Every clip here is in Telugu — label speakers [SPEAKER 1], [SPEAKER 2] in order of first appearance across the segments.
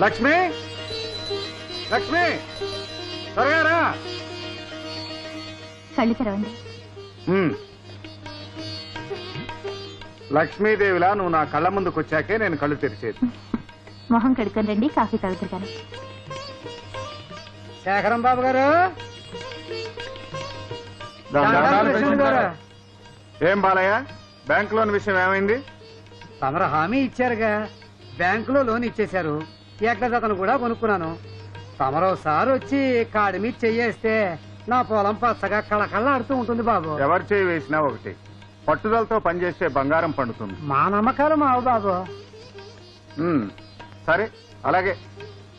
[SPEAKER 1] లక్ష్మి, లక్ష్మి, త్వరగా రా.
[SPEAKER 2] కళ్ళు తెరవండి.
[SPEAKER 1] లక్ష్మీదేవిలా నువ్వు నా కళ్ళ ముందుకు వచ్చాకే నేను కళ్ళు తెరిచేది.
[SPEAKER 2] మొహం కడుకొని రండి, కాఫీ తాగుతారు కానీ.
[SPEAKER 3] శేఖరం బాబు గారు,
[SPEAKER 1] ఏం బాలయ్య, బ్యాంక్ లోన్ విషయం ఏమైంది?
[SPEAKER 3] తమరు హామీ ఇచ్చారుగా, బ్యాంకులో లోన్ ఇచ్చేశారు. ఏకజతను కూడా కొనుక్కున్నాను. తమరోసారి వచ్చి కాడి మీద చెయ్యేస్తే నా పొలం పచ్చగా కళకళ ఉంటుంది బాబు.
[SPEAKER 1] ఎవరు చేయి వేసినా ఒకటి, పట్టుదలతో పనిచేస్తే బంగారం పండుతుంది.
[SPEAKER 3] మా నమ్మకాలు మావు బాబు.
[SPEAKER 1] సరే అలాగే.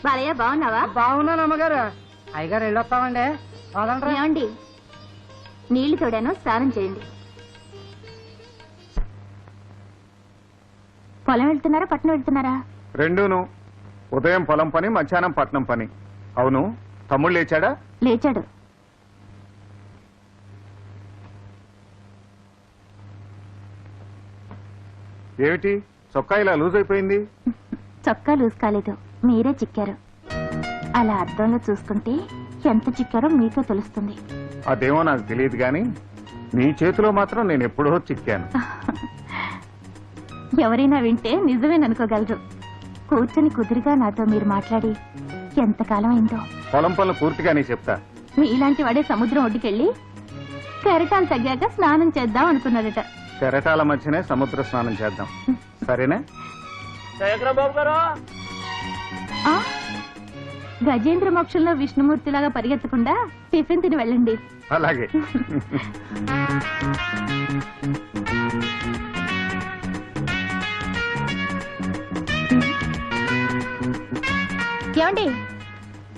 [SPEAKER 2] బాలయ్య బాగున్నావా?
[SPEAKER 3] బాగున్నాను అమ్మగారు. అయ్యగారు వెళ్ళొస్తామండి.
[SPEAKER 2] ఏమండి, నీళ్లు తోడాను, స్నానం చేయండి. పొలం వెళ్తున్నారా పట్నం వెళ్తున్నారా?
[SPEAKER 1] రెండూను. ఉదయం పొలం పని, మధ్యాహ్నం పట్నం పని. అవును, తమ్ముడు లేచాడా?
[SPEAKER 2] లేచాడు.
[SPEAKER 1] ఏమిటి చొక్కా ఇలా లూజ్ అయిపోయింది?
[SPEAKER 2] చొక్కా లూజ్ కాలేదు, మీరే చిక్కారు. అలా అద్దంలో చూసుకుంటే ఎంత చిక్కారో మీకే తెలుస్తుంది.
[SPEAKER 1] అదేమో నాకు తెలియదు గాని నీ చేతిలో మాత్రం నేను ఎప్పుడో చిక్కాను.
[SPEAKER 2] ఎవరైనా వింటే నిజమేననుకోగలరు. కూర్చొని కుదురుగా నాతో మీరు మాట్లాడి ఎంతకాలం అయిందో.
[SPEAKER 1] పొలం పనులు పూర్తిగానే చెప్తా.
[SPEAKER 2] మీలాంటి వాడే సముద్రం ఒడ్డుకెళ్ళి కెరటాలు తగ్గాక స్నానం చేద్దాం అనుకున్నాడట.
[SPEAKER 1] కెరటాల మధ్యనే సముద్ర స్నానం చేద్దాం, సరేనా?
[SPEAKER 2] ఆ, గజేంద్ర మోక్షంలో విష్ణుమూర్తిలాగా పరిగెత్తకుండా టిఫిన్ తిని వెళ్ళండి.
[SPEAKER 1] అలాగే.
[SPEAKER 2] ఏమండి,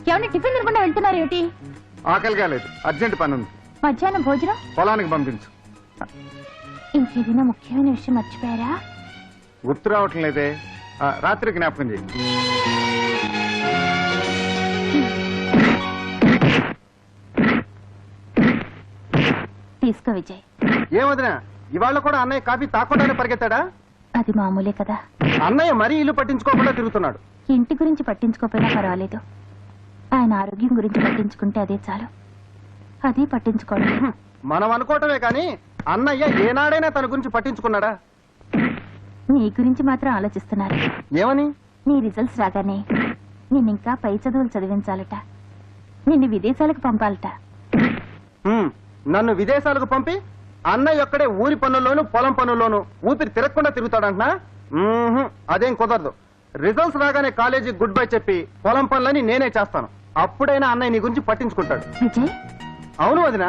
[SPEAKER 2] ఏమండి, టిఫిన్ తినకుండా వెళ్తున్నారు ఏమిటి?
[SPEAKER 1] ఆకలిగా లేదు, అర్జెంట్ పని ఉంది.
[SPEAKER 2] మధ్యాహ్నం భోజనం
[SPEAKER 1] పొలానికి పంపించు.
[SPEAKER 2] ఇంకేదైనా ముఖ్యమైన విషయం మర్చిపోయారా?
[SPEAKER 1] గుర్తు రావటం లేదే. రాత్రి జ్ఞాపకం చేయి.
[SPEAKER 2] తీసుకో విజయ్.
[SPEAKER 3] ఏమదినా, ఇవాళ కూడా అన్నయ్య కాఫీ తాకుండా పరిగెత్తాడా?
[SPEAKER 2] అది మామూలే కదా.
[SPEAKER 3] అన్నయ్య మరీ ఇల్లు పట్టించుకోకుండా తిరుగుతున్నాడు.
[SPEAKER 2] ఇంటి గురించి పట్టించుకోకపోయినా పర్వాలేదు, ఆయన ఆరోగ్యం గురించి పట్టించుకుంటే అదే చాలు. అది పట్టించుకోవడం.
[SPEAKER 3] మనం అనుకోవటమే కానీ అన్నయ్య ఏనాడైనా తన గురించి పట్టించుకున్నాడా?
[SPEAKER 2] నీ గురించి మాత్రం ఆలోచిస్తున్నారు.
[SPEAKER 3] ఏమని?
[SPEAKER 2] నీ రిజల్ట్స్ రాగానే నిన్నింకా పై చదువులు చదివించాలట, నిన్ను విదేశాలకు పంపాలట.
[SPEAKER 3] నన్ను విదేశాలకు పంపి అన్నయ్య ఒక్కడే ఊరి పనుల్లోనూ పొలం పనుల్లోనూ ఊపిరి తిరగకుండా తిరుగుతాడంటున్నా? అదేం కుదరదు. రిజల్ట్స్ రాగానే కాలేజీ గుడ్ బై చెప్పి పొలం పనులని నేనే చేస్తాను. అప్పుడైనా అన్నయ్య నీ గురించి పట్టించుకుంటాడు.
[SPEAKER 2] విజయ్,
[SPEAKER 3] అవును వదిన,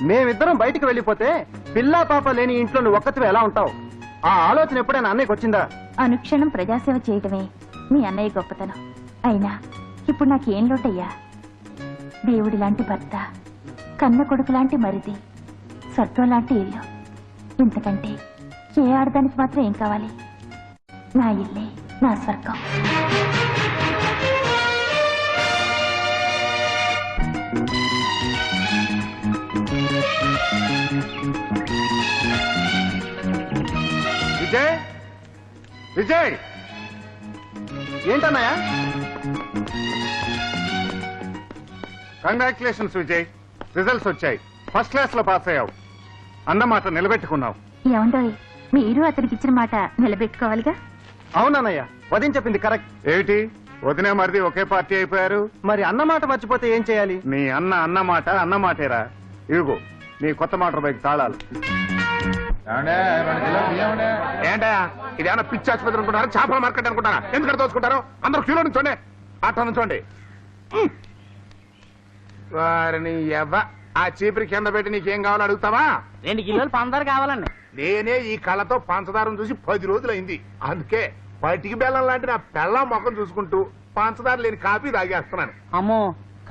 [SPEAKER 3] మేమిద్దరం బయటికి వెళ్ళిపోతే పిల్లా పాప లేని ఇంట్లో నువ్వు ఒక్కతివే ఎలా ఉంటావు? ఆ ఆలోచన ఎప్పుడైనా అన్నయ్యకి వచ్చిందా?
[SPEAKER 2] అనుక్షణం ప్రజాసేవ చేయటమే మీ అన్నయ్య గొప్పతనం. అయినా ఇప్పుడు నాకేం లోటయ్యా? దేవుడి లాంటి భర్త, కన్న కొడుకు లాంటి మరిది, స్వర్గం లాంటి ఇల్లు. ఇంతకంటే ఏ ఆడదానికి మాత్రం ఏం కావాలి? నా ఇల్లే నా స్వర్గం.
[SPEAKER 1] విజయ్, విజయ్,
[SPEAKER 3] ఏంటన్నయ్య?
[SPEAKER 1] కంగ్రాచులేషన్స్ విజయ్, రిజల్ట్స్ వచ్చాయి. ఫస్ట్ క్లాస్ లో పాస్ అయ్యావు. అన్నమాట నిలబెట్టుకున్నావు.
[SPEAKER 2] ఏమండోయ్, మీరు అతనికి ఇచ్చిన మాట నిలబెట్టుకోవాలిగా.
[SPEAKER 3] అవునన్నయ్య, వదిన చెప్పింది కరెక్ట్.
[SPEAKER 1] ఏమిటి వదిన మరిది ఒకే పార్టీ అయిపోయారు?
[SPEAKER 3] మరి అన్నమాట మర్చిపోతే ఏం చేయాలి?
[SPEAKER 1] నీ అన్నమాట అన్నమాటేరా. ఇదిగో నీ కొత్త మోటార్ బైక్ తాళాలు.
[SPEAKER 4] ఏంటా ఇదేమన్నా పిచ్చి ఆసుపత్రి అనుకుంటారా, చేపల మార్కెట్ అనుకుంటారా? ఎందుకంటే దోచుకుంటారు? అందరూ క్యూలో నుంచోండి, అట్లా నుంచోండి. వారిని ఆ చీపురి కింద పెట్టి నీకేం కావాలో అడుగుతావా?
[SPEAKER 3] 2 కిలోలు పంచదార కావాలండి.
[SPEAKER 4] నేనే ఈ కళ్ళతో పంచదారం చూసి 10 రోజులైంది. అందుకే పటికి బెల్లం లాంటి నా పెళ్ళం ముఖం చూసుకుంటూ పంచదార లేని కాఫీ తాగేస్తున్నాను.
[SPEAKER 5] అమ్మో,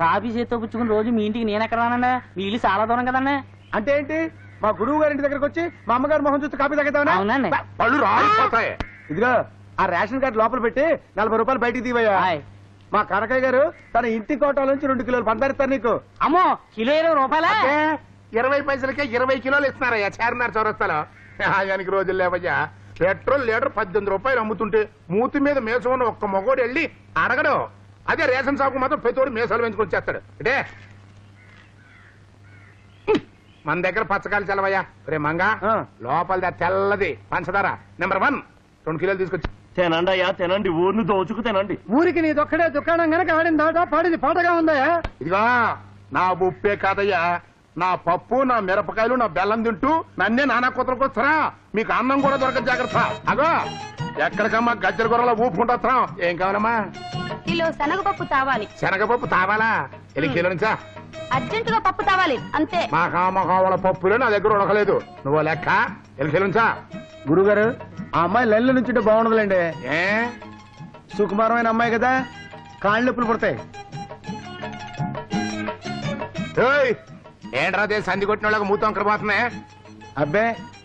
[SPEAKER 5] కాఫీ చేత్తో పుచ్చుకుని రోజు మీ ఇంటికి నేను ఎక్కడ రానండి? మీ ఇల్లు చాలా దూరం కదండి.
[SPEAKER 3] అంటే ఏంటి? మా గురువు గారి ఇంటి దగ్గరకు వచ్చి మా అమ్మగారు మొహం చూస్తే కాపీ తాగేద్దామని?
[SPEAKER 5] అవునండి.
[SPEAKER 4] పళ్ళు రాలిపోతాయి.
[SPEAKER 3] ఇదిగో ఆ రేషన్ కార్డు లోపల పెట్టి 40 రూపాయలు బయటికి తీవయ్యా.
[SPEAKER 5] హాయ్.
[SPEAKER 3] మా కనకయ్య గారు తన ఇంటి కోటాల నుంచి 2 కిలోలు పంచదార ఇస్తారు నీకు.
[SPEAKER 5] అమ్మో, కిలో 20 రూపాయలా?
[SPEAKER 4] 20 పైసలకే 20 కిలోలు ఇస్తున్నారయ్యా చార్మినార్ చౌరస్తాలో. ఆయనకి రోజులు లేవయ్యా. పెట్రోల్ లీటర్ 18 రూపాయలు అమ్ముతుంటే మూతి మీద మేసం ఉన్న ఒక్క మగోడు వెళ్ళి అడగడు. అదే రేషన్ షాపు మాత్రం ప్రతివాడు మేసాలు పెంచుకొని చేస్తాడు అంటే మన దగ్గర పచ్చకాయలు చల్లవయ్యా. రే మంగా లోపల తెల్లది పంచదార నెంబర్ 1 2 కిలోలు తీసుకొచ్చి
[SPEAKER 6] తినండి అయ్యా తినండి, ఊరిని దోచుకు తినండి.
[SPEAKER 3] ఊరికి నీ దొక్కడే దుకాణం గనక ఆడిందాట పాడింది పాటగా ఉందయా.
[SPEAKER 4] ఇదిగా నా ఉప్పే కాదయ్యా, నా పప్పు, నా మిరపకాయలు, నా బెల్లం తింటూ నన్నే నానా కూతురుకు వస్తారా? మీకు అన్నం కూడా దొరకదు, జాగ్రత్త. అగో ఎక్కడికమ్మా గజ్జల గొర్రెల ఊపు ఉంటాం. ఏం కావాలమ్మా?
[SPEAKER 2] కిలో శనగపప్పు తావాలి.
[SPEAKER 4] శనగపప్పు తావాలా? కిలో నుంచా?
[SPEAKER 2] అర్జెంటుగా పప్పు తావాలి అంతే.
[SPEAKER 4] మా కామకావల పప్పులే నా దగ్గర ఉడకలేదు. నువ్వు లెక్క కిలో నుంచా?
[SPEAKER 3] గురుగారు ఆ అమ్మాయి లైన్లో నుంచుంటే బాగుండదులేండి.
[SPEAKER 4] ఏ
[SPEAKER 3] సుకుమారమైన అమ్మాయి కదా, కాళ్ళు నొప్పులు పుడతాయి.
[SPEAKER 4] ఏంట్రాదే సంధి కొట్టిన వాళ్ళకి మూతం అక్కడ పోతున్నాయి?
[SPEAKER 3] అబ్బే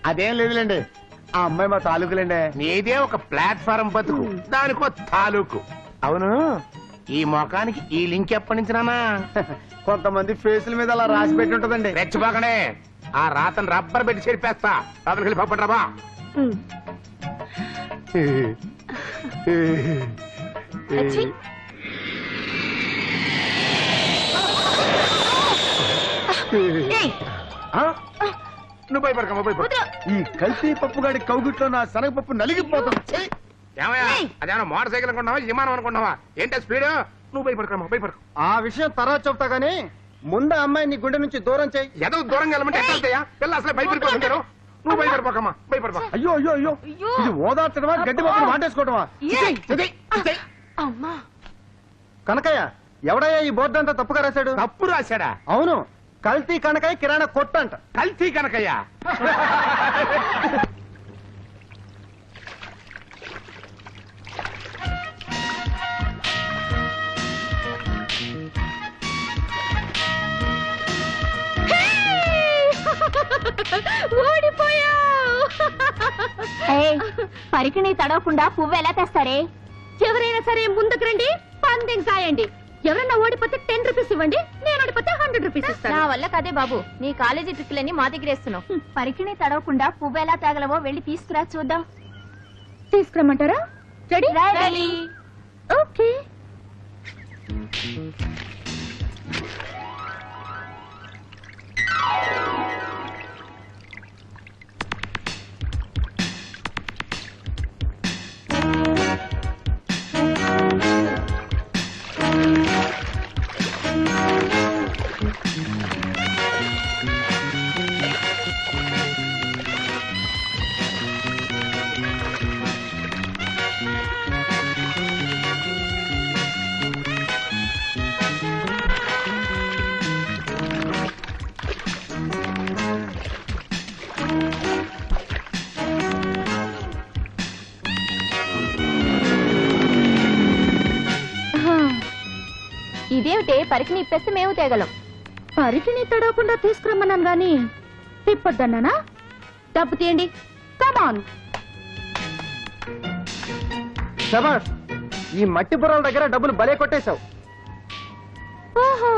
[SPEAKER 3] అదేం లేదులేండి, ఆ అమ్మాయి మా తాలూకులేండి.
[SPEAKER 4] నీదే ఒక ప్లాట్ఫారం బతుకు, దానికో తాలూకు. అవును, ఈ మొఖానికి ఈ లింక్ ఎప్పటి నుంచి నానా?
[SPEAKER 3] కొంతమంది ఫేసుల మీద అలా రాసి పెట్టి ఉంటదండి.
[SPEAKER 4] రెచ్చిపోకనే, ఆ రాతను రబ్బర్ పెట్టి చెరిపేస్తా. రాత్రికి వెళ్ళి పప్పండి రాబా. నువ్వు భయపడకమ్మా, భయపడ.
[SPEAKER 3] ఈ కల్తీ పప్పుగాడి కౌగిట్లో నా శనగపప్పు నలిగిపోతుంది.
[SPEAKER 4] ఏమయ్యా, అదేమన్నా మోటార్ సైకిల్ అనుకుంటున్నావా, విమానం అనుకుంటున్నావా? ఏంటో స్పీడ్? నువ్వు భయపడకమ్మా, భయపడకు.
[SPEAKER 3] ఆ విషయం తర్వాత చెప్తా గానీ ముందు అమ్మాయి నీ గుండె నుంచి దూరం చేయి.
[SPEAKER 4] ఏదో దూరంగా వెళ్ళమంటే ఎట్లా వెళ్తాయా? పిల్ల అసలే భయపడిపోతుంటారు. నువ్వు భయపడిపోకమ్మా, భయపడిపో.
[SPEAKER 3] అయ్యో అయ్యో అయ్యో, ఇది ఓదార్చడమా గడ్డి పప్పులు వాటేసుకోవడమా? కనకయ్య ఎవడయ్యా ఈ బోర్డు అంతా తప్పుగా రాశాడు?
[SPEAKER 4] తప్పు రాశాడా?
[SPEAKER 3] అవును, కల్తీ కనకయ్య కిరాణా కొట్టు అంట.
[SPEAKER 4] కల్తీ కనకయ్యా?
[SPEAKER 2] పరికిణి తడవకుండా పువ్వు ఎలా తెస్తారే? ఎవరైనా సరే ముందుకు రండి, పందెం సాయండి. ఎవరైనా ఓడిపోతే 10 రూపీస్ ఇవ్వండి, నేను ఓడిపోతే 100 రూపీస్ ఇస్తాను. నా వల్ల కదే బాబు, నీ కాలేజీ ట్రిక్లన్నీ మా దగ్గర వేస్తున్నావు. పరికిణి తడవకుండా పువ్వు ఎలా తేగలవో వెళ్ళి తీసుకురా చూద్దాం. తీసుకురమ్మంటారా? రెడీ? ఓకే. ఇదేమిటే పరికిని ఇప్పేస్తే మేము తేగలం. పరికిని తడవకుండా తీసుకురమ్మన్నాను గాని తిప్పొద్దన్నానా? డబ్బు తీయండి, కమాన్.
[SPEAKER 3] శభాష్, ఈ మట్టి బుర్రల దగ్గర డబ్బులు భలే కొట్టేశావు.
[SPEAKER 2] ఓహో,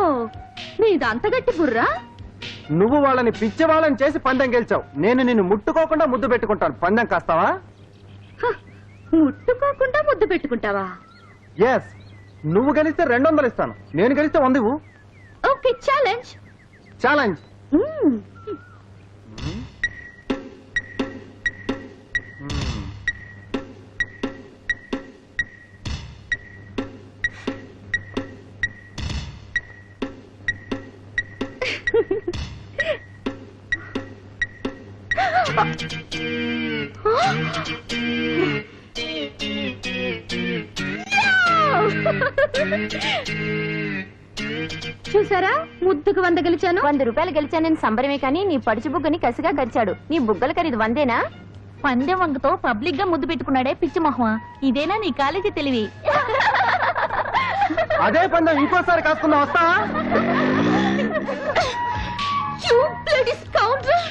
[SPEAKER 2] మీది అంత గట్టి బుర్రా?
[SPEAKER 3] నువ్వు వాళ్ళని పిచ్చి వాళ్ళని చేసి పందెం గెలిచావు. నేను నిన్ను ముట్టుకోకుండా ముద్దు పెట్టుకుంటాను. పందెం కాస్తావా?
[SPEAKER 2] ముట్టుకోకుండా ముద్దు పెట్టుకుంటావా?
[SPEAKER 3] ఎస్, నువ్వు గెలిస్తే 200 ఇస్తాను, నేను గెలిస్తే 100 ఇవ్వు.
[SPEAKER 2] Okay, challenge.
[SPEAKER 3] ఛాలెంజ్.
[SPEAKER 2] చూసారా, ముద్దుకు 100 గెలిచాను. 100 రూపాయలు గెలిచానని సంబరమే కానీ నీ పడుచు బుగ్గని కసిగా గరిచాడు. నీ బుగ్గల ఖరీదు 100ఏనా? పందెం వంగతో పబ్లిక్ గా ముద్దు పెట్టుకున్నాడే పిచ్చి మొహమా. ఇదేనా నీ కాలేజీ తెలివి?
[SPEAKER 3] అదే పందెం ఇంకోసారి కాసుకుందాం, వస్తావా?
[SPEAKER 2] You bloody scoundrel!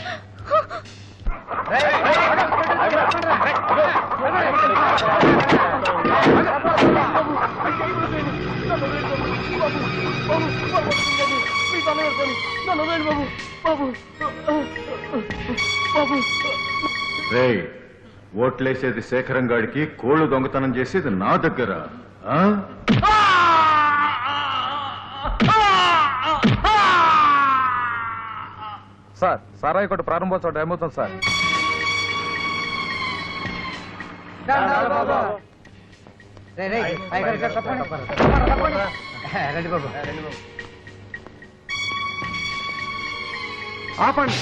[SPEAKER 7] ఓట్లేసేది శేఖరం గాడికి, కోళ్లు దొంగతనం చేసేది నా దగ్గర. ఆ?
[SPEAKER 3] సార్ సారాయి కొట్టు ప్రారంభోత్సవం టైం అవుతుంది సార్.
[SPEAKER 1] ఆపండి.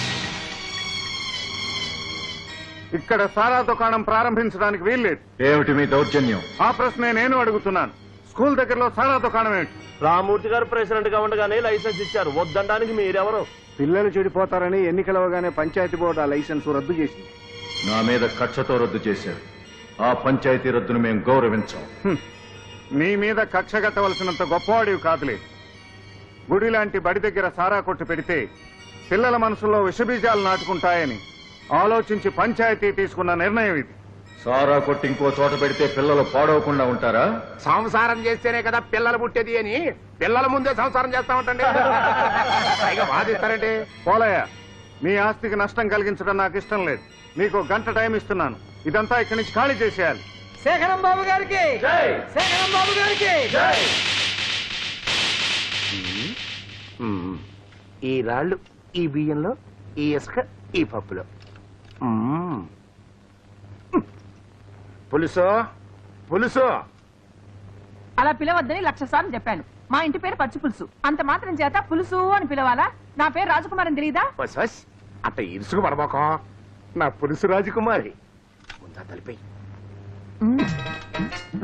[SPEAKER 1] ఇక్కడ సారా దుకాణం ప్రారంభించడానికి వీల్లేదు.
[SPEAKER 7] ఏమిటి మీ దౌర్జన్యం?
[SPEAKER 1] ఆ ప్రశ్నే నేను అడుగుతున్నాను. స్కూల్ దగ్గరలో సారా దుకాణం ఏమిటి?
[SPEAKER 6] రామూర్తి గారు ప్రెసిడెంట్ గా ఉండగానే లైసెన్స్ ఇచ్చారు. వద్దనడానికి మీరెవరు?
[SPEAKER 1] పిల్లలు చెడిపోతారని ఎన్నికలవగానే పంచాయతీ బోర్డు ఆ లైసెన్స్ రద్దు చేసింది.
[SPEAKER 7] నా మీద కక్షతో రద్దు చేశారు. ఆ పంచాయతీ రద్దును మేము గౌరవించాం.
[SPEAKER 1] నీ మీద కక్ష కట్టవలసినంత గొప్పవాడివి కాదులే. గుడి లాంటి బడి దగ్గర సారా కొట్టు పెడితే పిల్లల మనసులో విషబీజాలు నాటుకుంటాయని ఆలోచించి పంచాయతీ తీసుకున్న నిర్ణయం ఇది.
[SPEAKER 7] సారా కొట్టి ఇంకో చోట పెడితే పిల్లలు పాడవకుండా ఉంటారా?
[SPEAKER 4] సంసారం చేస్తేనే కదా పిల్లలు పుట్టేది అని పిల్లల ముందే సంసారం చేస్తా ఉంటండి. పైగా వాదిస్తారంటే
[SPEAKER 1] పోలయ్య, నీ ఆస్తికి నష్టం కలిగించడం నాకు ఇష్టం లేదు. నీకు గంట టైం ఇస్తున్నాను. ఇదంతా ఇక్కడి నుంచి ఖాళీ చేసేయాలి.
[SPEAKER 5] శేఖరం బాబు గారికి, శేఖరం బాబు గారికి.
[SPEAKER 4] ఈ రాళ్ళు ఈ బియ్యంలో, ఈ ఇసుక ఈ పప్పులో. పులుసు పులుసు.
[SPEAKER 8] అలా పిలవద్దని 1,00,000 సార్లు చెప్పాను. మా ఇంటి పేరు పచ్చి పులుసు. అంత మాత్రం చేత పులుసు అని పిలవాలా? నా పేరు రాజకుమార్ అని తెలీదా?
[SPEAKER 4] అట్ట ఇరుసుకు పడబోకం. నా పులుసు రాజకుమారి. ముందా తలిపై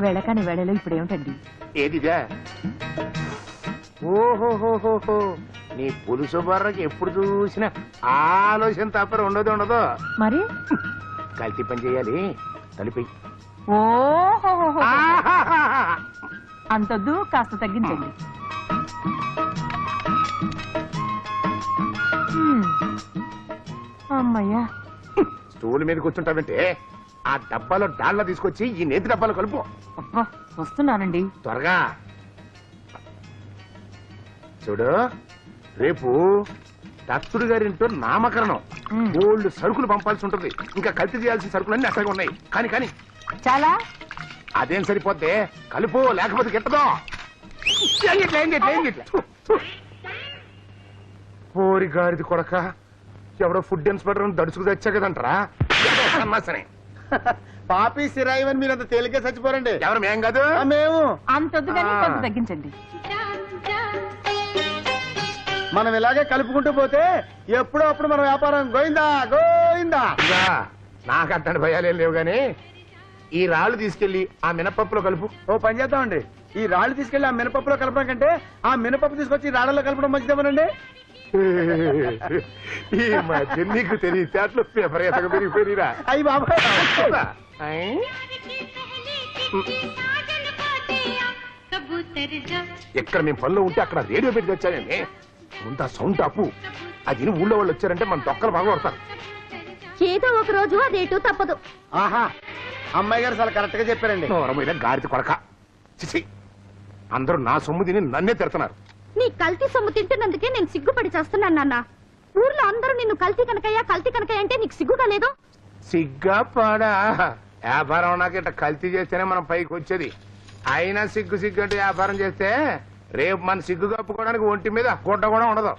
[SPEAKER 8] వెళ్ళకాని వేళలో ఇప్పుడు ఏమిటండి?
[SPEAKER 4] ఏదిగా? ఓహోహోహో, నీ పులుసు బర్రకి ఎప్పుడు చూసినా ఆలోచన తప్ప ఉండదు.
[SPEAKER 8] మరి
[SPEAKER 4] కల్తీ పని చేయాలి. తలిపై
[SPEAKER 8] ఓహో అంతొద్దు, కాస్త తగ్గించండి. అమ్మయ్యా.
[SPEAKER 4] స్టూల్ మీద కూర్చుంటావంటే ఆ డబ్బాలో డాళ్ళ తీసుకొచ్చి ఈ నేతి డబ్బాలో కలుపు.
[SPEAKER 8] అబ్బా, వస్తున్నానండి.
[SPEAKER 4] త్వరగా చూడు. రేపు దత్తుడు గారింటో నామకరణం. ఓల్డ్ సరుకులు పంపాల్సి ఉంటుంది. ఇంకా కల్తీ చేయాల్సిన సరుకులన్నీ అసలు ఉన్నాయి. కానీ
[SPEAKER 8] చాలా
[SPEAKER 4] అదేం సరిపోద్ది. కలుపు, లేకపోతే గిట్టదు. పోరి గారిది కొడక, ఎవడో ఫుడ్ ఇన్స్పెక్టర్ దడుచుకు తెచ్చా కదంటారా? సన్నాసనే
[SPEAKER 3] పాపి సిరాయివని మీరంత తేలికే చచ్చిపోరండి.
[SPEAKER 4] ఎవరు? మేం కాదు.
[SPEAKER 3] మేము
[SPEAKER 8] అంతొద్దు కానీ కొంత తగ్గించండి.
[SPEAKER 3] మనం ఇలాగే కలుపుకుంటూ పోతే ఎప్పుడో అప్పుడు మన వ్యాపారం గోయిందా గోయిందా.
[SPEAKER 4] నాకు అట్టని భయాలేం లేవు గాని ఈ రాళ్ళు తీసుకెళ్లి ఆ మినపప్పులో కలుపు.
[SPEAKER 3] ఓ పని చేద్దామండి, ఈ రాళ్ళు తీసుకెళ్లి ఆ మినపప్పులో కలపడం కంటే ఆ మినపప్పు తీసుకొచ్చి ఈ రాళ్ళలో కలపడం మంచిదేమోనండి.
[SPEAKER 4] ఈ మధ్య నీకు తెలియచేట్లు విపరీతంగా పెరిగిపోయిరా.
[SPEAKER 3] అయ్యి బాబాయ్,
[SPEAKER 4] ఎక్కడ మేము పనిలో ఉంటే అక్కడ రేడియో పెట్టి తెచ్చానండి. ముందు ఆ సౌండ్ అప్పు. అది ఊళ్ళో వాళ్ళు వచ్చారంటే మన తొక్కలు బాగా కొడతారు.
[SPEAKER 2] ఏదో ఒక రోజు అదేటు తప్పదు.
[SPEAKER 3] ఆహా, అమ్మాయి గారు చాలా కరెక్ట్ గా చెప్పారండి.
[SPEAKER 4] మీద గాడిద కొడక. చిచి, అందరూ నా సొమ్ము తిని నన్నే తిడుతున్నారు.
[SPEAKER 2] నీ కల్తీ సొమ్ము తింటున్నందుకే నేను సిగ్గుపడి చేస్తున్నాను నాన్న. ఊర్లో అందరూ నిన్ను కల్తీ కనకయ్య అంటే నీకు సిగ్గుగా లేదు?
[SPEAKER 4] సిగ్గా పాడా? వ్యాపారం నాకు ఇట్లా కల్తీ చేస్తేనే మనం పైకి వచ్చేది. అయినా సిగ్గు అంటే వ్యాపారం చేస్తే రేపు మన సిగ్గు కప్పుకోవడానికి ఒంటి మీద గుడ్డ కూడా ఉండదు.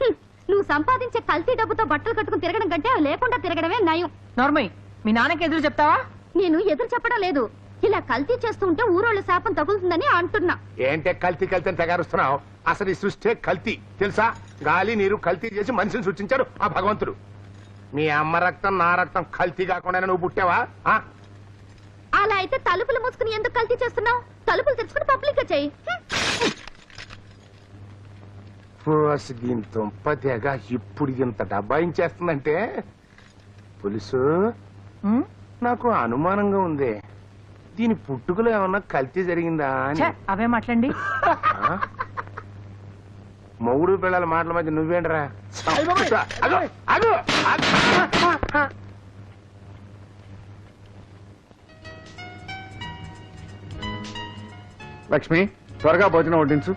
[SPEAKER 2] నువ్వు సంపాదించే కల్తీ డబ్బుతో బట్టలు కట్టుకుని తిరగడం కంటే అవి లేకుండా తిరగడమే నయం.
[SPEAKER 8] నోర్మయ్, మీ నాన్నకి ఎదురు చెప్తావా?
[SPEAKER 2] నేను ఎదురు చెప్పడం లేదు. ఇలా కల్తీ చేస్తూ ఉంటే ఊరోళ్ళ శాపం తగులుతుందని అంటున్నా.
[SPEAKER 4] ఏంటే కల్తీ అని తెగారుస్తున్నావు? అసలు ఈ సృష్టి కల్తీ తెలుసా? గాలి నీరు కల్తీ చేసి మనిషిని సృష్టించాడు ఆ భగవంతుడు. మీ అమ్మ రక్తం నా రక్తం కల్తీ కాకుండా నువ్వు పుట్టావా?
[SPEAKER 2] అలా అయితే తలుపులు మూసుకుని ఎందుకు కల్తీ చేస్తున్నావు? తలుపులు తెరుచుకుని పబ్లిక్ గా చెయ్యి.
[SPEAKER 4] తుంపతేగా ఇప్పుడు ఇంత డబ్బాయించేస్తుందంటే పులుసు నాకు అనుమానంగా ఉంది. దీని పుట్టుకలో ఏమన్నా కల్తీ జరిగిందా అని.
[SPEAKER 8] అవే మాట్లాడండి.
[SPEAKER 4] మొగుడు పిల్లల మాటల మధ్య నువ్వేంట్రా? అగో, అగో, అగో.
[SPEAKER 1] లక్ష్మి, త్వరగా భోజనం వడ్డించు.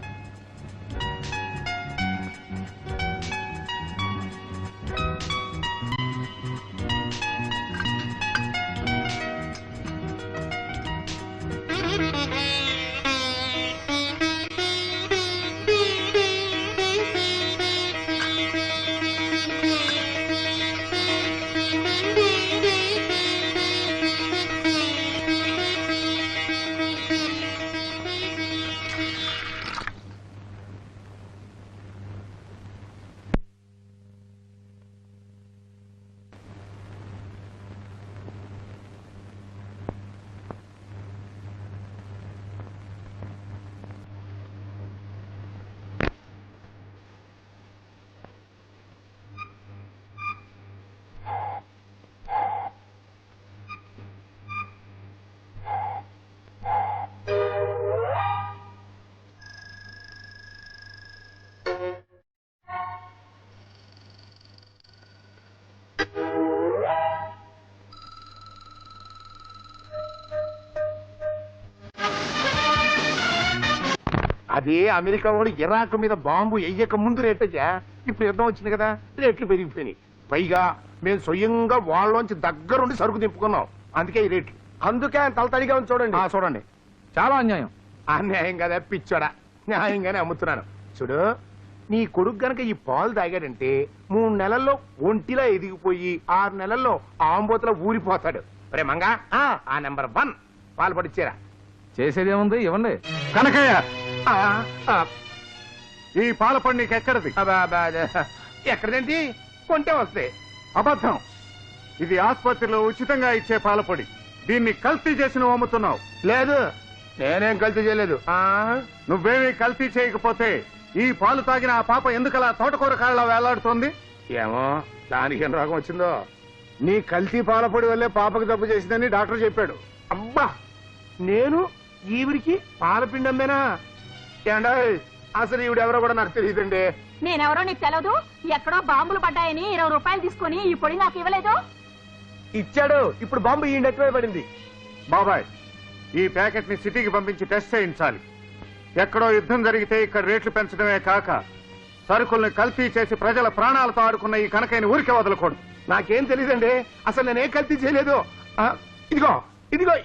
[SPEAKER 4] అదే అమెరికా వాడు ఇరాక్ మీద బాంబు వెయ్యక ముందు రేటయ్యా. ఇప్పుడు యుద్ధం వచ్చింది కదా, రేట్లు పెరిగిపోయినాయి. పైగా మేము స్వయంగా వాళ్ళలోంచి దగ్గరుండి సరుకు దింపుకున్నాం, అందుకే ఈ రేట్లు.
[SPEAKER 3] అందుకే ఆయన తలతడిగా ఉంది చూడండి.
[SPEAKER 4] చూడండి, చాలా అన్యాయం. అన్యాయం కదా పిచ్చోడా, న్యాయంగానే అమ్ముతున్నాను. చూడు, నీ కొడుకు గనక ఈ పాలు తాగాడంటే 3 నెలల్లో ఒంటిలా ఎదిగిపోయి 6 నెలల్లో ఆంబోతులో ఊరిపోతాడు. రే మంగా, ఆ నెంబర్ 1 పాలు పడిచ్చారా.
[SPEAKER 7] చేసేదేముంది, ఇవ్వండి.
[SPEAKER 1] కనకయ్య, ఈ పాల పండు నీకెక్కడది?
[SPEAKER 4] ఎక్కడదేంటి, కొంటే వస్తాయి.
[SPEAKER 1] అబద్ధం. ఇది ఆసుపత్రిలో ఉచితంగా ఇచ్చే పాలపొడి. దీన్ని కల్తీ చేసి నువ్వు అమ్ముతున్నావు.
[SPEAKER 4] లేదు, నేనేం కల్తీ చేయలేదు.
[SPEAKER 1] నువ్వేమీ కల్తీ చేయకపోతే ఈ పాలు తాగిన ఆ పాప ఎందుకలా తోటకూర కాళ్ళ వేలాడుతోంది?
[SPEAKER 4] ఏమో, దానికి ఏం రోగం వచ్చిందో.
[SPEAKER 1] నీ కల్తీ పాలపొడి వల్లే పాపకు జబ్బు చేసిందని డాక్టర్ చెప్పాడు.
[SPEAKER 4] అబ్బా, నేను ఈవిడికి పాలపిండి అమ్మేనా? ఏండా, అసలు ఈవిడెవరో కూడా నాకు తెలియదండి.
[SPEAKER 2] నేనెవరో నీకు తెలవదు. ఎక్కడో బాంబులు పడ్డాయని 20 రూపాయలు తీసుకుని ఈ పొడి నాకు ఇవ్వలేదు.
[SPEAKER 3] ఇచ్చాడు, ఇప్పుడు బాంబు ఈ నెట్టివే పడింది.
[SPEAKER 1] బాబాయ్, ఈ ప్యాకెట్ ని సిటీకి పంపించి టెస్ట్ చేయించాలి. ఎక్కడో యుద్ధం జరిగితే ఇక్కడ రేట్లు పెంచడమే కాక సరుకుల్ని కల్తీ చేసి ప్రజల ప్రాణాలతో ఆడుకున్న ఈ కనకైన ఊరికే వదలకూడదు.
[SPEAKER 4] నాకేం తెలియదండి, అసలు నేనేం కల్తీ చేయలేదు. ఇదిగో ఇదిగో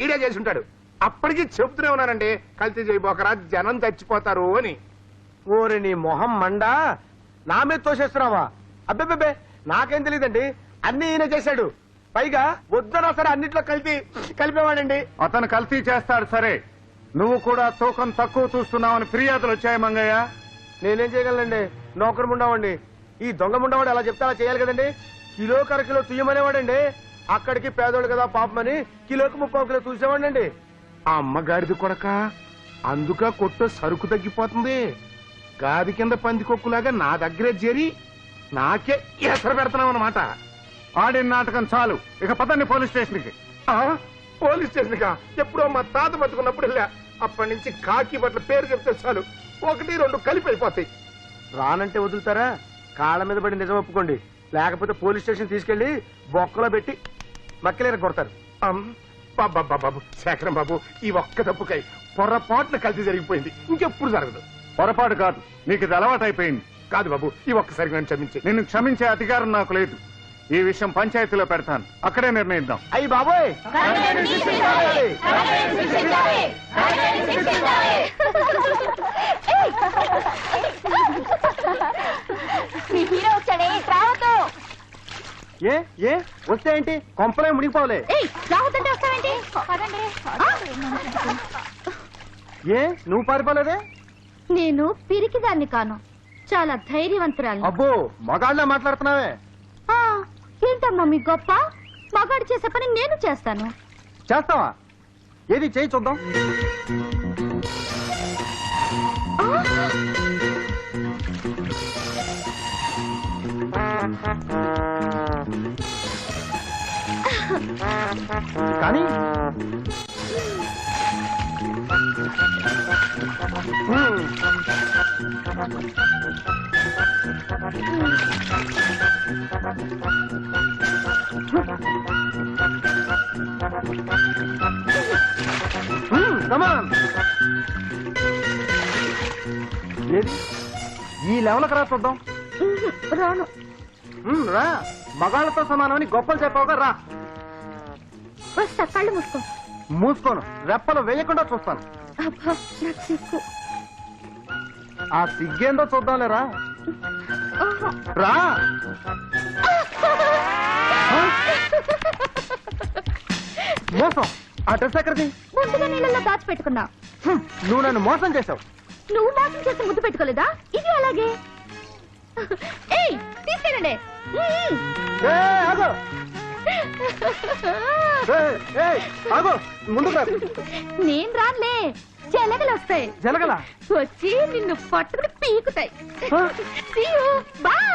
[SPEAKER 4] ఈడే చేసి ఉంటాడు. అప్పటికి చెబుతూనే ఉన్నానండి, కల్తీ చేయబోకరా, జనం చచ్చిపోతారు అని.
[SPEAKER 3] ఓరి నీ మొహం మండా, నా మీద తోసేస్తున్నావా? అబ్బెబ్బెబ్బే, నాకేం తెలియదండి, అన్ని ఈయన చేశాడు. పైగా వద్దనా సరే అన్నిట్లో కలిపేవాడండి.
[SPEAKER 1] అతను కల్తీ చేస్తాడు సరే, నువ్వు కూడా తూకం తక్కువ చూస్తున్నావని ఫిర్యాదులు వచ్చాయి మంగయ్య.
[SPEAKER 3] నేనేం చేయగలనండి, నౌకరు ముండవండి. ఈ దొంగ ముండవాడు అలా చెప్తే అలా చేయాలి కదండి. కిలోకి 1 కిలో తుయ్యమనేవాడండి. అక్కడికి పేదోడు కదా పాపమని కిలోకి 30 కిలో చూసేవాడండి.
[SPEAKER 4] ఆ అమ్మగారిది కొడక, అందుక కొట్టు సరుకు తగ్గిపోతుంది. గాది కింద పందికొక్కులాగా నా దగ్గరే చేరి నాకే ఎసరు పెడతాం అన్నమాట.
[SPEAKER 1] ఆడిన నాటకం చాలు, ఇక పదండి పోలీస్ స్టేషన్ కి.
[SPEAKER 4] పోలీస్ స్టేషన్ గా ఎప్పుడో మా తాత బతుకున్నప్పుడు వెళ్ళా. అప్పటి నుంచి కాకి బట్ల పేరు చెప్తే చాలు 1, 2 కలిపి అయిపోతాయి.
[SPEAKER 3] రానంటే వదులుతారా? కాళ్ళ మీద పడి నిజం ఒప్పుకోండి, లేకపోతే పోలీస్ స్టేషన్ తీసుకెళ్లి బొక్కలో పెట్టి మక్కలేర కొడతారు.
[SPEAKER 4] బాబు శేఖరం బాబు, ఈ ఒక్క తప్పుకై పొరపాటున కల్తీ జరిగిపోయింది, ఇంకెప్పుడు జరగదు.
[SPEAKER 1] పొరపాటు కాదు, నీకు ఇది అలవాటైపోయింది.
[SPEAKER 4] కాదు బాబు, ఈ ఒక్కసారి నన్ను క్షమించి.
[SPEAKER 1] నిన్ను క్షమించే అధికారం నాకు లేదు. ఈ విషయం పంచాయతీలో పెడతాను, అక్కడే నిర్ణయిద్దాం.
[SPEAKER 3] అయ్యి బాబోయ్,
[SPEAKER 2] మీ హీరో వచ్చాడే, రావద్దు.
[SPEAKER 3] ఏ ఏ వస్తే ఏంటి, కొంపలే మునిగిపోలే.
[SPEAKER 2] రావద్దంటే వస్తావేంటి? పదండి.
[SPEAKER 3] ఏ నువ్వు పారిపోలేదే?
[SPEAKER 2] నేను పిరికిదాన్ని కాను, చాలా ధైర్యవంతురాలు.
[SPEAKER 3] అబ్బో, మగాళ్ళ మాట్లాడుతున్నావే.
[SPEAKER 2] ఏంటమ్మా మీ గొప్ప? మగాడు చేసే పని నేను చేస్తాను.
[SPEAKER 3] చేస్తావా? ఏది చేయి చూద్దాం. కానీ ఏది ఈ లెవెల్కి రా చూద్దాం.
[SPEAKER 2] రాను.
[SPEAKER 3] రా, మగాళ్ళతో సమానమని గొప్పలు చెప్పావుగా, రా.
[SPEAKER 2] వస్తా, కళ్ళు మూసుకో.
[SPEAKER 3] మూసుకోను, రెప్పలు వేయకుండా చూస్తాను.
[SPEAKER 2] అబ్బా, నాకు సిగ్గు.
[SPEAKER 3] ఆ సిగ్గేందో చూద్దాంలేరా, రా. మోసం, ఆ డ్రెస్ ఎక్కడిది?
[SPEAKER 2] ముందుగా నీళ్ళలో దాచిపెట్టుకున్నా.
[SPEAKER 3] నువ్వు నన్ను మోసం చేసావు.
[SPEAKER 2] నువ్వు మోసం చేసి ముద్దు పెట్టుకోలేదా? ఇది అలాగే. ఏయ్, తీసుకెళ్ళండి.
[SPEAKER 3] ఆగు, ఆగు, ముందుకు రా.
[SPEAKER 2] నేను రానులే, జలగలు వస్తాయి.
[SPEAKER 3] జలగల
[SPEAKER 2] వచ్చి నిన్ను పట్టుకుని పీకుతాయి. See you. Bye.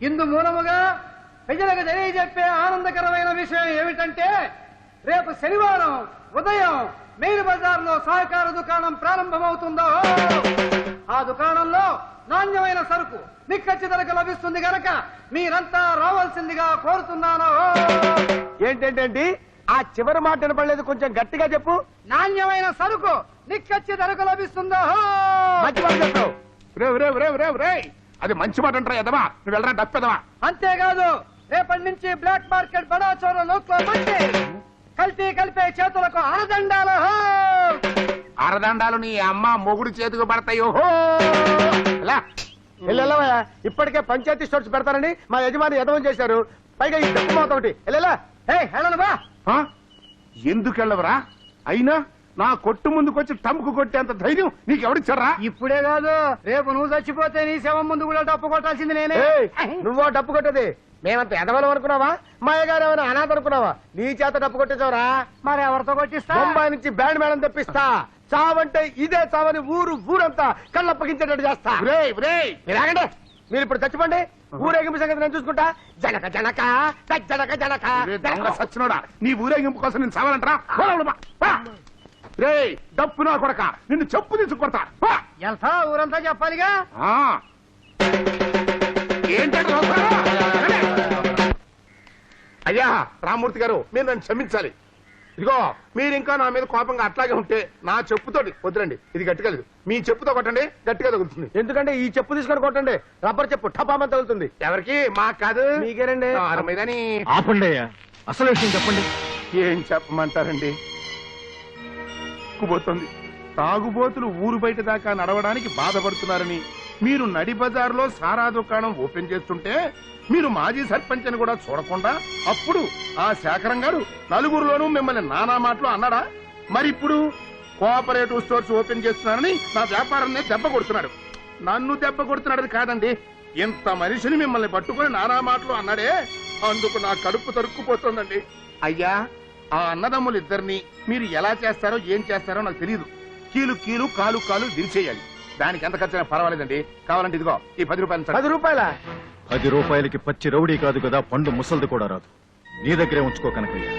[SPEAKER 3] ఇందు మూలముగా ప్రజలకు తెలియజెప్పే ఆనందకరమైన విషయం ఏమిటంటే, రేపు శనివారం ఉదయం మెయిన్ బజార్ లో సహకార దుకాణం ప్రారంభమవుతుందో. ఆ దుకాణంలో నాణ్యమైన సరుకు నిక్కచ్చి ధరకు లభిస్తుంది గనక మీరంతా రావాల్సిందిగా కోరుతున్నాను. ఏంటంటే ఆ చివరి మాట వినపడలేదు, కొంచెం గట్టిగా చెప్పు. నాణ్యమైన సరుకు నిక్కచ్చి ధరకు లభిస్తుందో. మంచి మాట చెప్పావు.
[SPEAKER 4] అది మంచి మాట అంటారా ఎదవా? నువ్వు వెళ్ళరా డప్పెదవా.
[SPEAKER 3] అంతేకాదు, రేపటి నుంచి బ్లాక్ మార్కెట్ బడా చోర నోట్లో మంచి కల్తీ కలిపే చేతులకు అరదండాలు.
[SPEAKER 4] అరదండాలు నీ అమ్మ మొగుడు చేతికి పడతాయో.
[SPEAKER 3] ఇప్పటికే పంచాయతీ స్టోర్స్ పెడతారని మా యజమాని యదవం చేశారు. పైగా ఈ డబ్బు మాత ఒకటి బా.
[SPEAKER 4] ఎందుకు వెళ్ళవరా? అయినా నా కొట్టు ముందుకొచ్చి టంపుకు కొట్టేంత ధైర్యం నీకెవడిచ్చారా?
[SPEAKER 3] ఇప్పుడే కాదు, రేపు నువ్వు చచ్చిపోతే నీ శవం ముందు కూడా డప్పు కొట్టాల్సింది నేనే. నువ్వో డప్పు కొట్టేది మేమంత ఎదవలం అనుకున్నావా? మా అయ్యగారు ఏమైనా అనాథ అనుకున్నావా? నీ చేత డప్పు కొట్టేసావరా? మరి ఎవరితో కొట్టిస్తా? బొంబాయి నుంచి బ్యాండ్ మేడం తెప్పిస్తా. చావంటే ఇదే చావని ఊరంతా కళ్ళప్పగించేటట్టు చేస్తా. మీరాగండి, మీరు ఇప్పుడు చచ్చిపోండి. ఊరేగింపు సంగతి నేను చూసుకుంటా. జనక జనక జనక జనక
[SPEAKER 4] సచ్చినోడా, నీ ఊరేగింపు కోసం నేను చావాలంటరా? రే డప్పు నా కొడక, నిన్ను చెప్పు తీసుకొడతా.
[SPEAKER 3] వెళ్తా, ఊరంతా చెప్పాలిగా.
[SPEAKER 4] ఏంటంటే అయ్యా రామ్మూర్తి గారు, మీరు నన్ను క్షమించాలి. ఇదిగో మీరు ఇంకా నా మీద కోపంగా అట్లాగే ఉంటే నా చెప్పుతోటి వద్దురండి. ఇది గట్టిగా లేదు, మీ చెప్పుతో కొట్టండి, గట్టిగా తగులుతుంది. ఎందుకంటే ఈ చెప్పు తీసుకొని కొట్టండి, రబ్బర్ చెప్పు టపామని తగులుతుంది. ఎవరికి? మాకు కాదు, మీకేనండి.
[SPEAKER 7] ఆపండి అయ్యా, అసలు విషయం చెప్పండి.
[SPEAKER 4] ఏం చెప్పమంటారండి? పోతుంది తాగుబోతులు ఊరు బయట దాకా నడవడానికి బాధపడుతున్నారని మీరు నడి బజార్లో సారా దుకాణం ఓపెన్ చేస్తుంటే మీరు మాజీ సర్పంచ్ అని కూడా చూడకుండా అప్పుడు ఆ శేఖరం గారు నలుగురులోనూ మిమ్మల్ని నానా మాటలు అన్నాడా? మరి ఇప్పుడు కోఆపరేటివ్ స్టోర్స్ ఓపెన్ చేస్తున్నారని నా వ్యాపారాన్ని దెబ్బ కొడుతున్నాడు. నన్ను దెబ్బ కొడుతున్నాడని కాదండి, ఇంత మనిషిని మిమ్మల్ని పట్టుకుని నానా మాటలు అన్నాడే, అందుకు నా కడుపు తరుక్కుపోతుందండి. అయ్యా, ఆ అన్నదమ్ములు ఇద్దరిని మీరు ఎలా చేస్తారో ఏం చేస్తారో నాకు తెలియదు. కీలు కీలు కాలు కాలు దించేయాలి. దానికి ఎంత ఖర్చైనా పర్వాలేదండి. కావాలంటే ఇదిగో ఈ 10 రూపాయలు.
[SPEAKER 3] 10 రూపాయల?
[SPEAKER 7] 10 రూపాయలకి పచ్చి రౌడీ కాదు కదా, పండు ముసల్ది కూడా రాదు. నీ దగ్గరే ఉంచుకో కనకయ్య.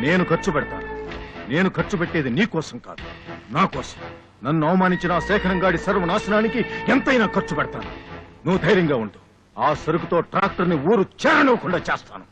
[SPEAKER 7] నేను ఖర్చు పెడతాను. నేను ఖర్చు పెట్టేది నీ కోసం కాదు, నా కోసం. నన్ను అవమానించిన ఆ శేఖరం గాడి సర్వనాశనానికి ఎంతైనా ఖర్చు పెడతాను. నువ్వు ధైర్యంగా ఉండు. ఆ సరుకుతో ట్రాక్టర్ని ఊరు చేరనివ్వకుండా చేస్తాను.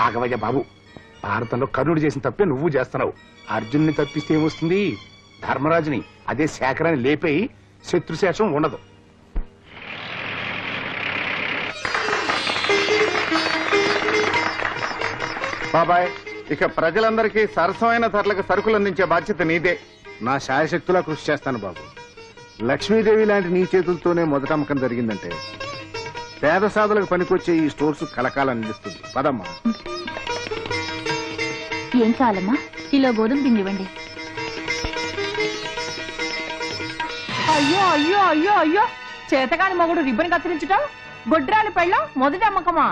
[SPEAKER 4] ఆగవయ్య బాబు, భారతంలో కర్ణుడు చేసిన తప్పే నువ్వు చేస్తున్నావు. అర్జున్ని తప్పిస్తే ఏమొస్తుంది? ధర్మరాజుని, అదే శేఖరాన్ని లేపేయి, శత్రుశేషం ఉండదు.
[SPEAKER 1] బాబాయ్, ఇక ప్రజలందరికీ సరసమైన ధరలకు సరుకులు అందించే బాధ్యత నీదే. నా శాయశక్తులా కృషి చేస్తాను బాబు. లక్ష్మీదేవి లాంటి నీ చేతులతోనే మొదట అమ్మకం జరిగిందంటే పేద సాధులకు పనికొచ్చే ఈ స్టోర్స్ కలకాలం నిలుస్తుంది. పదమ్మా.
[SPEAKER 2] ఏం కావాలమ్మా? కిలో గోధుమ పిండి ఇవ్వండి.
[SPEAKER 8] అయ్యో అయ్యో అయ్యో అయ్యో చేతగాని మొగుడు రిబ్బన్ కత్తిరించటం గొడ్రాలి పెళ్ళం మొదటి అమ్మకమా?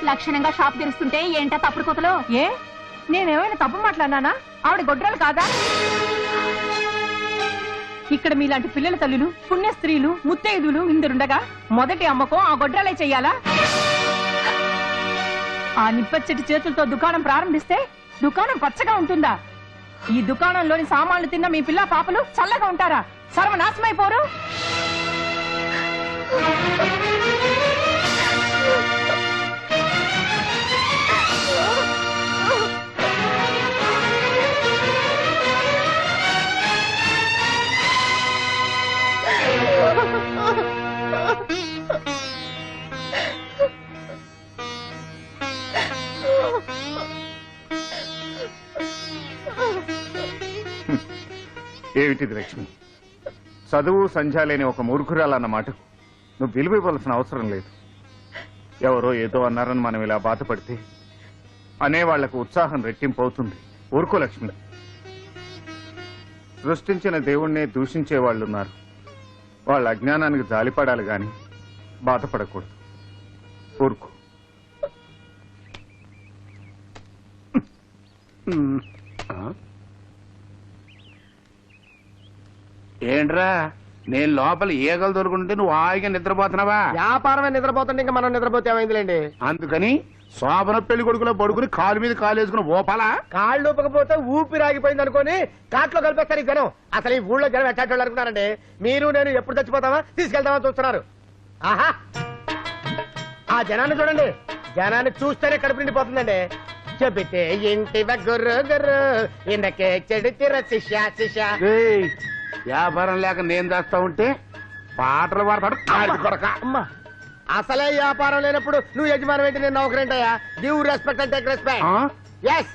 [SPEAKER 2] లక్షణంగా షాప్ తెరుస్తుంటే ఏంటా తప్పుడు కోతలో?
[SPEAKER 8] ఏ నేనేమైనా తప్పు మాట్లాడినానా? ఆవిడ గొడ్రాలు కాదా? ఇక్కడ మీలాంటి పిల్లల తల్లులు, పుణ్య స్త్రీలు, ముత్తైదులు ఇందరుండగా మొదటి అమ్మకం ఆ గొడ్రాలే చెయ్యాలా? ఆ నిప్పచ్చటి చేతులతో దుకాణం ప్రారంభిస్తే దుకాణం పచ్చగా ఉంటుందా? ఈ దుకాణంలోని సామాన్లు తిన్న మీ పిల్ల పాపలు చల్లగా ఉంటారా? సర్వనాశమైపోరు.
[SPEAKER 1] ఏమిటిది లక్ష్మి? చదువు సంధ్య లేని ఒక మూర్ఖురాలన్న మాటకు నువ్వు విలువ ఇవ్వాల్సిన అవసరం లేదు. ఎవరో ఏదో అన్నారని మనం ఇలా బాధపడితే అనేవాళ్లకు ఉత్సాహం రెట్టింపు అవుతుంది. ఊరుకో లక్ష్మి. సృష్టించిన దేవుణ్ణే దూషించే వాళ్ళున్నారు. వాళ్ళ అజ్ఞానానికి జాలిపడాలి గాని బాధపడకూడదు. ఊరుకో.
[SPEAKER 4] ఏంట్రా నేను లోపల ఈగలు దొరుకుంటే నువ్వు హాయిగా నిద్రపోతున్నావా?
[SPEAKER 3] వ్యాపారమే నిద్రపోతుంటే ఇంకా మనం నిద్రపోతే ఏమైందిలేండి.
[SPEAKER 4] అందుకని శోభన పెళ్లి కొడుకులో పడుకుని కాలు మీద కాలు వేసుకుని ఓపాలా?
[SPEAKER 3] కాళ్ళు ఊపకపోతే ఊపిరి ఆగిపోయింది అనుకోని కాట్లో కలిపేస్తారు ఈ జనం. అసలు ఈ ఊళ్ళో జనం ఎట్టాటోళ్ళు అనుకున్నారండి. మీరు నేను ఎప్పుడు చచ్చిపోతామా తీసుకెళ్తామా చూస్తున్నారు. ఆహా ఆ జనాన్ని చూడండి. జనాన్ని చూస్తేనే కడుపు నిండిపోతుందండి. చెబితే ఇంటి గుర్రు గుర్రు ఇందకే చెడితిర శిష్య శిష్య.
[SPEAKER 4] ఏయ్, వ్యాపారం లేక నేను చేస్తా ఉంటే పాటలు పాడతాడు కాడి కొడక.
[SPEAKER 3] అమ్మా అసలే వ్యాపారం లేనప్పుడు నువ్వు యజమాని ఏంటి, నేను నౌకరేంటయ్యా? Give respect and take respect. Yes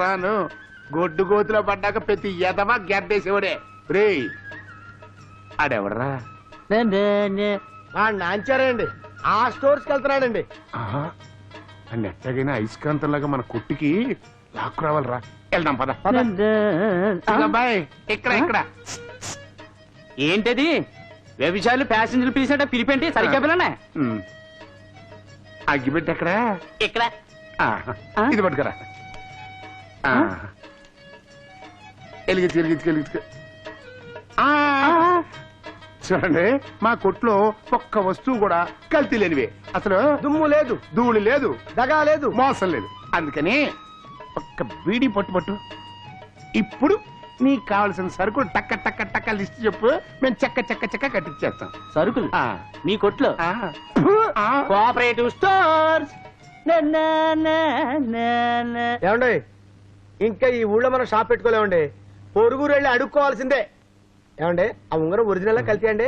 [SPEAKER 4] రాను గొడ్డు గోతులో పడ్డాక ప్రతి ఎదవా గెడ్డేసేవాడే. రే ఆడెవడరా?
[SPEAKER 3] వాడు నాంచారండి. ఆ స్టోర్స్ కి వెళ్తున్నాడండి.
[SPEAKER 4] అని ఎట్టగైనా ఐస్కాంతంలాగా మన కుట్టికి లాక్కు రావాలరా. వెళ్దాం పద. బాయ్ ఇక్కడ ఇక్కడ
[SPEAKER 5] ఏంటది? వ్యభిచారులు ప్యాసింజర్లు పిలిచేట పిలిపేంటి? సరిగ్గా పిల్లనే
[SPEAKER 4] అగ్గిపెట్టి ఎక్కడ?
[SPEAKER 5] ఇక్కడ
[SPEAKER 4] ఇది పట్టుకరా. ఎలిగించు ఎలిగించు ఎలిగించు. చూడండి మా కొట్లో ఒక్క వస్తువు కూడా కల్తీ లేనివే. అసలు
[SPEAKER 3] దుమ్ము లేదు,
[SPEAKER 4] ధూళి లేదు,
[SPEAKER 3] దగా లేదు,
[SPEAKER 4] మోసం లేదు. అందుకని ఒక్క బీడీ పట్టు పట్టు. ఇప్పుడు నీకు కావలసిన సరుకులు టక్క టక్క టక్క లిస్ట్ చెప్పు. మేము చెక్క చెక్క చెక్క కట్టించేస్తాం.
[SPEAKER 5] సరుకులు
[SPEAKER 4] ఆ.
[SPEAKER 5] నీ కొట్లో
[SPEAKER 4] ఆ. ఆ.
[SPEAKER 5] Cooperative stores.
[SPEAKER 3] ఏమండి ఇంకా ఈ ఊళ్ళో మనం షాప్ పెట్టుకోలేమండి. పొరుగురు వెళ్ళి అడుక్కోవాల్సిందే. ఏమండి ఆ ఉంగరం ఒరిజినల్ కల్తీ అండి?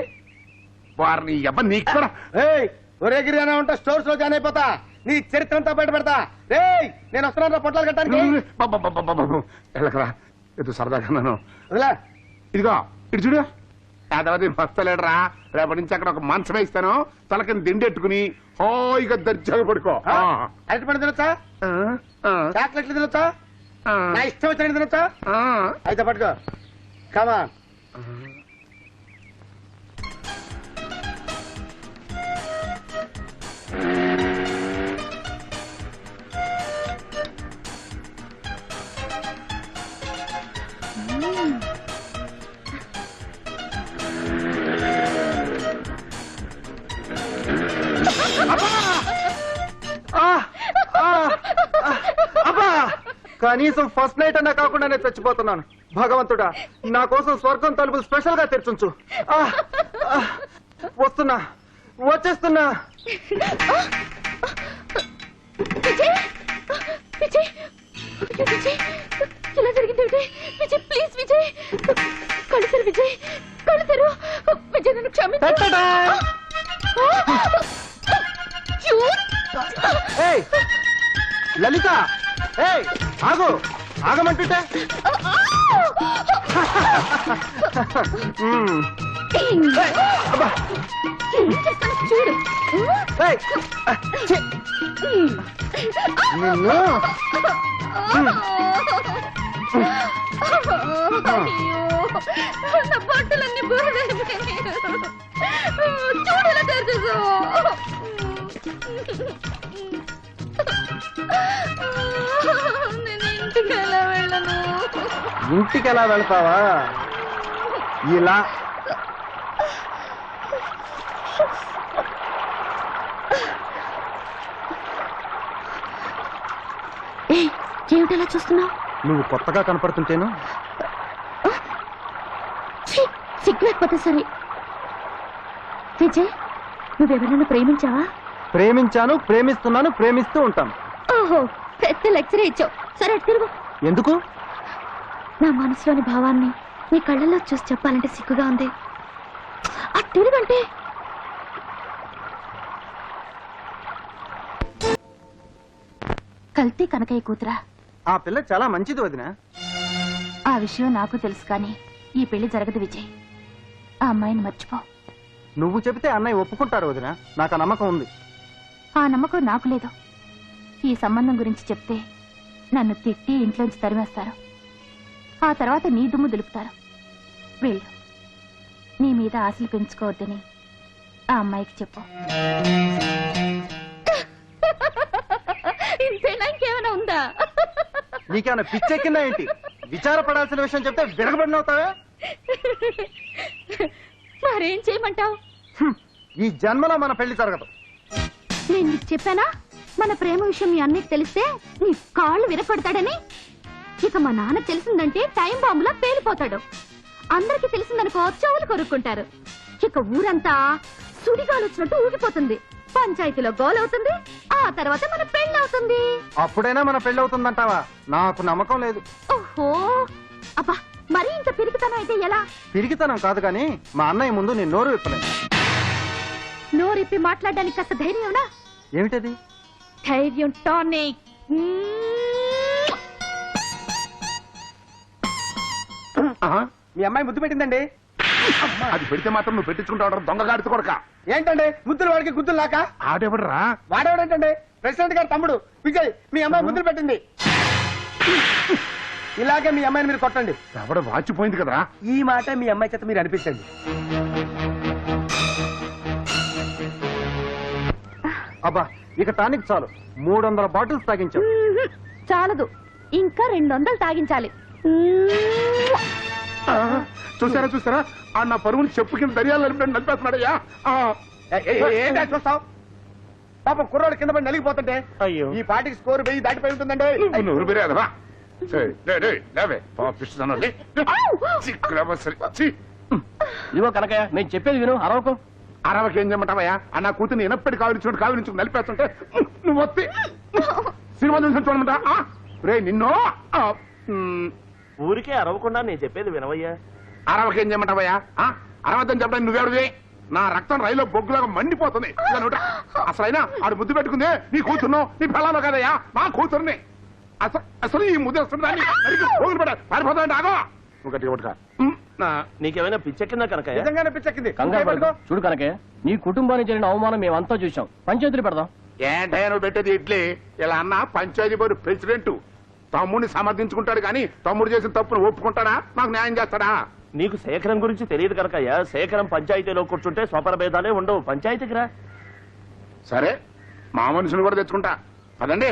[SPEAKER 4] వారిని ఎవ నీకు కూడా
[SPEAKER 3] ఒరే గిరిగానే ఉంటా స్టోర్స్ లో జాయిన్ అయిపోతా. నీ చరిత్ర అంతా బయట పెడతా. రేయ్ నేను వస్తున్నా పొట్లాలు కట్టడానికి.
[SPEAKER 4] వెళ్ళకరా ఎదు సరదాగా నన్ను
[SPEAKER 3] వదిలే.
[SPEAKER 4] ఇదిగో ఇటు చూడు. యాదవది మస్తలేడరా. రేపటి నుంచి అక్కడ ఒక మంచం వేస్తాను. తలకని దిండెట్టుకుని హాయిగా దర్జాగా పడుకో.
[SPEAKER 3] అరటి పండు తినొచ్చా? చాక్లెట్లు తినొచ్చా? నా ఇష్టం వచ్చినట్టు తినొచ్చా? అయితే పట్టుకో. కమా కనీసం ఫస్ట్ నైట్ అన్నా కాకుండా నేను చచ్చిపోతున్నాను. భగవంతుడా నా కోసం స్వర్గం తలుపులు స్పెషల్ గా తెరిచుంచు. వస్తున్నా, వచ్చేస్తున్నా.
[SPEAKER 2] విజయ్ విజయ్ విజయ్ ఇలా జరిగింది విజయ్. విజయ్ ప్లీజ్ విజయ్ కళ్ళు విజయ్ కళ్ళు విజయ్ నన్ను క్షమించు.
[SPEAKER 3] లలిత ఆగు, ఆగమంటుంటే.
[SPEAKER 2] చూడు
[SPEAKER 3] నిన్ను
[SPEAKER 2] నా బట్టలన్నీ బురదైపోయినాయి. చూడలా తెరిచేసావు. నేను ఇంటికి ఎలా వెళ్ళను?
[SPEAKER 3] ఇంటికి ఎలా వెళ్తావా? ఇలా
[SPEAKER 2] ఏమిటలా చూస్తున్నావు?
[SPEAKER 3] నువ్వు కొత్తగా కనపడుతుంటేను.
[SPEAKER 2] సిగ్గులేకపోతే సరే. విజయ్, నువ్వెవరైనా ప్రేమించావా?
[SPEAKER 3] ప్రేమించాను, ప్రేమిస్తున్నాను, ప్రేమిస్తూ ఉంటాను.
[SPEAKER 2] ఓహో, పెద్ద లెక్చరే ఇచ్చావు. సరే తిరుగు.
[SPEAKER 3] ఎందుకు?
[SPEAKER 2] నా మనసులోని భావాన్ని నీ కళ్ళల్లో చూసి చెప్పాలంటే సిగ్గుగా ఉంది. ఆ తిరుగంటే కల్తీ కనకయ్య కూతురా.
[SPEAKER 3] ఆ పిల్ల చాలా మంచిది వదినా.
[SPEAKER 2] ఆ విషయం నాకు తెలుసు, కానీ ఈ పెళ్లి జరగదు విజయ్. ఆ అమ్మాయిని మర్చిపో.
[SPEAKER 3] నువ్వు చెబితే అన్నయ్య ఒప్పుకుంటారు వదినా. నాకు ఆ నమ్మకం ఉంది.
[SPEAKER 2] ఆ నమ్మకం నాకు లేదు. ఈ సంబంధం గురించి చెప్తే నన్ను తిట్టి ఇంట్లోంచి తరిమేస్తారు. ఆ తర్వాత నీ దుమ్ము దులుపుతారు. వెళ్ళు, నీ మీద ఆశలు పెంచుకోవద్దని ఆ అమ్మాయికి చెప్పు. ఇంకేమైనా ఉందా?
[SPEAKER 3] నీకేమైనా పిచ్చెక్కిందా ఏంటి? విచారపడాల్సిన విషయం చెప్తే విరగబడినవుతావే.
[SPEAKER 2] మరేం చేయమంటావు?
[SPEAKER 3] ఈ జన్మలో మన పెళ్లి జరగదు.
[SPEAKER 2] నేను నీకు చెప్పానా మన ప్రేమ విషయం మీ అన్నయ్యకి తెలిస్తే నీ కాళ్ళు విరపడతాడని? ఇక మా నాన్న తెలిసిందంటే టైం బాంబులా పేలిపోతాడు. అందరికి తెలిసిందనుకో చెవులు కొరుక్కుంటారు. ఇక ఊరంతా సుడిగాలు వచ్చినట్టు ఊగిపోతుంది. పంచాయతీలో గోలవుతుంది. ఆ తర్వాత మన పెళ్లి అవుతుంది.
[SPEAKER 3] అప్పుడైనా మన పెళ్లి అవుతుందంటావా? నాకు నమ్మకం లేదు.
[SPEAKER 2] ఓహో, అబ్బా, మరీ ఇంత పిరికితనం అయితే ఎలా?
[SPEAKER 3] పిరికితనం కాదు కానీ మా అన్నయ్య ముందు నేను నోరు విప్పలేను.
[SPEAKER 2] నోరిప్పి మాట్లాడడానికి కాస్త ధైర్యంనా?
[SPEAKER 3] ఏమిటది?
[SPEAKER 2] ధైర్యం టానిక్.
[SPEAKER 3] మీ అమ్మాయి ముద్దు పెట్టిందండి.
[SPEAKER 4] అది పెడితే మాత్రం నువ్వు పెట్టించుకుంటావు దొంగగాడితో కొడక.
[SPEAKER 3] ఏంటండి ముద్దులు వాడికి గుద్దులు లాక?
[SPEAKER 4] ఆడెవడరా?
[SPEAKER 3] వాడేవాడేంటండి? ప్రెసిడెంట్ గారు తమ్ముడు విజయ్ మీ అమ్మాయి ముద్దులు పెట్టింది. ఇలాగే మీ అమ్మాయిని మీరు కొట్టండి.
[SPEAKER 4] ఎవడ వాచిపోయింది కదా.
[SPEAKER 3] ఈ మాట మీ అమ్మాయి చేత మీరు అనిపించండి. అబ్బా, ఇక టానిక్ చాలు. 300 బాటిల్స్ తాగించాం.
[SPEAKER 2] చాలదు, ఇంకా 200 తాగించాలి.
[SPEAKER 4] చూసారా చూసారా ఆ నా పరువుని చెప్పు కింద దర్యాలు నలిపేస్తున్నాడయ్యా.
[SPEAKER 3] ఏంటో చూస్తావు? పాపం కుర్రాడు కింద పడి నలిగిపోతుంటే.
[SPEAKER 6] అయ్యో.
[SPEAKER 3] ఈ పాటికి స్కోర్ 1000 దాటిపోయి ఉంటుందండి.
[SPEAKER 4] నువ్వు బిరేదవా? లేవే పాపిస్తున్నాను.
[SPEAKER 5] ఇదిగో కనకయ్య, నేను చెప్పేది విను, అరవకు.
[SPEAKER 4] అరవకి ఏం చేయమంటావయ్యా? ఆ నా కూతుర్ని ఎనప్పటి కావిరించుకుని నలిపేస్తుంటే నువ్వు వస్తే సినిమా చూసి చూడమంటా? రే నిన్ను
[SPEAKER 6] ఊరికే అరవకుండా నేను చెప్పేది వినవయ్యా.
[SPEAKER 4] అరవకి ఏం చేయమంటావయ్యా? అరవద్దని చెప్పడానికి నువ్వెవరిది? నా రక్తం రైల్లో బొగ్గులాగా మండిపోతుంది. అసలైనా ఆడు ముద్దు పెట్టుకుందే నీ కూతురును, నీ పిల్లలు కదయ్యా, నా కూతుర్ని. అసలు ఈ ముద్దు వస్తుందని పారిపోతాడు. ఆగో నువ్వు గట్టిగా పట్టుకో.
[SPEAKER 6] నీకేమైనా పిచ్చెక్కిందా కనకయ్య?
[SPEAKER 3] నిజంగానే పిచ్చెక్కింది.
[SPEAKER 5] కంగారు పడకు. చూడు కనకయ్య, నీ కుటుంబానికి జరిగిన అవమానం మేమంతా చూసాం. పంచాయతీలు పెడదాం.
[SPEAKER 4] ఏంటయ్యా నువ్వు పెట్టేది ఇడ్లీ? ఇలా అన్న పంచాయతీ బోర్డు ప్రెసిడెంట్ తమ్ముడిని సమర్థించుకుంటాడు కానీ తమ్ముడు చేసిన తప్పును ఒప్పుకుంటాడా? నాకు న్యాయం చేస్తాడా?
[SPEAKER 6] నీకు శేఖరం గురించి తెలియదు కనకయ్య. శేఖరం పంచాయతీలో కూర్చుంటే స్వపర భేదాలే ఉండవు. పంచాయతీకి రా.
[SPEAKER 4] సరే, మా మనుషులు కూడా తెచ్చుకుంటా. అదండి.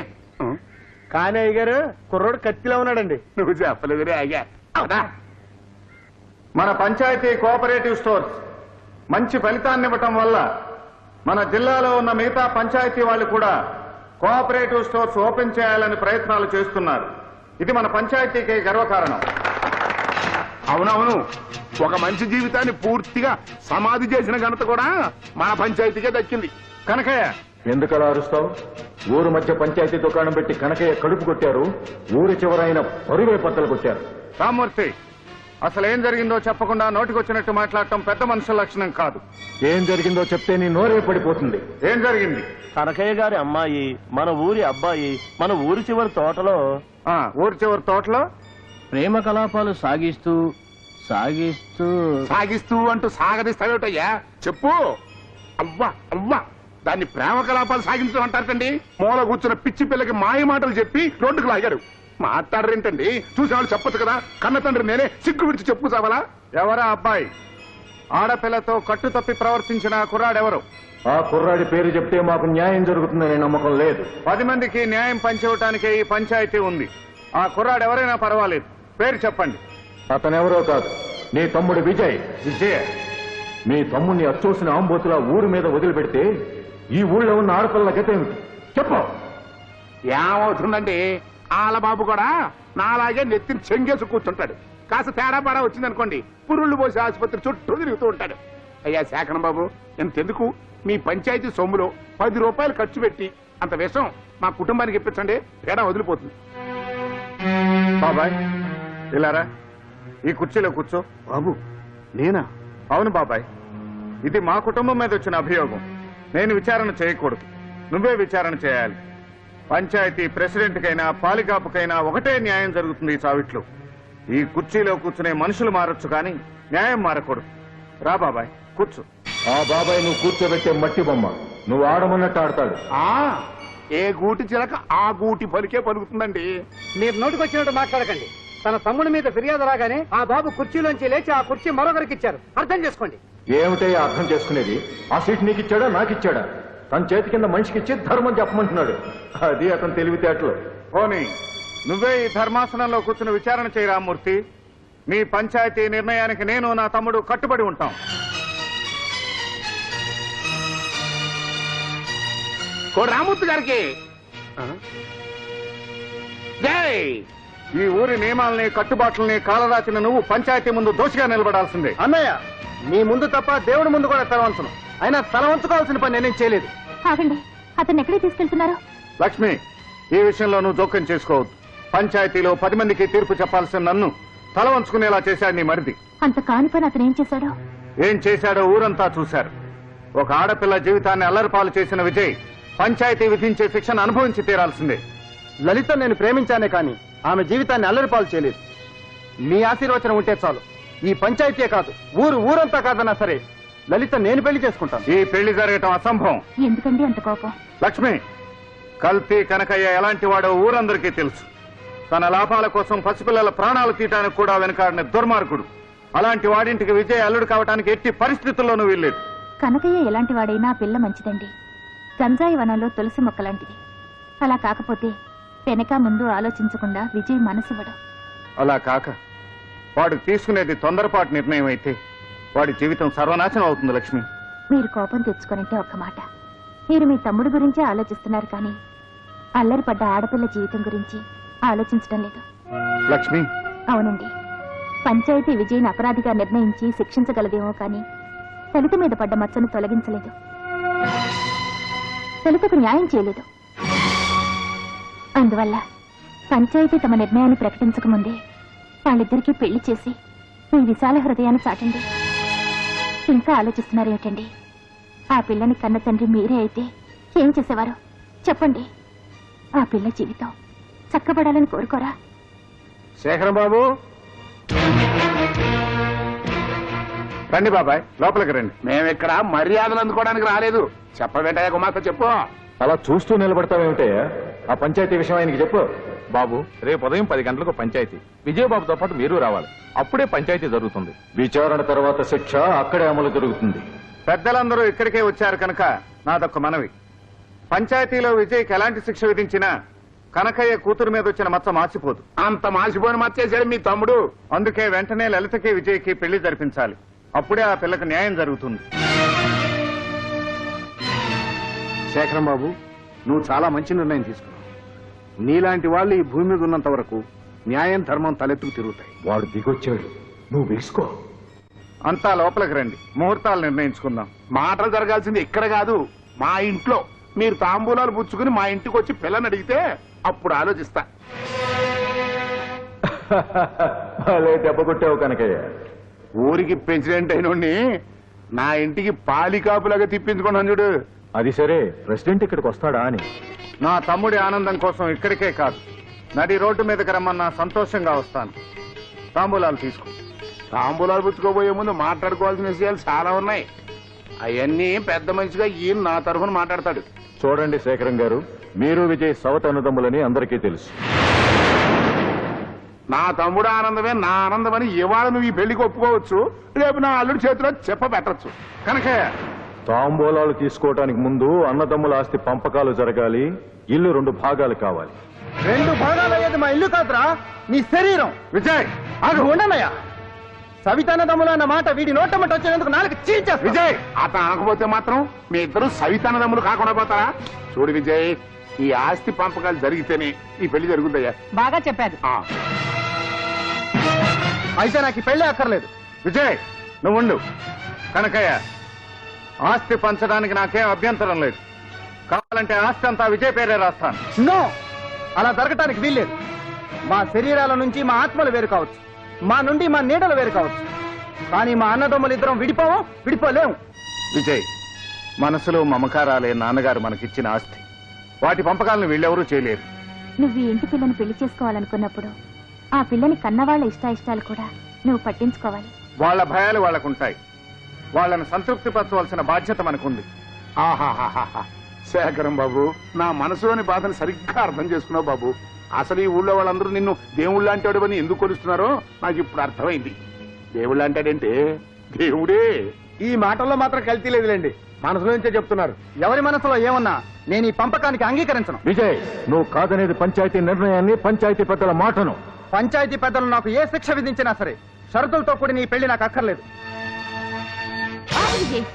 [SPEAKER 3] కానీ అయ్య గారు కుర్రోడు కత్తిలో ఉన్నాడండి.
[SPEAKER 4] నువ్వు చెప్పలేదురే అయ్యా. అవునా?
[SPEAKER 1] మన పంచాయతీ కోఆపరేటివ్ స్టోర్స్ మంచి ఫలితాన్ని ఇవ్వటం వల్ల మన జిల్లాలో ఉన్న మిగతా పంచాయతీ వాళ్ళు కూడా కోఆపరేటివ్ స్టోర్స్ ఓపెన్ చేయాలని ప్రయత్నాలు చేస్తున్నారు. ఇది మన పంచాయతీకి గర్వకారణం.
[SPEAKER 4] అవునవును, ఒక మంచి జీవితాన్ని పూర్తిగా సమాధి చేసిన ఘనత కూడా మన పంచాయతీకే దక్కింది.
[SPEAKER 1] కనకయ్య,
[SPEAKER 7] ఎందుకలా అరుస్తావు? ఊరు మధ్య పంచాయతీ దుకాణం పెట్టి కనకయ్య కడుపు కొట్టారు. ఊరి చివరైన పరువే పత్తలు కొట్టారు.
[SPEAKER 1] రామ్మూర్తి, అసలేం జరిగిందో చెప్పకుండా నోటికొచ్చినట్టు మాట్లాడటం పెద్ద మనుషుల లక్షణం కాదు.
[SPEAKER 7] ఏం జరిగిందో చెప్తే నీ నోరే పడిపోతుంది.
[SPEAKER 1] ఏం జరిగింది?
[SPEAKER 6] కనకయ్య గారి అమ్మాయి మన ఊరి అబ్బాయి మన ఊరి చివరి తోటలో
[SPEAKER 1] ఊరి చివరి తోటలో
[SPEAKER 5] ప్రేమ కలాపాలు సాగిస్తూ సాగిస్తూ
[SPEAKER 4] సాగిస్తూ అంటూ సాగదీస్తావేటయ్యా? చెప్పు. అవ్వా అవ్వా, దాన్ని ప్రేమ కలాపాలు సాగించడం అంటారండి. మూల కూర్చున్న పిచ్చి పిల్లకి మాయ మాటలు చెప్పి రోడ్డుకు లాగాడు. మాట్లాడరేంటండి? చూసేవాళ్ళు చెప్పొచ్చు కదా, కన్న తండ్రి నేనే సిగ్గు విడిచి చెప్పు చావాలా?
[SPEAKER 1] ఎవరా అబ్బాయి? ఆడపిల్లతో కట్టు తప్పి ప్రవర్తించిన ఆ కుర్రాడెవరు?
[SPEAKER 7] ఆ కుర్రాడి పేరు చెప్తే మాకు న్యాయం జరుగుతుందనే నమ్మకం లేదు.
[SPEAKER 1] 10 మందికి న్యాయం పంచివ్వటానికే ఈ పంచాయతీ ఉంది. ఆ కుర్రాడు ఎవరైనా పర్వాలేదు, పేరు చెప్పండి.
[SPEAKER 7] అతనెవరో కాదు, నీ తమ్ముడు విజయ్.
[SPEAKER 1] విజయ?
[SPEAKER 7] మీ తమ్ముడిని అచ్చోసిన ఆంబోతులా ఊరి మీద వదిలిపెడితే ఈ ఊళ్ళో ఉన్న ఆడపిల్లల గతేమిటి చెప్పు.
[SPEAKER 4] ఏమవుతుందండి, ఆలబాబు కూడా నాలాగే నెత్తిని చెంగేసి కూర్చుంటాడు. కాస్త తేడా పాడా వచ్చిందనుకోండి, పురుళ్ళు పోసి ఆసుపత్రి చుట్టూ తిరుగుతూ ఉంటాడు. అయ్యా శేఖరం బాబు, ఎంతెందుకు మీ పంచాయతీ సొమ్ములో 10 రూపాయలు ఖర్చు పెట్టి అంత విషం మా కుటుంబానికి ఇప్పించండి, తేడా వదిలిపోతుంది.
[SPEAKER 1] బాబాయ్ ఇలారా, ఈ కుర్చీలో కూర్చో.
[SPEAKER 3] బాబు నేనా?
[SPEAKER 1] అవును బాబాయ్, ఇది మా కుటుంబం మీద వచ్చిన అభియోగం. నేను విచారణ చేయకూడదు, నువ్వే విచారణ చేయాలి. పంచాయతీ ప్రెసిడెంట్కైనా పాలికాపుకైనా ఒకటే న్యాయం జరుగుతుంది ఈ చావిట్లో. ఈ కుర్చీలో కూర్చునే మనుషులు మారొచ్చు కానీ న్యాయం మారకూడదు. రా బాబాయ్ కూర్చో.
[SPEAKER 7] ఆ బాబాయ్ నువ్వు కూర్చోబెట్టే మట్టి బొమ్మ, నువ్వు ఆడమన్నట్టు ఆడతాడు.
[SPEAKER 4] ఏ గూటి చిలక ఆ గూటి పలికే పలుకుతుందండి.
[SPEAKER 3] మీరు నోటికొచ్చినట్టు మాట్లాడకండి. తన తమ్ముడి మీద ఫిర్యాదు రాగానే ఆ బాబు కుర్చీలోంచి లేచి ఆ కుర్చీ మరొకరికి ఇచ్చారు. అర్థం చేసుకోండి.
[SPEAKER 7] ఏమిటే అర్థం చేసుకునేది? ఆ సీట్ నీకు ఇచ్చాడా నాకిచ్చాడా? తన చేతి కింద మనిషికి ఇచ్చి ధర్మం చెప్పమంటున్నాడు. అది అతను తెలివితేటలు.
[SPEAKER 1] పోనీ నువ్వే ఈ ధర్మాసనంలో కూర్చుని విచారణ చేయి రామ్మూర్తి. నీ పంచాయతీ నిర్ణయానికి నేను నా తమ్ముడు కట్టుబడి ఉంటాం.
[SPEAKER 4] రామూర్తి గారికి జై.
[SPEAKER 1] ఈ ఊరి నియమాలని కట్టుబాట్లని కాలరాచిన నువ్వు పంచాయతీ ముందు దోషిగా నిలబడాల్సిందే.
[SPEAKER 3] అన్నయ్య, మీ ముందు తప్ప దేవుడి ముందు కూడా తల వంచను. అయినా తల వంచుకోవాల్సిన పని నేనేం చేయలేదు.
[SPEAKER 2] ఆగండి, అతన్ని ఎక్కడికి తీసుకెళ్తున్నారు?
[SPEAKER 1] లక్ష్మి, ఈ విషయంలో నువ్వు జోక్యం చేసుకోవద్దు. పంచాయతీలో 10 మందికి తీర్పు చెప్పాల్సిన నన్ను తల వంచుకునేలా చేశాడు నీ మరిది.
[SPEAKER 2] అంత కాని పని అతను ఏం చేశాడో?
[SPEAKER 1] ఏం చేశాడో ఊరంతా చూశారు. ఒక ఆడపిల్ల జీవితాన్ని అల్లరిపాలు చేసిన విజయ్ పంచాయతీ విధించే శిక్షను అనుభవించి తీరాల్సిందే.
[SPEAKER 3] లలిత నేను ప్రేమించానే కానీ ఆమె జీవితాన్ని అల్లరిపాలు చేయలేదు. మీ ఆశీర్వచనం ఉంటే చాలు. ఈ పంచాయతీ కాదు, ఊరంతా కాదన్నా సరే లలిత నేను పెళ్లి చేసుకుంటాను.
[SPEAKER 1] ఈ పెళ్లి జరగటం అసంభవం.
[SPEAKER 2] ఎందుకండి అంత కోపం?
[SPEAKER 1] లక్ష్మి, కల్తీ కనకయ్య ఎలాంటి వాడో ఊరందరికీ తెలుసు. తన లాభాల కోసం పసిపిల్లల ప్రాణాలు తీయటానికి కూడా వెనకాడిన దుర్మార్గుడు. అలాంటి వాడింటికి విజయ్ అల్లుడు కావటానికి ఎట్టి పరిస్థితుల్లోనూ వీల్లేదు.
[SPEAKER 2] కనకయ్య ఎలాంటి వాడైనా ఆ పిల్ల మంచిదండి. గంజాయి వనంలో తులసి మొక్కలాంటిది. అలా కాకపోతే వెనక ముందు ఆలోచించకుండా విజయ్ మనసివ్వడం.
[SPEAKER 1] అలా కాక వాడు తీసుకునేది తొందరపాటు నిర్ణయం అయితే వాడి జీవితం సర్వనాశనం అవుతుంది. లక్ష్మి,
[SPEAKER 2] మీరు కోపం తెచ్చుకోనంటే ఒక్క మాట. మీరు మీ తమ్ముడు గురించే ఆలోచిస్తున్నారు కానీ అల్లరిపడ్డ ఆడపిల్ల జీవితం గురించి ఆలోచించడం లేదు.
[SPEAKER 1] లక్ష్మి,
[SPEAKER 2] అవునండి, పంచాయతీ విజయ్ని అపరాధిగా నిర్ణయించి శిక్షించగలదేమో కానీ లలిత మీద పడ్డ మచ్చను తొలగించలేదు. లలితకు న్యాయం చేయలేదు. అందువల్ల పంచాయతీ తమ నిర్ణయాన్ని ప్రకటించకముందే వాళ్ళిద్దరికీ పెళ్లి చేసి మీ విశాల హృదయాన్ని చాటండి. ఇంకా ఆలోచిస్తున్నారేమిటండి? ఆ పిల్లని కన్న తండ్రి మీరే అయితే ఏం చేసేవారు చెప్పండి? ఆ పిల్ల జీవితం చక్కబడాలని కోరుకోరా?
[SPEAKER 1] శేఖరం బాబు, రండి బాబాయ్, లోపలికి రండి.
[SPEAKER 4] మేమిక్కడ మర్యాదలు అందుకోవడానికి రాలేదు. చెప్పవేంటయ్యా గుమాస్తా, చెప్పు.
[SPEAKER 7] అలా చూస్తూ నిలబడతావేమిటయ్యా? ఆ పంచాయతీ విషయం ఆయనకి చెప్పు.
[SPEAKER 9] బాబు, రేపు ఉదయం 10 గంటలకు పంచాయతీ. విజయబాబుతో పాటు మీరు రావాలి. అప్పుడే పంచాయతీ జరుగుతుంది.
[SPEAKER 7] విచారణ తర్వాత శిక్ష అక్కడే అమలు జరుగుతుంది.
[SPEAKER 1] పెద్దలందరూ ఇక్కడికే వచ్చారు కనుక నాదొక్క మనవి. పంచాయతీలో విజయ్కి ఎలాంటి శిక్ష విధించినా కనకయ్య కూతురు మీద వచ్చిన మచ్చ మాసిపోదు.
[SPEAKER 4] అంత మాసిపోయిన మచ్చేసాడు మీ తమ్ముడు.
[SPEAKER 1] అందుకే వెంటనే లలితకి విజయ్కి పెళ్లి జరిపించాలి. అప్పుడే ఆ పిల్లకి న్యాయం జరుగుతుంది.
[SPEAKER 3] శేఖరం బాబు, నువ్వు చాలా మంచి నిర్ణయం తీసుకున్నావు. నీలాంటి వాళ్ళు ఈ భూమి మీద ఉన్నంత వరకు న్యాయం ధర్మం తలెత్తుకు తిరుగుతాయి.
[SPEAKER 7] వాడు దిగొచ్చాడు, నువ్వు వేసుకో.
[SPEAKER 1] అంతా లోపలికి రండి, ముహూర్తాలు నిర్ణయించుకుందాం.
[SPEAKER 4] మాటలు జరగాల్సింది ఇక్కడ కాదు, మా ఇంట్లో. మీరు తాంబూలాలు పుచ్చుకుని మా ఇంటికి వచ్చి పిల్లని అడిగితే అప్పుడు ఆలోచిస్తా.
[SPEAKER 7] అలే దెబ్బ కొట్టావు కనకయ్య.
[SPEAKER 4] ఊరికి ప్రెసిడెంట్ అయినోడిని నా ఇంటికి పాలికాపులాగా తిప్పించుకున్నాను చూడు.
[SPEAKER 7] అది సరే, ప్రెసిడెంట్ ఇక్కడికి వస్తాడా అని.
[SPEAKER 1] నా తమ్ముడి ఆనందం కోసం ఇక్కడికే కాదు, నడి రోడ్డు మీదకి రమ్మన్నా సంతోషంగా వస్తాను. తాంబూలాలు తీసుకో.
[SPEAKER 4] తాంబూలాలు పుచ్చుకోబోయే ముందు మాట్లాడుకోవాల్సిన విషయాలు చాలా ఉన్నాయి. అవన్నీ పెద్ద మనిషిగా ఈయన నా తరఫున మాట్లాడతాడు.
[SPEAKER 7] చూడండి శేఖరం గారు, మీరు విజయ్ సవత అనుదమ్ములని అందరికీ తెలుసు.
[SPEAKER 4] నా తమ్ముడు ఆనందమే నా ఆనందమని ఇవాళ నువ్వు ఈ పెళ్లికి ఒప్పుకోవచ్చు, రేపు నా అల్లుడి చేతిలో చెప్పబెట్టచ్చు.
[SPEAKER 1] కనకయ్య,
[SPEAKER 7] తాంబూలాలు తీసుకోవటానికి ముందు అన్నదమ్ముల ఆస్తి పంపకాలు జరగాలి. ఇల్లు 2 భాగాలు కావాలి.
[SPEAKER 3] 2 భాగాలు అయ్యేది మా ఇల్లు కాదురా, నీ శరీరం.
[SPEAKER 1] విజయ్
[SPEAKER 3] అది ఉండనయ్యా. సవితానదమ్ములు అన్న మాట వీడి నోటమ్మట వచ్చేందుకు నాలుగు చీల్చా.
[SPEAKER 4] విజయ్, అతను అనకపోతే మాత్రం మీ ఇద్దరు సవితానదమ్ములు కాకుండా పోతారా? చూడు విజయ్, ఈ ఆస్తి పంపకాలు జరిగితేనే ఈ పెళ్లి జరుగుతాయా?
[SPEAKER 8] బాగా చెప్పారు.
[SPEAKER 3] అయితే నాకు ఈ పెళ్లి అక్కర్లేదు.
[SPEAKER 1] విజయ్, నువ్వు ఉండు. కనకయ్య, ఆస్తి పంచడానికి నాకేం అభ్యంతరం లేదు. కావాలంటే ఆస్తి అంతా విజయ్ పేరే రాస్తాను.
[SPEAKER 3] నో, అలా జరగటానికి వీల్లేదు. మా శరీరాల నుంచి మా ఆత్మలు వేరు కావచ్చు, మా నుండి మా నీడలు వేరు కావచ్చు, కానీ మా అన్నదమ్ములు ఇద్దరం విడిపోలేము.
[SPEAKER 1] విజయ్, మనసులో మమకారాలే నాన్నగారు మనకిచ్చిన ఆస్తి. వాటి పంపకాలను వీళ్ళెవరూ చేయలేరు.
[SPEAKER 2] నువ్వు ఈ ఇంటి పిల్లని పెళ్లి చేసుకోవాలనుకున్నప్పుడు ఆ పిల్లని కన్నవాళ్ల ఇష్టాయిష్టాలు కూడా నువ్వు పట్టించుకోవాలి.
[SPEAKER 1] వాళ్ళ భయాలు వాళ్ళకుంటాయి. వాళ్ళని సంతృప్తిపరచవలసిన బాధ్యత మనకుంది.
[SPEAKER 4] ఆహాహాహా, శేఖరం బాబు, నా మనసులోని బాధను సరిగ్గా అర్థం చేసుకున్నావు బాబు. అసలు ఈ ఊళ్ళో వాళ్ళందరూ నిన్ను దేవుళ్ళు అంటాడని ఎందుకు కొలుస్తున్నారో నాకు ఇప్పుడు అర్థమైంది. దేవుళ్ళు అంటాడంటే దేవుడే.
[SPEAKER 3] ఈ మాటల్లో మాత్రం కల్తీ లేదులేండి, మనసులో నుంచే చెప్తున్నారు. ఎవరి మనసులో ఏమన్నా నేను ఈ పంపకానికి అంగీకరించను.
[SPEAKER 7] విజయ్, నువ్వు కాదనేది పంచాయతీ నిర్ణయాన్ని, పంచాయతీ పెద్దల మాటను.
[SPEAKER 3] పంచాయతీ పెద్దలు నాకు ఏ శిక్ష విధించినా సరే షరతులతో కూడిన ఈ పెళ్లి నాకు అక్కర్లేదు.
[SPEAKER 2] విజయ్,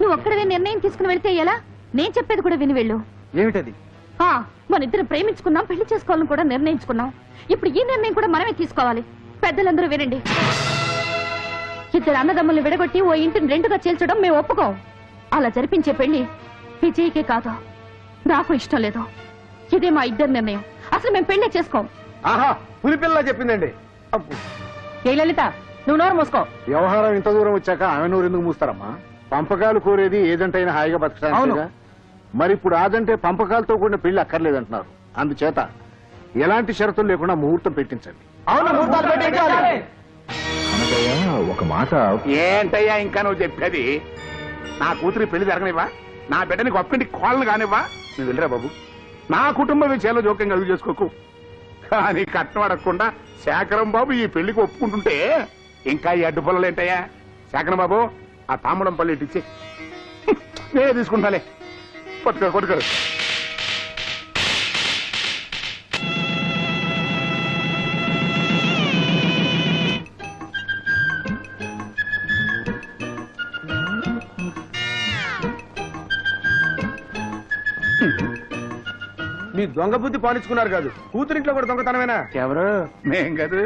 [SPEAKER 2] నువ్వు ఒక్కడవే నిర్ణయం తీసుకుని వెళ్తే ఎలా? నేను చెప్పేది కూడా విని వెళ్ళు.
[SPEAKER 3] ఏమిటది?
[SPEAKER 2] మన ఇద్దరు ప్రేమించుకున్నాం, పెళ్లి చేసుకోవాలని కూడా నిర్ణయించుకున్నాం. ఇప్పుడు ఈ నిర్ణయం కూడా మనమే తీసుకోవాలి. పెద్దలందరూ వినండి. ఇద్దరు అన్నదమ్ములు విడగొట్టి ఓ ఇంటిని 2గా చీల్చడం మేము ఒప్పుకోం. అలా జరిపించే పెళ్లి విజయ్కే కాదు, నాకు ఇష్టం లేదు. ఇదే మా ఇద్దరు నిర్ణయం. అసలు మేము పెళ్లి చేసుకోం.
[SPEAKER 3] ఆహా, పులిపిల్ల చెప్పిందండి.
[SPEAKER 8] ఏ లలిత, నువ్వు నోరు మూసుకో.
[SPEAKER 4] వ్యవహారం ఇంత దూరం వచ్చాక ఆమె నూరు ఎందుకు మూస్తారమ్మా? పంపకాలు కోరేది ఏదంటైనా హాయిగా బతకడానికి. మరి ఇప్పుడు ఆదంటే పంపకాలతో కూడిన పెళ్లి అక్కర్లేదంటున్నారు. అందుచేత ఎలాంటి షరతులు లేకుండా ముహూర్తం పెట్టించండి.
[SPEAKER 3] అవును, ముహూర్తాలు పెట్టించాలి.
[SPEAKER 7] ఒక మాట.
[SPEAKER 4] ఏంటయ్యా ఇంకా నువ్వు చెప్పేది? నా కూతురి పెళ్లి జరగనివ్వా? నా బిడ్డని గొప్పంటి కోళ్ళను కానివ్వా? నువ్వు వెళ్ళరా బాబు. నా కుటుంబ విషయాల్లో జోక్యం కలుగు చేసుకోకు. కానీ కట్నం అడగకుండా శేఖరం బాబు ఈ పెళ్లికి ఒప్పుకుంటుంటే ఇంకా ఈ అడ్డు పొలలు ఏంటయ్యా? శేఖరం బాబు, ఆ తాముడం పల్లి ఇచ్చి నేనే తీసుకుంటాలే. కొట్టుకోరు.
[SPEAKER 3] మీ దొంగ బుద్ధి పాలించుకున్నారు కాదు, కూతురింట్లో కూడా దొంగతనమేనా?
[SPEAKER 4] ఎవరు? మేం కాదు.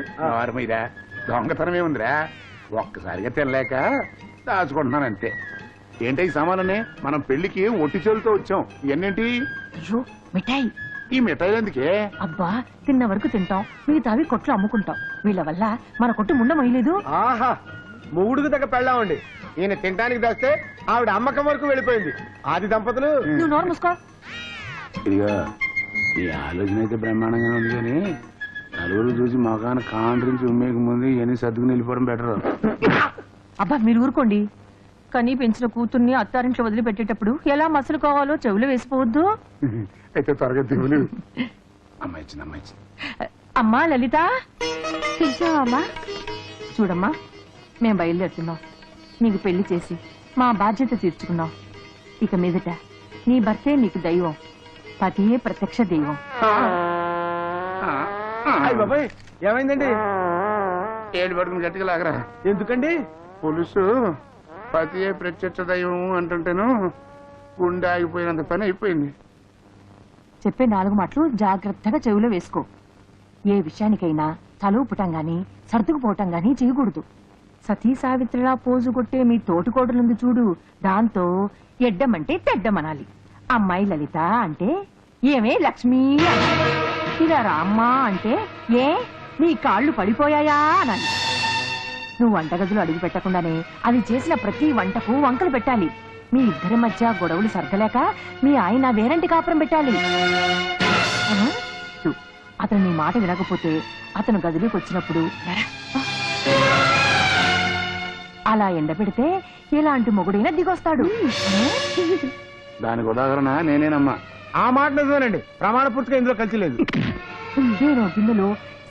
[SPEAKER 4] మీరా దొంగతనం ఏముందిరా? ఒక్కసారిగా తినలేక దాచుకుంటున్నాను అంతే. ఏంటి ఈ సామాననే? మనం పెళ్లికి ఒట్టి చేతులతో వచ్చాం. ఇవన్నేంటి?
[SPEAKER 8] అయ్యో, మిఠాయి.
[SPEAKER 4] ఈ మిఠాయిలు ఎందుకే?
[SPEAKER 8] అబ్బా, తిన్న వరకు తింటాం, మిగతావి కొట్లు అమ్ముకుంటాం. వీళ్ళ వల్ల మన కొట్టు ముండమయ్యలేదు.
[SPEAKER 3] ఆహా, మూడుకు దగ్గర పెళ్ళామండి. ఈయన తినడానికి దాస్తే ఆవిడ అమ్మకం వరకు వెళ్ళిపోయింది. ఆది దంపతులు.
[SPEAKER 8] నువ్వు నోరు మూసుకో.
[SPEAKER 4] ఇదిగా ఈ ఆలోచన అయితే బ్రహ్మాండంగా ఉంది, కానీ నలుగురు చూసి మొఖాన కాండ్రించి ఉమ్మేకి ముందు ఇవన్నీ సర్దుకుని వెళ్ళిపోవడం బెటర్.
[SPEAKER 8] అబ్బా, మీరు ఊరుకోండి. కనీ పెంచిన కూతుర్ని అత్తారింట్లో వదిలిపెట్టేటప్పుడు ఎలా మసులుకోవాలో చెవులు వేసిపోవద్దు.
[SPEAKER 4] అయితే త్వరగా దిగులు. అమ్మాయి
[SPEAKER 8] అమ్మా లలిత,
[SPEAKER 2] పిలిచావమ్మా?
[SPEAKER 8] చూడమ్మా, మేం బయలుదేరుతున్నాం. నీకు పెళ్లి చేసి మా బాధ్యత తీర్చుకున్నాం. ఇక మీదట నీ భర్తే నీకు దైవం, పతియే ప్రత్యక్ష దైవం.
[SPEAKER 3] బాబాయ్, ఏమైందండి?
[SPEAKER 4] ఏడు పడుకుని గట్టిగా లాగరా.
[SPEAKER 3] ఎందుకండి?
[SPEAKER 4] పులుసు పతియే ప్రత్యక్ష దైవం అంటుంటేను గుండె ఆగిపోయినంత పని అయిపోయింది.
[SPEAKER 8] చెప్పే 4 మాటలు జాగ్రత్తగా చెవిలో వేసుకో. ఏ విషయానికైనా తలూపుటం గాని సర్దుకుపోవటం గాని చేయకూడదు. సతీ సావిత్రిలా పోజు కొట్టే మీ తోటికోడలుంది చూడు, దాంతో ఎడ్డమంటే తెడ్డమనాలి. అమ్మాయి లలిత అంటే ఏమే లక్ష్మీ అనాలి. ఇలా రామ్మ అంటే ఏ నీ కాళ్ళు పడిపోయాయా అనాలి. నువ్వు వంటగదిలో అడుగు పెట్టకుండానే అది చేసిన ప్రతి వంటకు వంకలు పెట్టాలి. మీ ఇద్దరి మధ్య గొడవలు సర్దలేక మీ ఆయన వేరంటి కాపురం పెట్టాలి. అతను నీ మాట వినకపోతే అతను గదిలోకి వచ్చినప్పుడు అలా ఎండబెడితే ఎలాంటి మొగుడైనా దిగొస్తాడు.
[SPEAKER 4] దానికి ఉదాహరణ నేనేనమ్మా.
[SPEAKER 3] ఆ మాట నిజమేనండి, ప్రమాణ పూర్తిగా ఇందులో కలిసి లేదు.
[SPEAKER 8] నేను గిన్నెలో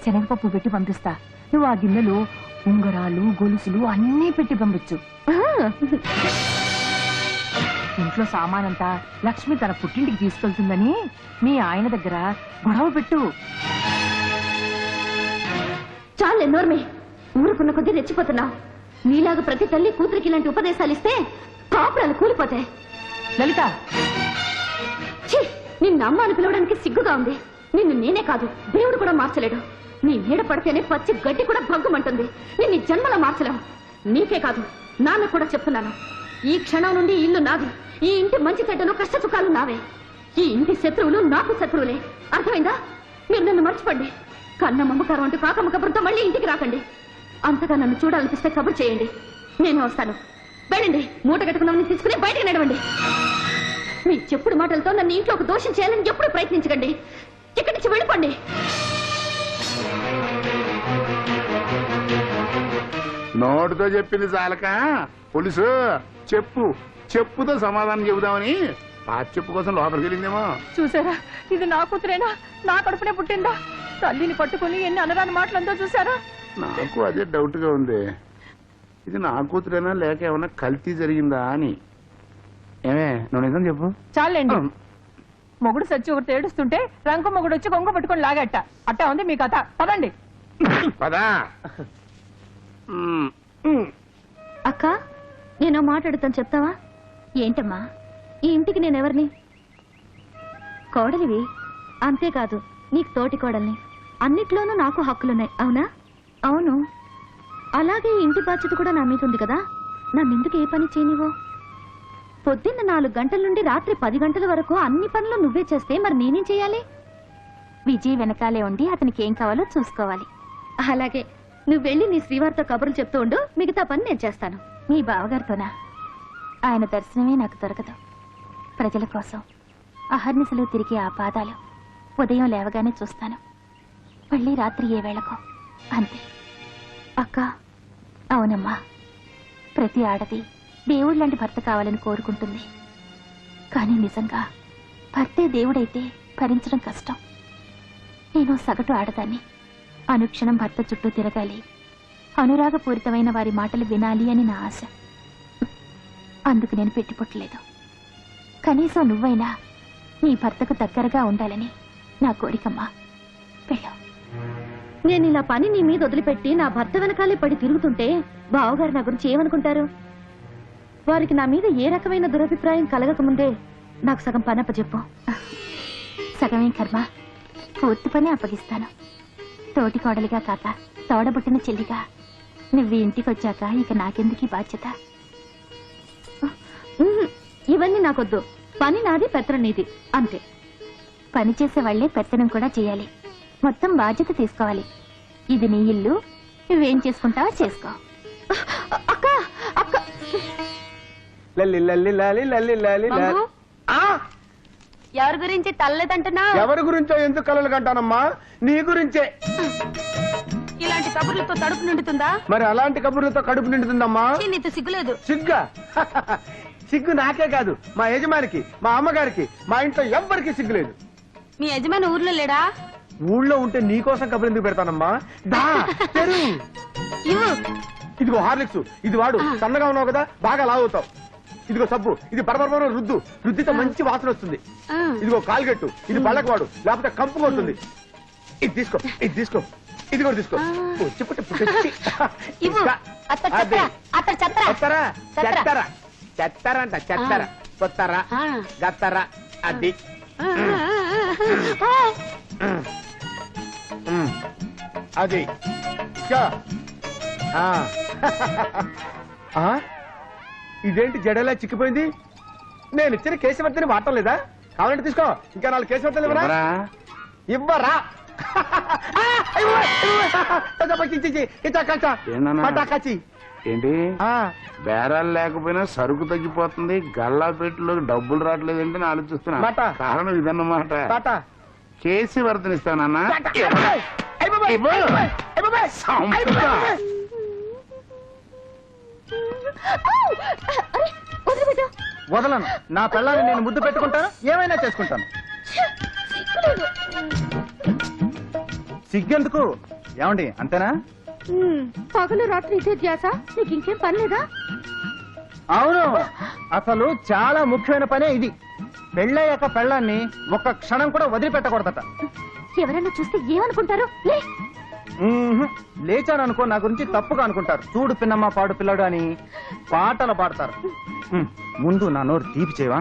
[SPEAKER 8] శనగపప్పు పెట్టి పంపిస్తా. నువ్వు ఆ గిన్నెలు ఉంగరాలు గొలుసులు అన్నీ పెట్టి పంపించు. ఇంట్లో సామానంతా లక్ష్మి తన పుట్టింటికి తీసుకెళ్తుందని మీ ఆయన దగ్గర గొడవ పెట్టు.
[SPEAKER 2] చాలు ఎన్నోర్మే, ఊరుకున్న కొద్దీ రెచ్చిపోతున్నావు. నీలాగా ప్రతి తల్లి కూతురికి ఇలాంటి ఉపదేశాలు ఇస్తే కాపురాలు కూలిపోతాయి.
[SPEAKER 8] లలిత,
[SPEAKER 2] ఛీ, నిన్ను అమ్మ అని పిలవడానికి సిగ్గుగా ఉంది. నిన్ను నేనే కాదు, దేవుడు కూడా మార్చలేడు. నీ నీడ పడితేనే పచ్చి గడ్డి కూడా భగ్గుమంటుంది. నిన్ను జన్మలో మార్చలేవు. నీకే కాదు, నాన్న కూడా చెప్తున్నాను. ఈ క్షణం నుండి ఇల్లు నాది. ఈ ఇంటి మంచి చెడ్డలు కష్ట సుఖాలు నావే. ఈ ఇంటి శత్రువులు నాకు శత్రువులే. అర్థమైందా? మీరు నన్ను మర్చిపోండి. కన్న మమ్మకారం అంటూ కాకమ్మ కబురుతో మళ్ళీ ఇంటికి రాకండి. అంతగా నన్ను చూడాలనిపిస్తే కబురు చేయండి, నేను వస్తాను. వెళ్ళండి, మూట కట్టుకున్నామని తీసుకుని బయటకు నడవండి. మీ చెప్పుడు మాటలతో నన్ను ఇంట్లో ఒక దోషం చేయాలని ఎప్పుడు ప్రయత్నించకండి. ఇక్కడి నుంచి వెళ్ళిపోండి.
[SPEAKER 4] నోటితో చెప్పింది చాలక పోలీసు చెప్పుతో సమాధానం చెబుదామని ఆ చెప్పు కోసం లోపలికి వెళ్ళిందేమో.
[SPEAKER 8] చూసారా, ఇది నా కూతురేనా? నా కడుపునే పుట్టిందా? తల్లిని పట్టుకుని ఎన్ని అనరాని మాటలందో చూసారా?
[SPEAKER 4] నాకు అదే డౌట్ గా ఉంది. ఇది నా కూతురేనా లేక ఏమన్నా కల్తీ జరిగిందా అని. ఏమే, నువ్వు నిజం చెప్పు.
[SPEAKER 8] చాలండి. మొగుడు సచ్చి ఒకటి ఏడుస్తుంటే రంకు మొగుడు వచ్చి కొంగ పట్టుకొని లాగట్ట. అట్టా ఉంది మీ కథ. పదండి.
[SPEAKER 4] పదా.
[SPEAKER 2] అక్క, నేను మాట్లాడుతాను, చెప్తావా? ఏంటమ్మా, ఈ ఇంటికి నేనెవరిని? కోడలివి. అంతేకాదు, నీకు తోటి కోడల్ని. అన్నిట్లోనూ నాకు హక్కులున్నాయి, అవునా? అవును. అలాగే ఈ ఇంటి బాధ్యత కూడా నా మీద ఉంది కదా. నన్నెందుకు ఏ పని చేయనివో? పొద్దున్న 4 గంటల నుండి రాత్రి 10 గంటల వరకు అన్ని పనులు నువ్వే చేస్తే మరి నేనేం చేయాలి? విజయ్ వెనకాలే ఉండి అతనికి ఏం కావాలో చూసుకోవాలి. అలాగే, నువ్వు వెళ్ళి నీ శ్రీవారితో కబుర్లు చెప్తూ ఉండు, మిగతా పని నేను చేస్తాను. మీ బావగారితోనా? ఆయన దర్శనమే నాకు దొరకదు. ప్రజల కోసం అహర్నిశలు తిరిగే ఆ పాదాలు ఉదయం లేవగానే చూస్తాను, మళ్ళీ రాత్రి ఏ వేళకో, అంతే. అక్క, అవునమ్మా, ప్రతి ఆడది దేవుడు లాంటి భర్త కావాలని కోరుకుంటుంది. కానీ నిజంగా భర్తే దేవుడైతే భరించడం కష్టం. నేను సగటు ఆడదాన్ని. అనుక్షణం భర్త చుట్టూ తిరగాలి, అనురాగపూరితమైన వారి మాటలు వినాలి అని నా ఆశ. అందుకు నేను పెట్టిపుట్టలేదు. కనీసం నువ్వైనా నీ భర్తకు దగ్గరగా ఉండాలని నా కోరికమ్మా. వెళ్ళు. నేను ఇలా పని నీ మీద వదిలిపెట్టి నా భర్త వెనకాలే పడి తిరుగుతుంటే బావగారు నా గురించి ఏమనుకుంటారు? వారికి నా మీద ఏ రకమైన దురభిప్రాయం కలగకముందే నాకు సగం పని అప్పచెప్పు. సగమేం కర్మ, పూర్తి పని అప్పగిస్తాను. తోటి కోడలిగా కాక తోడబుట్టిన చెల్లిగా నువ్వు ఇంటికి వచ్చాక ఇక నాకెందుకు ఈ బాధ్యత? ఇవన్నీ నాకొద్దు. పని నాది, పెత్తనం నీది, అంతే. పని చేసే వాళ్లే పెత్తనం కూడా చేయాలి. మొత్తం బాధ్యత తీసుకోవాలి. ఇది నీ ఇల్లు, నువ్వేం చేసుకుంటావో చేసుకో. అక్క, అక్క,
[SPEAKER 3] లల్లి లల్లి లాలి లల్లి లాలి లాలి.
[SPEAKER 2] ఎవరి గురించి తల్లదంటున్నా?
[SPEAKER 3] ఎవరి గురించో ఎందుకు కలలు కంటానమ్మా? నీ గురించే.
[SPEAKER 2] ఇలాంటి కబుర్లతో తడుపు నిండుతుందా?
[SPEAKER 3] మరి అలాంటి కబుర్లతో కడుపు నిండుతుందమ్మా.
[SPEAKER 2] నీతో సిగ్గులేదు?
[SPEAKER 3] సిగ్గా? సిగ్గు నాకే కాదు, మా యజమానికి, మా అమ్మగారికి, మా ఇంట్లో ఎవ్వరికి సిగ్గులేదు.
[SPEAKER 2] మీ యజమాని ఊర్లో లేడా?
[SPEAKER 3] ఊళ్ళో ఉంటే నీకోసం కబురు ఎందుకు పెడతానమ్మా? దా తెరు. ఇదిగో హార్లిక్స్, ఇది వాడు. సన్నగా ఉన్నావు కదా, బాగా లావుతావు. ఇదిగో సబ్బు, ఇది పరపరపరం రుద్దితో మంచి వాసన వస్తుంది. ఇదిగో కాల్గెట్టు, ఇది పళ్ళకు వాడు, లేకపోతే కంపు కొడుతుంది. ఇది తీసుకో, ఇది తీసుకో, ఇది కూడా తీసుకో. చెత్తరంట, చెత్తర, కొత్తరా, గత్తరా, అది. అది ఇదేంటి జడలా చిక్కిపోయింది? నేను ఇచ్చిన కేశవర్తని వాడటం లేదా? కావాలంటే తీసుకో, ఇంకా 4 కేశవర్తలు ఇవ్వరా? ఇవ్వరా?
[SPEAKER 4] ఏంటి బేరాలు లేకపోయినా సరుకు తగ్గిపోతుంది, గల్లాపెట్టులో డబ్బులు రావట్లేదంటే నేను ఆలోచిస్తున్నా. కారణం ఇదన్నమాట. కేసీ వర్తనిస్తానన్నా.
[SPEAKER 3] వదలను. నా పిల్లని నేను ముద్దు పెట్టుకుంటాను, ఏమైనా చేసుకుంటాను. సిగ్గెందుకు? ఏమండి అంతేనా?
[SPEAKER 2] పగలు రాత్రి ఇదే ధ్యాస, నీకు ఇంకేం పని లేదా?
[SPEAKER 3] అవును, అసలు చాలా ముఖ్యమైన పనే ఇది. పెళ్ళయ్యాక పెళ్ళాన్ని ఒక్క క్షణం కూడా వదిలిపెట్టకూడదట.
[SPEAKER 2] ఎవరైనా చూస్తే ఏమనుకుంటారు? లే.
[SPEAKER 3] లేచాననుకో నా గురించి తప్పుగా అనుకుంటారు. చూడు పిన్నమ్మ పాడు పిల్లడు అని పాటలు పాడతారు. ముందు నా నోరు తీపి చేయవా?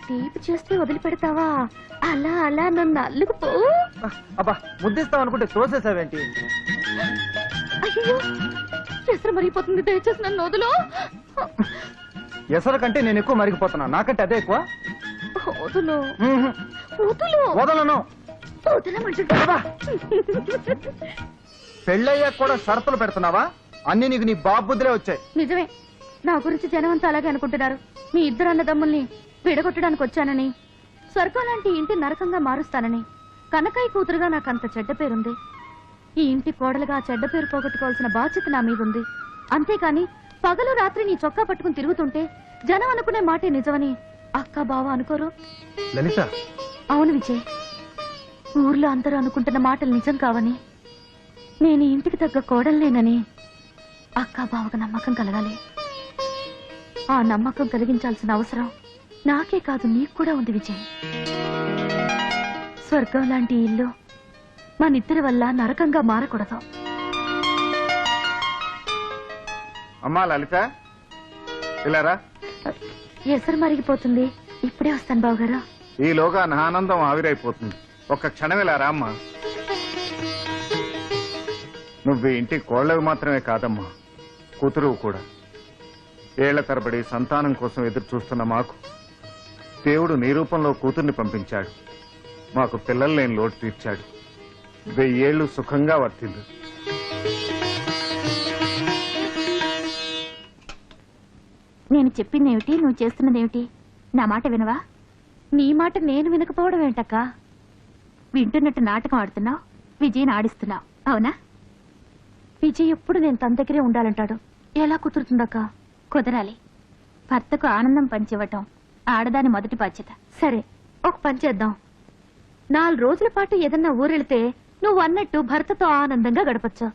[SPEAKER 2] తీపి చేస్తే వదిలిపెడతావా? అలా అలా నన్ను అల్లుకుపో.
[SPEAKER 3] అబ్బా, ముద్దిస్తావు అనుకుంటే తోసేసావేంటి?
[SPEAKER 2] అయ్యో, ఎసరు మరిగిపోతుంది, దయచేసి నన్ను వదులు.
[SPEAKER 3] ఎసరు కంటే నేను ఎక్కువ మరిగిపోతున్నా, నాకంటే అదే ఎక్కువ.
[SPEAKER 2] వదులు వదులు.
[SPEAKER 3] వదలను.
[SPEAKER 2] వదలమంటుంటా.
[SPEAKER 3] పెళ్ళయ్యాక కూడా షరతులు పెడుతున్నావా? అన్ని నీకు నీ బాబుద్దులే వచ్చాయి.
[SPEAKER 2] నిజమే, నా గురించి జనం అంతా అలాగే అనుకుంటున్నారు. మీ ఇద్దరు అన్నదమ్ముల్ని విడగొట్టడానికి వచ్చానని, స్వర్గం లాంటి ఇంటి నరకంగా మారుస్తానని. కనకాయ కూతురుగా నాకంత చెడ్డ పేరుంది. ఈ ఇంటి కోడలుగా ఆ చెడ్డ పేరు పోగొట్టుకోవాల్సిన బాధ్యత నా మీదుంది. అంతేకాని పగలు రాత్రి నీ చొక్కా పట్టుకుని తిరుగుతుంటే జనం అనుకునే మాటే నిజమని అక్క బావ అనుకోరు.
[SPEAKER 3] లలిత,
[SPEAKER 2] అవును విజయ్, ఊర్లో అందరూ అనుకుంటున్న మాటలు నిజం కావని, నేను ఈ ఇంటికి తగ్గ కోడలేనని అక్క బావకు నమ్మకం కలగాలి. ఆ నమ్మకం కలిగించాల్సిన అవసరం నాకే కాదు, నీకు కూడా ఉంది విజయ్. స్వర్గం లాంటి ఇల్లు మనిద్దరి వల్ల నరకంగా మారకూడదు.
[SPEAKER 1] అమ్మా లలిత, ఇలారా.
[SPEAKER 2] ఎసరు మరిగిపోతుంది, ఇప్పుడే వస్తాను బావగారు.
[SPEAKER 1] ఈలోగా నా ఆనందం ఆవిరైపోతుంది. ఒక్క క్షణం ఇలా రామ్మా. నువ్వు ఈ ఇంటి కోళ్ళవి మాత్రమే కాదమ్మా, కూతురు కూడా. ఏళ్ల తరబడి సంతానం కోసం ఎదురు చూస్తున్న మాకు దేవుడు నీ రూపంలో కూతుర్ని పంపించాడు. మాకు పిల్లలు లేని లోటు తీర్చాడు. 1000 ఏళ్లు సుఖంగా వర్తిల్లు.
[SPEAKER 2] నేను చెప్పిందేమిటి, నువ్వు చేస్తున్నదేమిటి? నా మాట వినవా? నీ మాట నేను వినకపోవడం ఏంటక్క? వింటున్నట్టు నాటకం ఆడుతున్నావు, విజయ్ని ఆడిస్తున్నావు, అవునా? విజయ్ ఎప్పుడు నేను తన దగ్గరే ఉండాలంటాడు. ఎలా కుదురుతుందక్క? కుదరాలి. భర్తకు ఆనందం పంచివ్వటం ఆడదాని మొదటి బాధ్యత. సరే, ఒక పని చేద్దాం. 4 రోజుల పాటు ఏదన్నా ఊరెళ్తే నువ్వు అన్నట్టు భర్తతో ఆనందంగా గడపచ్చు.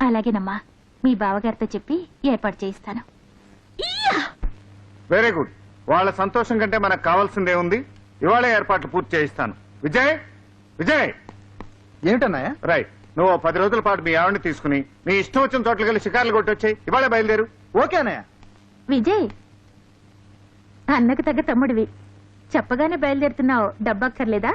[SPEAKER 2] అలాగేనమ్మా, మీ బావగారితో చెప్పి ఏర్పాటు చేయిస్తాను.
[SPEAKER 1] Very good. వాళ్ళ సంతోషం కంటే మనకు కావాల్సిందే ఉంది. ఇవాళ ఏర్పాట్లు పూర్తి చేయిస్తాను. విజయ్, విజయ్.
[SPEAKER 3] ఏమిటన్నాయా?
[SPEAKER 1] రైట్, నువ్వు 10 రోజుల పాటు మీ ఆవిడని తీసుకుని నీ ఇష్టం వచ్చిన చోట్లకి వెళ్ళి షికార్లు కొట్టొచ్చాయి. ఇవాళ బయలుదేరు.
[SPEAKER 3] ఓకే అన్నయ్య.
[SPEAKER 2] విజయ్, అన్నకు తగ్గ తమ్ముడివి, చెప్పగానే బయలుదేరుతున్నావు. డబ్బక్కర్లేదా?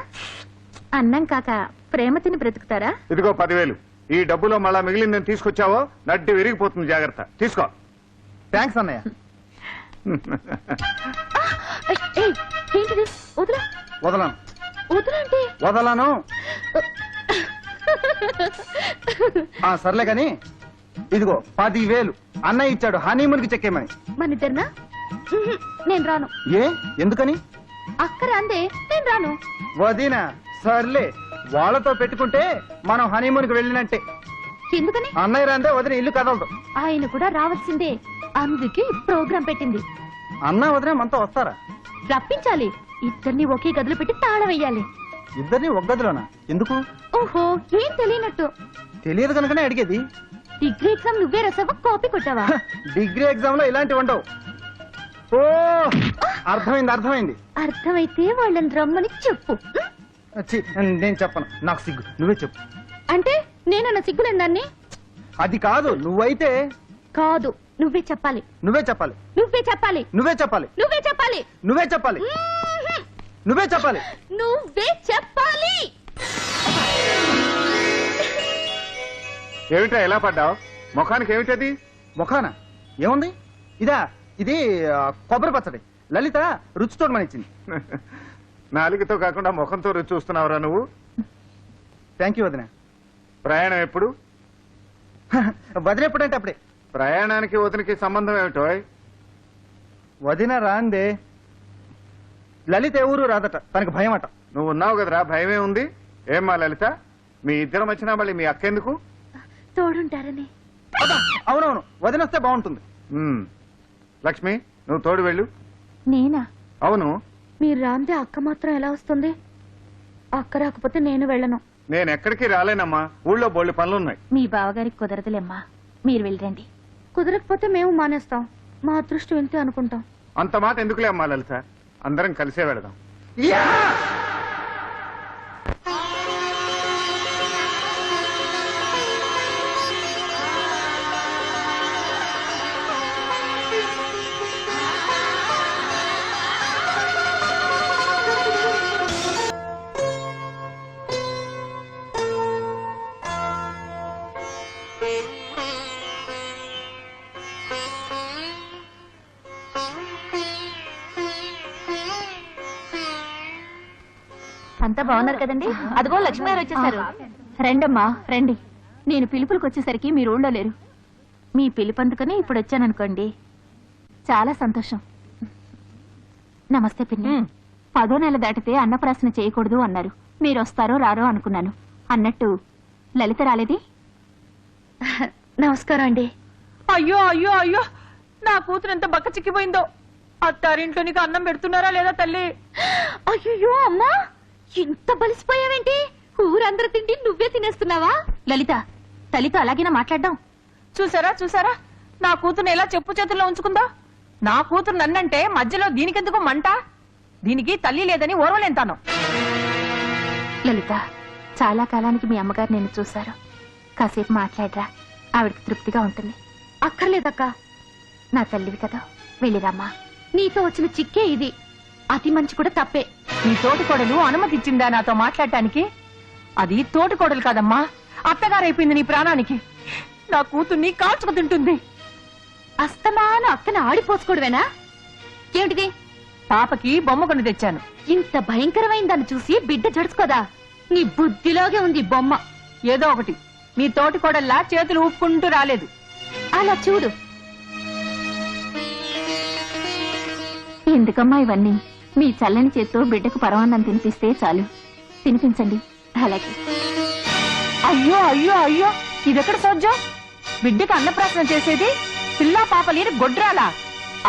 [SPEAKER 2] అన్నం కాక ప్రేమ తిని బ్రతుకుతారా?
[SPEAKER 1] ఇదిగో 10,000. ఈ డబ్బులో మళ్ళా మిగిలిందని తీసుకొచ్చావో నడ్డి విరిగిపోతుంది. జాగ్రత్త, తీసుకో.
[SPEAKER 3] థ్యాంక్స్ అన్నయ్య.
[SPEAKER 2] ఏంటిది? వదలా.
[SPEAKER 3] వదలను.
[SPEAKER 2] వదలంటే
[SPEAKER 3] వదలను. సర్లే కాని ఇదిగో 10,000 అన్నయ్య ఇచ్చాడు హనీమూన్ కి చెక్కేమని.
[SPEAKER 2] మనిద్దరినా? నేను రాను.
[SPEAKER 3] ఏ, ఎందుకని?
[SPEAKER 2] అక్కర అందే, నేను రాను.
[SPEAKER 3] వదినా, సర్లే. వాళ్ళతో పెట్టుకుంటే మనం హనీమూన్ కి వెళ్ళినట్టే.
[SPEAKER 2] ఎందుకని?
[SPEAKER 3] అన్నయ్య రాందే వదిన ఇల్లు కదలదు.
[SPEAKER 2] ఆయన కూడా రావాల్సిందే, అందుకే ప్రోగ్రాం పెట్టింది.
[SPEAKER 3] అన్న వదిన మనతో వస్తారా?
[SPEAKER 2] రప్పించాలి. ఇద్దరిని ఒకే గదిలో పెట్టి తాళం వేయాలి.
[SPEAKER 3] ఇద్దరిని ఒక గదిలోనా? ఎందుకు?
[SPEAKER 2] ఓహో, ఏం తెలియనట్టు.
[SPEAKER 3] తెలియదు కనుకనే అడిగేది.
[SPEAKER 2] డిగ్రీ ఎగ్జామ్ నువ్వే రాసావా, కాపీ కొట్టావా?
[SPEAKER 3] డిగ్రీ ఎగ్జామ్ లో ఇలాంటివి ఉండవు. ఓ, అర్థమైంది అర్థమైంది.
[SPEAKER 2] అర్థమైతే వాళ్ళని రమ్మని చెప్పు.
[SPEAKER 3] ఛీ, నేను చెప్పను, నాకు సిగ్గు. నువ్వే చెప్పు.
[SPEAKER 2] అంటే నేనన్న సిగ్గులేని దాన్ని?
[SPEAKER 3] అది కాదు, నువ్వైతే.
[SPEAKER 2] కాదు, నువ్వే చెప్పాలి.
[SPEAKER 3] నువ్వే చెప్పాలి.
[SPEAKER 2] నువ్వే చెప్పాలి.
[SPEAKER 3] నువ్వే చెప్పాలి.
[SPEAKER 2] నువ్వే చెప్పాలి.
[SPEAKER 3] నువ్వే చెప్పాలి. నువ్వే చెప్పాలి.
[SPEAKER 2] నువ్వే చెప్పాలి.
[SPEAKER 1] ఏమిటా ఎలా పడ్డావు? ముఖానికి ఏమిటది?
[SPEAKER 3] ముఖాన ఏముంది? ఇది కొబ్బరి పచ్చడి. లలిత రుచి చూడమనిచ్చింది.
[SPEAKER 1] నాలుగుతో కాకుండా ముఖంతో రుచి చూస్తున్నావురా నువ్వు?
[SPEAKER 3] థ్యాంక్ యూ వదిన.
[SPEAKER 1] ప్రయాణం ఎప్పుడు?
[SPEAKER 3] వదిన ఎప్పుడంటే అప్పుడే.
[SPEAKER 1] ప్రయాణానికి వదినకి సంబంధం ఏమిటో?
[SPEAKER 3] వదిన రాందే. లలిత ఎవరు రాదట, తనకు భయం అట.
[SPEAKER 1] నువ్వు ఉన్నావు కదరా, భయమే ఉంది. ఏమ్మా లలిత, మీ ఇద్దరం వచ్చినా మళ్ళీ మీ అక్కెందుకు?
[SPEAKER 2] తోడుంటారని.
[SPEAKER 3] అవునవును, వదిన వస్తే బాగుంటుంది.
[SPEAKER 1] లక్ష్మి, నువ్వు తోడు వెళ్ళు.
[SPEAKER 2] నేనా?
[SPEAKER 1] అవును.
[SPEAKER 2] మీరు రాందే అక్క మాత్రం ఎలా వస్తుంది? అక్క రాకపోతే నేను వెళ్ళను.
[SPEAKER 1] నేను ఎక్కడికి రాలేనమ్మా, ఊళ్ళో బోళ్ళు పనులున్నాయి.
[SPEAKER 2] మీ బావగారికి కుదరదులేమ్మా, మీరు వెళ్ళండి.
[SPEAKER 10] కుదరకపోతే మేము మానేస్తాం. మా అదృష్టం వెళ్తే అనుకుంటాం.
[SPEAKER 1] అంత మాట ఎందుకులే అమ్మా లలిత, అందరం కలిసే వెళదాం.
[SPEAKER 2] అంతా బాగున్నారు కదండి? అదిగో లక్ష్మి గారు వచ్చేసారు. రండమ్మా రండి. నేను పిలుపులకు వచ్చేసరికి మీరు ఊళ్ళో లేరు. మీ పిలుపు అందుకని ఇప్పుడు వచ్చాననుకోండి. చాలా సంతోషం. నమస్తే పిన్ని. 10వ నెల దాటితే అన్నప్రాసన చేయకూడదు అన్నారు. మీరు వస్తారో రారో అనుకున్నాను. అన్నట్టు లలిత రాలేది?
[SPEAKER 10] నమస్కారం అండి.
[SPEAKER 8] అయ్యో అయ్యో అయ్యో, నా కూతురు ఎంత బక్క చిక్కిపోయిందో. అత్తారింట్లో నీకు అన్నం పెడుతున్నారా లేదా తల్లి?
[SPEAKER 10] అయ్యో అమ్మా, ఇంత బలిసిపోయావేంటి? ఊరందరూ తిండి నువ్వే తినేస్తున్నావా?
[SPEAKER 2] లలిత, తల్లితో అలాగేనా మాట్లాడడం?
[SPEAKER 8] చూసారా చూసారా, నా కూతురుని ఎలా చెప్పు చేతుల్లో ఉంచుకుందా. నా కూతురు నన్నంటే మధ్యలో దీనికెందుకు మంట? దీనికి తల్లి లేదని ఓర్వలేంతాను.
[SPEAKER 2] లలిత, చాలా కాలానికి మీ అమ్మగారు నేను చూశారు. కాసేపు మాట్లాడరా, ఆవిడకి తృప్తిగా ఉంటుంది.
[SPEAKER 10] అక్కర్లేదక్క,
[SPEAKER 2] నా తల్లివి కదా, వెళ్ళిరామ్మా.
[SPEAKER 10] నీతో వచ్చిన చిక్కే ఇది. అతి మంచి కూడా తప్పే.
[SPEAKER 8] నీ తోటికోడలు అనుమతి ఇచ్చిందా నాతో మాట్లాడటానికి? అది తోటికోడలు కాదమ్మా, అత్తగారైపోయింది నీ ప్రాణానికి. నా కూతుర్ని కాల్చుకు తింటుంది.
[SPEAKER 10] అస్తమాను అక్కన ఆడిపోసుకోవడమేనా? ఏమిటిది?
[SPEAKER 8] పాపకి బొమ్మ కొని తెచ్చాను.
[SPEAKER 10] ఇంత భయంకరమైన దాన్ని చూసి బిడ్డ జడుచుకోదా? నీ బుద్ధిలోగే ఉంది బొమ్మ.
[SPEAKER 8] ఏదో ఒకటి, నీ తోటికోడల్లా చేతులు ఊపుకుంటూ రాలేదు.
[SPEAKER 10] అలా చూడు.
[SPEAKER 2] ఎందుకమ్మా ఇవన్నీ? మీ చల్లని చేత్తో బిడ్డకు పరమాన్నం తినిపిస్తే చాలు. తినిపించండి. అలాగే.
[SPEAKER 8] అయ్యో అయ్యో అయ్యో, ఇదెక్కడ సోజ్యం? బిడ్డకు అన్నప్రాసన చేసేది పిల్లా పాప లేని గొడ్రాలా?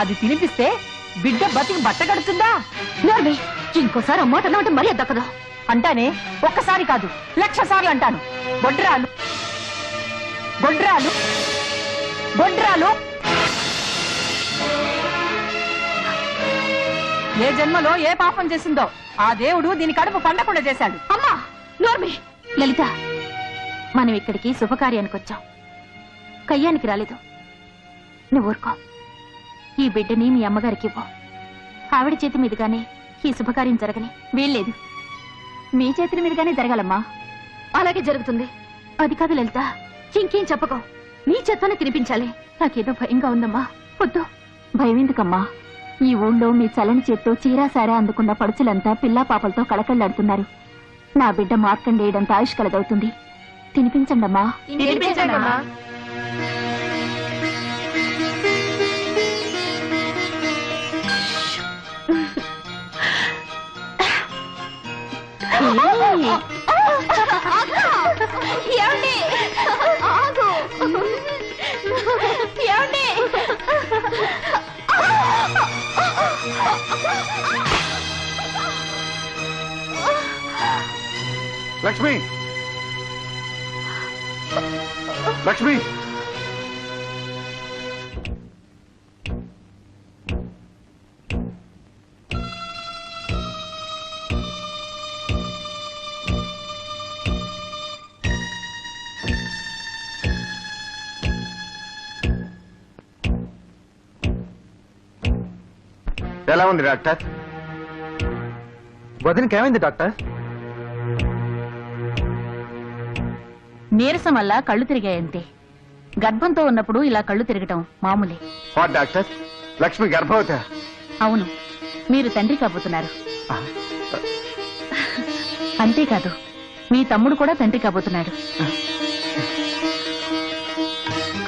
[SPEAKER 8] అది తినిపిస్తే బిడ్డ బతికి బట్ట కడుతుందా?
[SPEAKER 10] నోర్మి, ఇంకోసారి అమ్మాట అంటే మరీ దక్కదు.
[SPEAKER 8] అంటానే, ఒక్కసారి కాదు 1,00,000 సార్లు అంటాను. గొడ్రాలు గొడ్రాలు గొడ్రాలు. ఏ జన్మలో ఏ పాపం చేసిందో ఆ దేవుడు దీని కడుపు పండకుండా చేశాడు.
[SPEAKER 10] అమ్మా నోర్మి.
[SPEAKER 2] లలిత, మనం ఇక్కడికి శుభకార్యానికి వచ్చాం, కయ్యానికి రాలేదు. నువ్వు ఊరుకో. ఈ బిడ్డని మీ అమ్మగారికి ఇవ్వు. ఆవిడ చేతి మీదుగానే ఈ శుభకార్యం జరగని వీల్లేదు. మీ చేతుల మీదుగానే జరగాలమ్మా.
[SPEAKER 10] అలాగే జరుగుతుంది.
[SPEAKER 2] అది కాదు లలిత,
[SPEAKER 10] ఇంకేం చెప్పకో, నీ చేత్తోనే తినిపించాలి.
[SPEAKER 2] నాకేదో భయంగా ఉందమ్మా. వద్దు. భయం ఎందుకమ్మా? ఈ ఊళ్ళో మీ చలని చేత్తో చీరాసారా అందుకున్న పడుచులంతా పిల్లా పాపలతో కళకళ్ళాడుతున్నారు. నా బిడ్డ మార్కండేయడంత ఆయుష్ కలదవుతుంది. తినిపించండమ్మా.
[SPEAKER 10] తినిపించండమ్మా. ఏమండి? ఆగు. ఏమండి?
[SPEAKER 1] లక్ష్మి, లక్ష్మి, ఎలా ఉంది డాక్టర్?
[SPEAKER 3] వదినకి ఏమైంది డాక్టర్?
[SPEAKER 2] నీరసం వల్ల కళ్ళు తిరిగాయంతే. గర్భంతో ఉన్నప్పుడు ఇలా కళ్ళు తిరగటం మామూలే.
[SPEAKER 1] వాట్ డాక్టర్, లక్ష్మి గర్భవతి?
[SPEAKER 2] అవును, మీరు తండ్రి కాబోతున్నారు. అంతేకాదు, మీ తమ్ముడు కూడా తండ్రి కాబోతున్నాడు.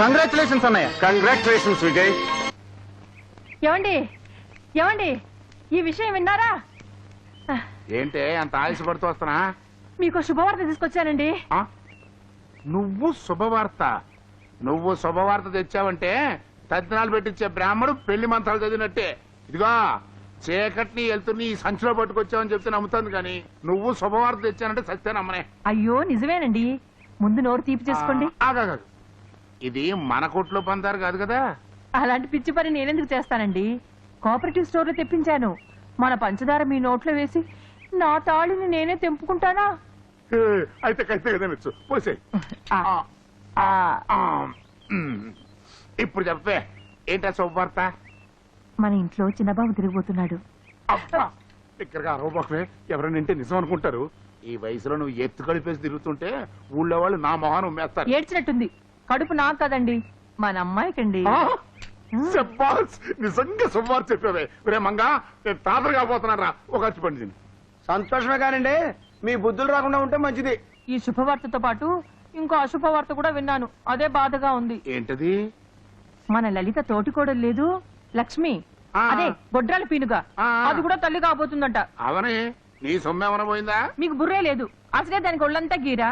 [SPEAKER 3] కంగ్రాచులేషన్స్ అన్నయ్య.
[SPEAKER 1] కంగ్రాచులేషన్స్ విజయ్.
[SPEAKER 8] ఏమండి ఏమండి, ఈ విషయం విన్నారా?
[SPEAKER 4] ఏంటే అంత ఆలస్యపడుతూ వస్తున్నా?
[SPEAKER 8] మీకు శుభవార్త తీసుకొచ్చానండి.
[SPEAKER 4] ఆ? నువ్వు శుభవార్త తెచ్చావంటే తద్దినాలు పెట్టించే బ్రాహ్మడు పెళ్లి మంత్రాలు చదివినట్టే. ఇదిగో చీకటిని వెళ్తుని ఈ సంచిలో పట్టుకొచ్చావని చెప్తే నమ్ముతాను కానీ నువ్వు శుభవార్త తెచ్చానంటే సత్తే నమ్మనే.
[SPEAKER 8] అయ్యో నిజమేనండి, ముందు నోరు తీపి చేసుకోండి.
[SPEAKER 4] ఆగాదు, ఇది మన కొట్లో పందారు కాదు కదా.
[SPEAKER 8] అలాంటి పిచ్చి పని నేనెందుకు చేస్తానండి? కోఆపరేటివ్ స్టోర్ లో తెప్పించాను. మన పంచదార మీ నోట్లో వేసి నా తాళిని నేనే తెంపుకుంటానా?
[SPEAKER 4] ఏ, అయితే కైతే కదా నచ్చు పోసే. ఇప్పుడు చెప్పే ఏంటా శుభవార్త?
[SPEAKER 8] మన ఇంట్లో చిన్నబాబు తిరిగిపోతున్నాడు.
[SPEAKER 4] అబ్బా, ఇక్కడికి అరవబాకులే, ఎవరైనా వింటే నిజం అనుకుంటారు. ఈ వయసులో నువ్వు ఎత్తు కలిపేసి తిరుగుతుంటే ఊళ్ళో వాళ్ళు నా మొహాన్ని ఉమ్మేస్తారు.
[SPEAKER 8] ఏడ్చినట్టుంది. కడుపు నాకు కదండి, మన అమ్మాయికండి.
[SPEAKER 4] శబ్బాస్, నిజంగా శుభవార్త చెప్పావే. రే మంగా, నేను తాతరు కాబోతున్నాను రా, ఒక అచ్చి పండింది.
[SPEAKER 3] సంతోషమే కానండి, మీ బుద్ధులు రాకుండా ఉంటే మంచిది.
[SPEAKER 8] ఈ శుభవార్తతో పాటు ఇంకో అశుభవార్త కూడా విన్నాను. అదే బాధగా ఉంది.
[SPEAKER 4] ఏంటది?
[SPEAKER 8] మన లలిత తోటికోడలు లేదు లక్ష్మి,
[SPEAKER 4] ఆ.
[SPEAKER 8] అదే గొడ్రాల పీనుగా,
[SPEAKER 4] ఆ.
[SPEAKER 8] అది కూడా తల్లి కాబోతుందంట.
[SPEAKER 4] అవనే నీ సొమ్మేమన్నా పోయిందా?
[SPEAKER 8] మీకు బుర్రే లేదు, అసలే దానికి ఒళ్ళంతా గీరా.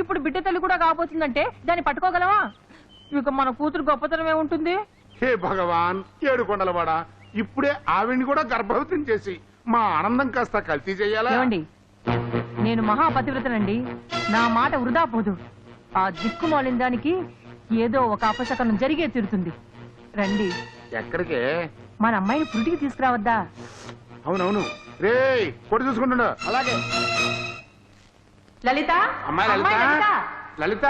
[SPEAKER 8] ఇప్పుడు బిడ్డ తల్లి కూడా కాబోతుందంటే దాన్ని పట్టుకోగలవా? ఇక మన కూతురు గొప్పతనమే ఉంటుంది.
[SPEAKER 4] హే భగవాన్, ఏడు కొండలవాడ, ఇప్పుడే ఆవిడ్ని కూడా గర్భవతిని చేసి మా ఆనందం కాస్త కల్తీ చెయ్యాలా?
[SPEAKER 8] ఏమండి, నేను మహాపతివ్రతనండి, నా మాట వృధా పోదు. ఆ దిక్కుమాలిన దానికి ఏదో ఒక అపశకనం జరిగే తీరుతుంది. రండి,
[SPEAKER 4] ఎక్కడికే?
[SPEAKER 8] మన అమ్మాయిని పురిటికి తీసుకురావద్దా?
[SPEAKER 4] అవునవును, రే కొడు చూసుకుంటుండ.
[SPEAKER 3] అలాగే.
[SPEAKER 8] లలిత,
[SPEAKER 4] అమ్మాయి లలిత, లలిత.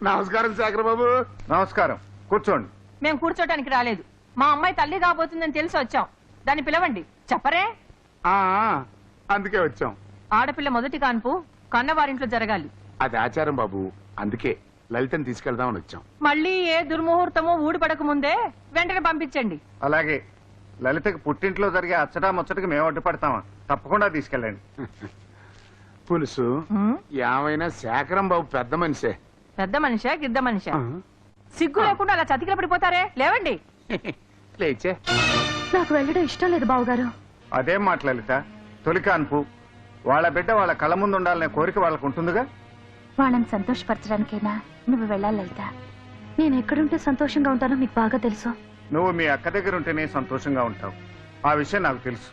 [SPEAKER 4] నమస్కారం శేఖర్ బాబు.
[SPEAKER 1] నమస్కారం, కూర్చోండి.
[SPEAKER 8] మేము కూర్చోటానికి రాలేదు. మా అమ్మాయి తల్లి కాబోతుందని తెలిసి వచ్చాం. దాన్ని పిలవండి. చెప్పరే?
[SPEAKER 4] ఆ, అందుకే వచ్చాం.
[SPEAKER 8] ఆడపిల్ల మొదటి కాన్పు కన్నవారింట్లో జరగాలి.
[SPEAKER 4] అది ఆచారం బాబు, అందుకే లలితని తీసుకెళ్దామని వచ్చాం.
[SPEAKER 8] మళ్ళీ ఏ దుర్ముహూర్తమో ఊడిపడక ముందే వెంటనే పంపించండి.
[SPEAKER 1] అలాగే, లలితకి పుట్టింట్లో జరిగే అచ్చటా ముచ్చటకి మేము అడ్డుపడతామా? తప్పకుండా తీసుకెళ్ళండి.
[SPEAKER 4] పులుసు
[SPEAKER 8] హ్మ్?
[SPEAKER 4] ఏమైనా శేఖరం బాబు పెద్ద మనిషే.
[SPEAKER 8] పెద్ద మనిషా గిద్ద మనిషా? సిగ్గు లేకుండా అలా చతికిల పడిపోతారే? లేవండి.
[SPEAKER 4] లేచే.
[SPEAKER 10] నాకు వెళ్ళడం ఇష్టం లేదు బావగారు.
[SPEAKER 1] అదేం మాట లలిత, తొలి కాన్పు, వాళ్ళ బిడ్డ వాళ్ళ కళ్ళ ముందు ఉండాలనే కోరిక వాళ్ళకు ఉంటుందిగా.
[SPEAKER 2] వాళ్ళని సంతోషపరచడానికైనా నువ్వు వెళ్ళాలి లలిత.
[SPEAKER 10] నేను ఎక్కడుంటే సంతోషంగా ఉంటానో మీకు బాగా తెలుసు.
[SPEAKER 1] నువ్వు మీ అక్క దగ్గర ఉంటేనే సంతోషంగా ఉంటావు. ఆ విషయం నాకు తెలుసు.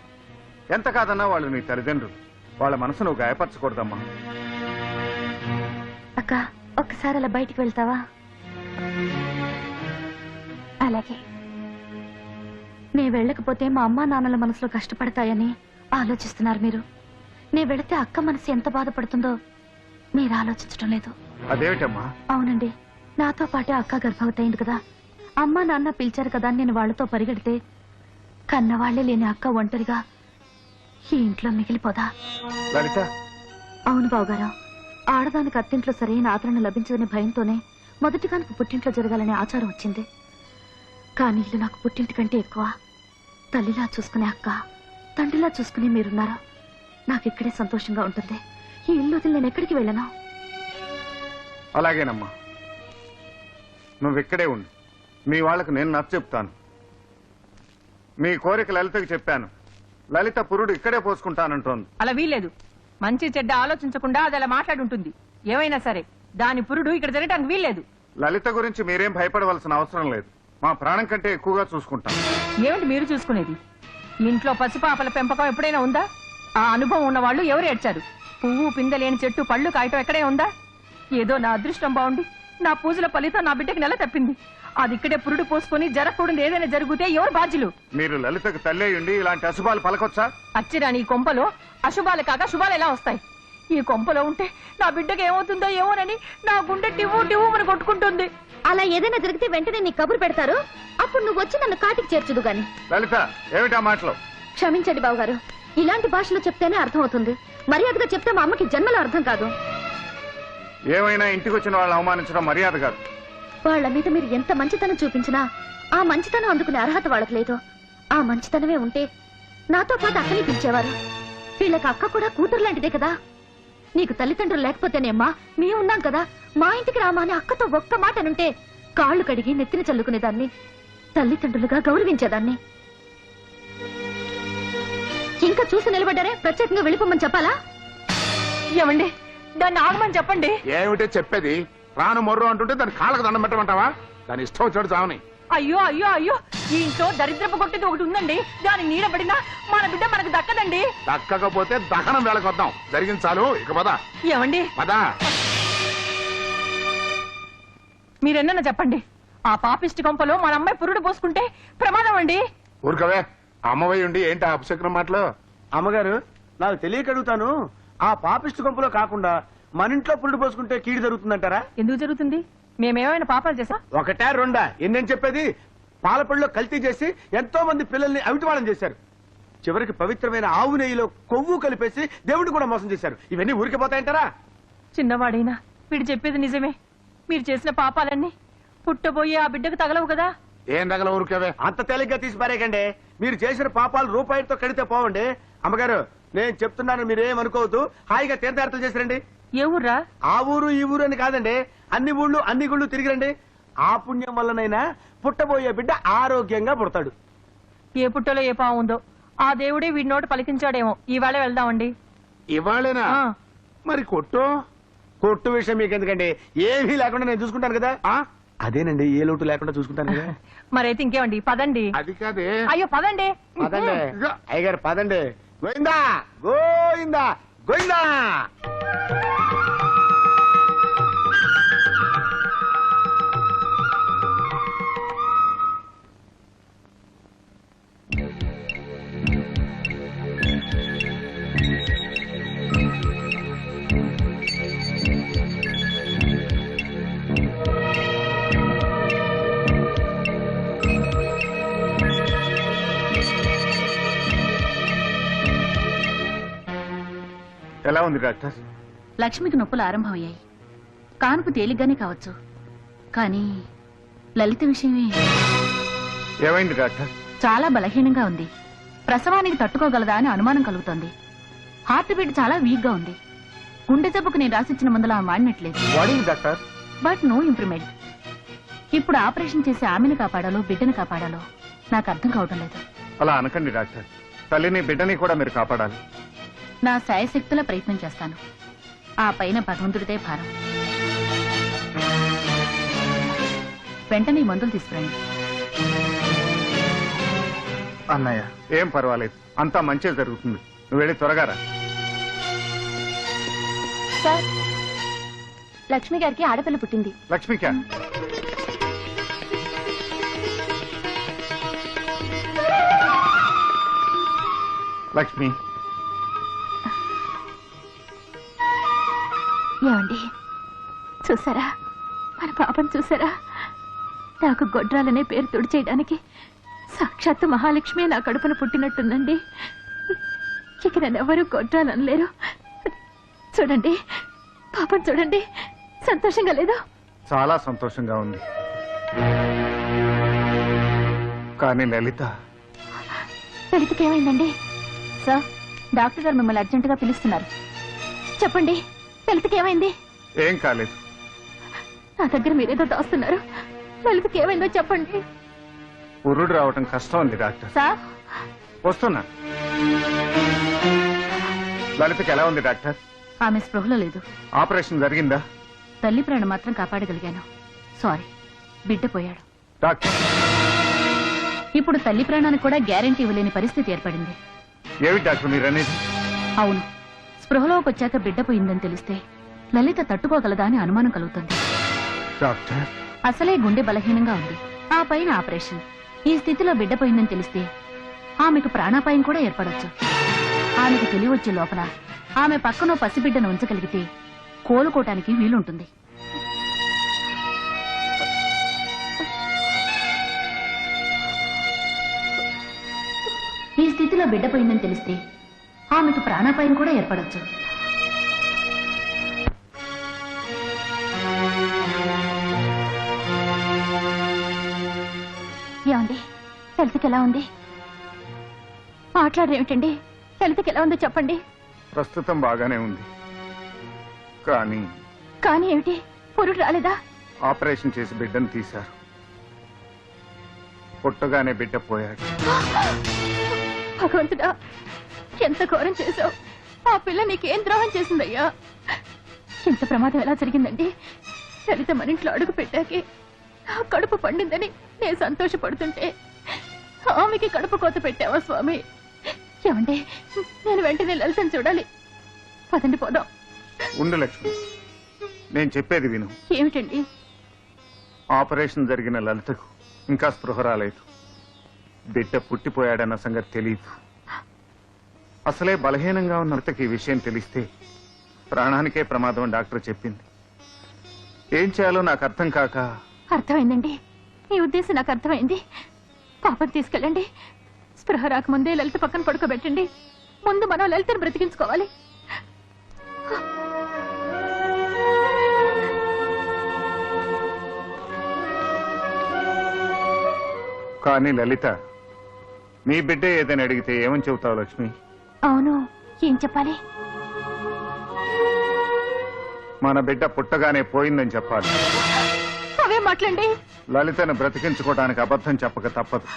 [SPEAKER 1] ఎంత కాదన్నా వాళ్ళు నీ తల్లిదండ్రులు. వాళ్ళ మనసు నువ్వు గాయపరచకూడదమ్మా.
[SPEAKER 10] అక్క, ఒక్కసారి అలా బయటికి వెళ్తావా?
[SPEAKER 2] అలాగే.
[SPEAKER 10] నే వెళ్ళకపోతే మా అమ్మా నాన్నల మనసులో కష్టపడతాయని ఆలోచిస్తున్నారు మీరు. నే వెళితే అక్క మనసు ఎంత బాధపడుతుందో మీరు ఆలోచించడం లేదు.
[SPEAKER 1] అదేమిటమ్మా?
[SPEAKER 10] అవునండి, నాతో పాటే అక్క గర్భవతి అయింది కదా. అమ్మా నాన్న పిలిచారు కదా అని నేను వాళ్లతో పరిగెడితే కన్నవాళ్లే లేని అక్క ఒంటరిగా ఈ ఇంట్లో మిగిలిపోదా?
[SPEAKER 1] లలిత,
[SPEAKER 10] అవును బావగారు, ఆడదానికి అత్తింట్లో సరైన ఆదరణ లభించదనే భయంతోనే మొదటి కానుక పుట్టింట్లో జరగాలనే ఆచారం వచ్చింది. కానీ ఇల్లు నాకు పుట్టింటి కంటే ఎక్కువ. తల్లిలా చూసుకునే అక్క, తండ్రిలా చూసుకునే మీరున్నారా? నాకు ఇక్కడే సంతోషంగా ఉంటుంది. ఈ ఇల్లు వదిలి నేను ఎక్కడికి వెళ్ళను.
[SPEAKER 1] అలాగేనమ్మా, నువ్వు ఇక్కడే ఉండు. మీ వాళ్ళకు నేను నచ్చ చెప్తాను. మీ కోరిక లలితకు చెప్పాను. లలిత పురుడు ఇక్కడే పోసుకుంటానంటోంది.
[SPEAKER 8] అలా వీల్లేదు. మంచి చెడ్డ ఆలోచించకుండా అది అలా మాట్లాడుంటుంది. ఏమైనా సరే దాని పురుడు ఇక్కడ జరగటానికి వీల్లేదు.
[SPEAKER 1] లలిత గురించి మీరేం భయపడవలసిన అవసరం లేదు. మా ప్రాణం కంటే ఎక్కువగా చూసుకుంటాం.
[SPEAKER 8] ఏమిటి మీరు చూసుకునేది? ఇంట్లో పసిపాపల పెంపకం ఎప్పుడైనా ఉందా? ఆ అనుభవం ఉన్న వాళ్ళు ఎవరు ఏడ్చారు? పువ్వు పిందలేని చెట్టు పళ్ళు కాయటం ఎక్కడే ఉందా? ఏదో నా అదృష్టం బాగుండి నా పూజల ఫలితం నా బిడ్డకి నెల తప్పింది. అది ఇక్కడే పురుడు పోసుకొని జరగకూడదు ఏదైనా జరిగితే ఎవరు బాధ్యులు?
[SPEAKER 1] మీరు లలితకు తల్లి ఉండి ఇలాంటి అశుభాలు పలకొచ్చా?
[SPEAKER 8] అచ్చిరాని ఈ కొంపలో అశుభాలు కాక శుభాలు ఎలా వస్తాయి? ఈ కొంపలో ఉంటే నా బిడ్డకి ఏమవుతుందో ఏమోనని నా గుండె టివ్వు టివ్వు అని కొట్టుకుంటుంది.
[SPEAKER 10] అలా ఏదైనా జరిగితే వెంటనే నీ కబురు పెడతారు. అప్పుడు నువ్వు వచ్చి నన్ను కాటికి చేర్చుదు గాని.
[SPEAKER 1] లలిత, ఏమిటా మాటలు?
[SPEAKER 10] క్షమించండి బావగారు, ఇలాంటి భాషలో చెప్తేనే అర్థం అవుతుంది. మర్యాదగా చెప్తే మా అమ్మకి జన్మలో అర్థం కాదు.
[SPEAKER 1] ఏమైనా ఇంటికి వచ్చిన వాళ్ళని అవమానించడం మర్యాద కాదు.
[SPEAKER 10] వాళ్ళ మీద మీరు ఎంత మంచితనం చూపించినా ఆ మంచితనం అందుకునే అర్హత వాళ్ళకి లేదు. ఆ మంచితనమే ఉంటే నాతో పాటు అక్కని పిలిచేవారు. వీళ్ళకి అక్క కూడా కూతురు లాంటిదే కదా. నీకు తల్లిదండ్రులు లేకపోతేనేమ్మా మేము ఉన్నాం కదా, మా ఇంటికి రామా అని అక్కతో ఒక్క మాట అనుంటే కాళ్ళు కడిగి నెత్తిన చల్లుకునేదాన్ని, తల్లిదండ్రులుగా గౌరవించేదాన్ని. ఇంకా చూసి నిలబడ్డారే, ప్రత్యేకంగా వెళ్ళిపోమని చెప్పాలా?
[SPEAKER 8] ఏమండి, దాన్ని ఆగమని చెప్పండి.
[SPEAKER 4] ఏమిటే చెప్పేది? రాను మొర్రు అంటుంటే దాని కాళ్ళకు దండం పెట్టమంటావా? దాని ఇష్టం వచ్చాడు చావని.
[SPEAKER 8] అయ్యో అయ్యో అయ్యో ఈ ఇంట్లో దరిద్రపు కొట్టేది ఒకటి ఉందండి. దాని నీడ పడినా మన బిడ్డ మనకు దక్కదండి.
[SPEAKER 4] దక్కకపోతే దహనం వేళకొద్దాం. జరిగింది చాలు, ఇక పద.
[SPEAKER 8] ఏమండి
[SPEAKER 4] పద.
[SPEAKER 8] మీరెన్న చెప్పండి, ఆ పాపిష్టి కొంపలో మన అమ్మాయి పురుడు పోసుకుంటే ప్రమాదం అండి.
[SPEAKER 4] ఊరుకవే, అమ్మవై ఉండి ఏంటి ఆ అపశకునం మాటలు?
[SPEAKER 3] అమ్మగారు, నాకు తెలియక అడుగుతాను, ఆ పాపిష్టి కొంపలో కాకుండా మన ఇంట్లో పురుడు పోసుకుంటే కీడు జరుగుతుందంటారా?
[SPEAKER 8] ఎందుకు జరుగుతుంది? మేమేమైనా పాపాలు చేసా?
[SPEAKER 3] ఒకటా రెండా? ఎన్నేం చెప్పేది? పాలపళ్ళలో కల్తీ చేసి ఎంతో మంది పిల్లల్ని అవిటివాళం చేశారు. చివరికి పవిత్రమైన ఆవు నెయ్యిలో కొవ్వు కలిపేసి దేవుడిని కూడా మోసం చేశారు. ఇవన్నీ ఊరికి పోతాయంటారా?
[SPEAKER 8] చిన్నవాడైనా వీడు చెప్పేది నిజమే. మీరు చేసిన పాపాలన్నీ పుట్టబోయే ఆ బిడ్డకు తగలవు కదా.
[SPEAKER 4] ఏం తగల ఊరికవే?
[SPEAKER 3] అంత తేలిగ్గా తీసి పారేయకండి. మీరు చేసిన పాపాలు రూపాయితో కడితే పోవండి. అమ్మగారు, నేను చెప్తున్నాను, మీరేమనుకోవద్దు. హాయిగా తీర్థయాత్రలు చేసిరండి.
[SPEAKER 8] ఏ ఊర్రా?
[SPEAKER 3] ఆ ఊరు ఈ ఊరు అని కాదండి, అన్ని ఊళ్ళు అన్ని గుళ్ళు తిరిగిరండి. ఆ పుణ్యం వల్లనైనా పుట్టబోయే బిడ్డ ఆరోగ్యంగా పుడతాడు.
[SPEAKER 8] ఏ పుట్టలో ఏ పావు ఉందో ఆ దేవుడే వీడి నోట పలికించాడేమో. ఇవాళే వెళ్దామండి.
[SPEAKER 4] ఇవాళేనా?
[SPEAKER 8] ఆ.
[SPEAKER 4] మరి కొట్టు
[SPEAKER 3] కొట్టు విషయం మీకు ఎందుకండి? ఏమీ లేకుండా నేను చూసుకుంటాను కదా. అదేనండి, ఏ లోటు లేకుండా చూసుకుంటాను కదా.
[SPEAKER 8] మరైతే ఇంకేమండి, పదండి.
[SPEAKER 4] అది కాదే.
[SPEAKER 8] అయ్యో పదండి.
[SPEAKER 3] పదండి అయ్యగారు, పదండి. గోయిందా గోయిందా గోయిందా.
[SPEAKER 1] ఎలా ఉంది డాక్టర్?
[SPEAKER 2] లక్ష్మికి నొప్పులు ఆరంభమయ్యాయి. కానుపు తేలిగ్గానే కావచ్చు, కానీ లలిత విషయమే
[SPEAKER 1] ఏమైంది డాక్టర్?
[SPEAKER 2] చాలా బలహీనంగా ఉంది. ప్రసవానికి తట్టుకోగలదా అని అనుమానం కలుగుతోంది. హార్ట్ బీట్ చాలా వీక్ గా ఉంది. గుండె జబ్బుకు నేను రాసిచ్చిన మందులు ఆమె వాడినట్లేదు.
[SPEAKER 3] వాడింది డాక్టర్,
[SPEAKER 2] బట్ నో ఇంప్రూవ్మెంట్. ఇప్పుడు ఆపరేషన్ చేసి ఆమెను కాపాడాలో బిడ్డను కాపాడాలో నాకు అర్థం కావటం లేదు.
[SPEAKER 1] అలా అనకండి డాక్టర్. తల్లిని బిడ్డని కూడా మీరు కాపాడాలి.
[SPEAKER 2] నా శాయశక్తుల ప్రయత్నం చేస్తాను. ఆ పైన భగవంతుడిదే భారం. వెంటనే ఈ మందులు తీసుకురండి.
[SPEAKER 3] అన్నయ్య.
[SPEAKER 1] ఏం పర్వాలేదు, అంతా మంచిగా జరుగుతుంది. నువ్వు వెళ్ళి త్వరగా రా.
[SPEAKER 10] సార్, లక్ష్మి గారికి ఆడపిల్ల పుట్టింది.
[SPEAKER 1] లక్ష్మిక, లక్ష్మి,
[SPEAKER 2] ఏమండి చూసారా, మన పాపం చూసారా? నాకు గొడ్రాలనే పేరు తుడిచేయడానికి సాక్షాత్తు మహాలక్ష్మి నా కడుపున పుట్టినట్టుందండి. ఇక నన్నెవరూ గొడ్రాలనలేరు. చూడండి, పాపం చూడండి, సంతోషంగా లేదు?
[SPEAKER 1] చాలా సంతోషంగా ఉంది. కానీ
[SPEAKER 2] లలితకి ఏమైందండి? సార్, డాక్టర్ గారు మిమ్మల్ని అర్జెంటుగా పిలుస్తున్నారు. చెప్పండి, లలితకి ఏమైంది?
[SPEAKER 1] ఏం కాలేదు.
[SPEAKER 2] నా దగ్గర మీరేదో దాస్తున్నారు. లలితకి ఏమైందో చెప్పండి.
[SPEAKER 1] పురుడు రావటం కష్టం ఉంది డాక్టర్.
[SPEAKER 2] సార్,
[SPEAKER 1] వస్తున్నా. లలితకి ఎలా ఉంది డాక్టర్?
[SPEAKER 2] ఆమె స్పృహలో లేదు.
[SPEAKER 1] ఆపరేషన్ జరిగిందా?
[SPEAKER 2] తల్లి ప్రాణం మాత్రం కాపాడగలిగాను. సారీ, బిడ్డ పోయాడు.
[SPEAKER 1] డాక్టర్,
[SPEAKER 2] ఇప్పుడు తల్లి ప్రాణానికి కూడా గ్యారెంటీ ఇవ్వలేని పరిస్థితి ఏర్పడింది.
[SPEAKER 1] ఏమిటి డాక్టర్ మీరనేది?
[SPEAKER 2] అవును, స్పృహలోకి వచ్చాక బిడ్డ పోయిందని తెలిస్తే లలిత తట్టుకోగలదా అని అనుమానం కలుగుతుంది.
[SPEAKER 1] డాక్టర్,
[SPEAKER 2] అసలే గుండె బలహీనంగా ఉంది, ఆ పైన ఆపరేషన్. ఈ స్థితిలో బిడ్డ పోయిందని తెలిస్తే ఆమెకు ప్రాణాపాయం కూడా ఏర్పడొచ్చు. ఆమెకు తెలివొచ్చే లోపల ఆమె పక్కనో పసిబిడ్డను ఉంచగలిగితే కోలుకోటానికి వీలుంటుంది. ఈ స్థితిలో బిడ్డ పోయిందని తెలిస్తే ఆమెకు ప్రాణాపాయం కూడా ఏర్పడొచ్చు. ఏమండి, లలితకి ఎలా ఉంది? మాట్లాడరేమిటండి? లలితకి ఎలా ఉందో చెప్పండి.
[SPEAKER 1] ప్రస్తుతం బాగానే ఉంది.
[SPEAKER 2] కానీ ఏమిటి? పురుడు రాలేదా?
[SPEAKER 1] ఆపరేషన్ చేసి బిడ్డను తీశారు. పుట్టగానే బిడ్డ పోయాడు.
[SPEAKER 2] భగవంతుడా, ఎంత ఘోరం చేశావు! ఆ పిల్ల నీకేం ద్రోహం చేసిందయ్యా? ఇంత ప్రమాదం ఎలా జరిగిందండి? లలిత మన ఇంట్లో అడుగు పెట్టాకే నా కడుపు పండిందని నేను సంతోషపడుతుంటే ఆమెకి కడుపు కోత పెట్టావా స్వామి? ఏమండి, నేను వెంటనే లలితను చూడాలి. పదండి పోదాం.
[SPEAKER 1] ఉండు లక్ష్మి, నేను చెప్పేది విను.
[SPEAKER 2] ఏమిటండి?
[SPEAKER 1] ఆపరేషన్ జరిగిన లలితకు ఇంకా స్పృహ రాలేదు. బిడ్డ పుట్టిపోయాడన్న సంగతి తెలియదు. అసలే బలహీనంగా ఉన్న లలితకి ఈ విషయం తెలిస్తే ప్రాణానికే ప్రమాదం అని డాక్టర్ చెప్పింది. ఏం చేయాలో నాకు అర్థం కాక.
[SPEAKER 2] అర్థమైందండి, మీ ఉద్దేశం నాకు అర్థమైంది. పాపం తీసుకెళ్ళండి. స్పృహ రాకముందే లలిత పక్కన పడుకోబెట్టండి. ముందు మనం లలితను బ్రతికించుకోవాలి.
[SPEAKER 1] కానీ లలిత, మీ బిడ్డ ఏదని అడిగితే ఏమని చెబుతావు లక్ష్మి?
[SPEAKER 2] అవును, ఏం చెప్పాలి?
[SPEAKER 1] మన బిడ్డ పుట్టగానే పోయిందని చెప్పాలి.
[SPEAKER 2] అవే మాట్లాడండి.
[SPEAKER 1] లలితను బ్రతికించుకోవడానికి అబద్ధం చెప్పక తప్పదు.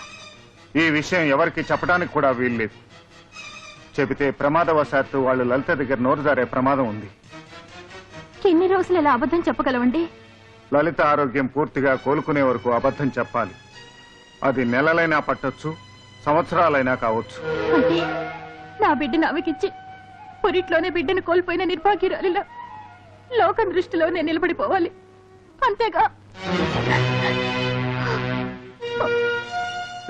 [SPEAKER 1] ఈ విషయం ఎవరికి చెప్పడానికి కూడా వీల్లేదు. చెబితే ప్రమాదవశాత్తు వాళ్ళు లలిత దగ్గర నోరు జారే ప్రమాదం ఉంది.
[SPEAKER 2] ఎన్ని రోజులు ఇలా అబద్ధం చెప్పగలవండి?
[SPEAKER 1] లలిత ఆరోగ్యం పూర్తిగా కోలుకునే వరకు అబద్ధం చెప్పాలి. అది నెలలైనా పట్టొచ్చు, సంవత్సరాలైనా కావచ్చు.
[SPEAKER 2] అంటే నా బిడ్డను ఆమెకిచ్చి పురిట్లోనే బిడ్డను కోల్పోయిన నిర్భాగ్యురాలిలా లోకం దృష్టిలో నేను నిలబడిపోవాలి, అంతేగా?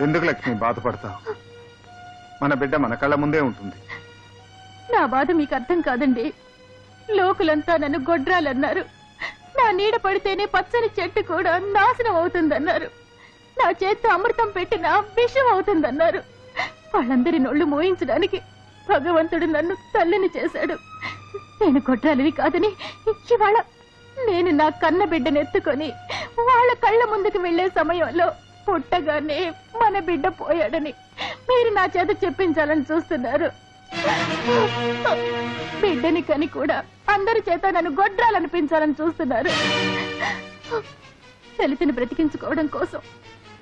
[SPEAKER 1] ఎందుకు లక్ష్మి బాధపడతావు? మన బిడ్డ మన కళ్ళ ముందే ఉంటుంది.
[SPEAKER 2] నా బాధ మీకు అర్థం కాదండి. లోకులంతా నన్ను గొడ్రాలన్నారు. నా నీడ పడితేనే పచ్చని చెట్టు కూడా నాశనం అవుతుందన్నారు. నా చేత్తో అమృతం పెట్టిన విషం అవుతుందన్నారు. వాళ్ళందరి నోళ్లు మోయించడానికి భగవంతుడు నన్ను తల్లిని చేశాడు. నేను గొడ్రాలిని కాదని ఇవాళ నేను నా కన్న బిడ్డను ఎత్తుకొని వాళ్ళ కళ్ళ ముందుకు వెళ్లే సమయంలో పుట్టగానే మన బిడ్డ పోయాడని మీరు నా చేత చెప్పించాలని చూస్తున్నారు. బిడ్డని కని కూడా అందరి చేత నన్ను గొడ్రాలనిపించాలని చూస్తున్నారు. దళితుని బ్రతికించుకోవడం కోసం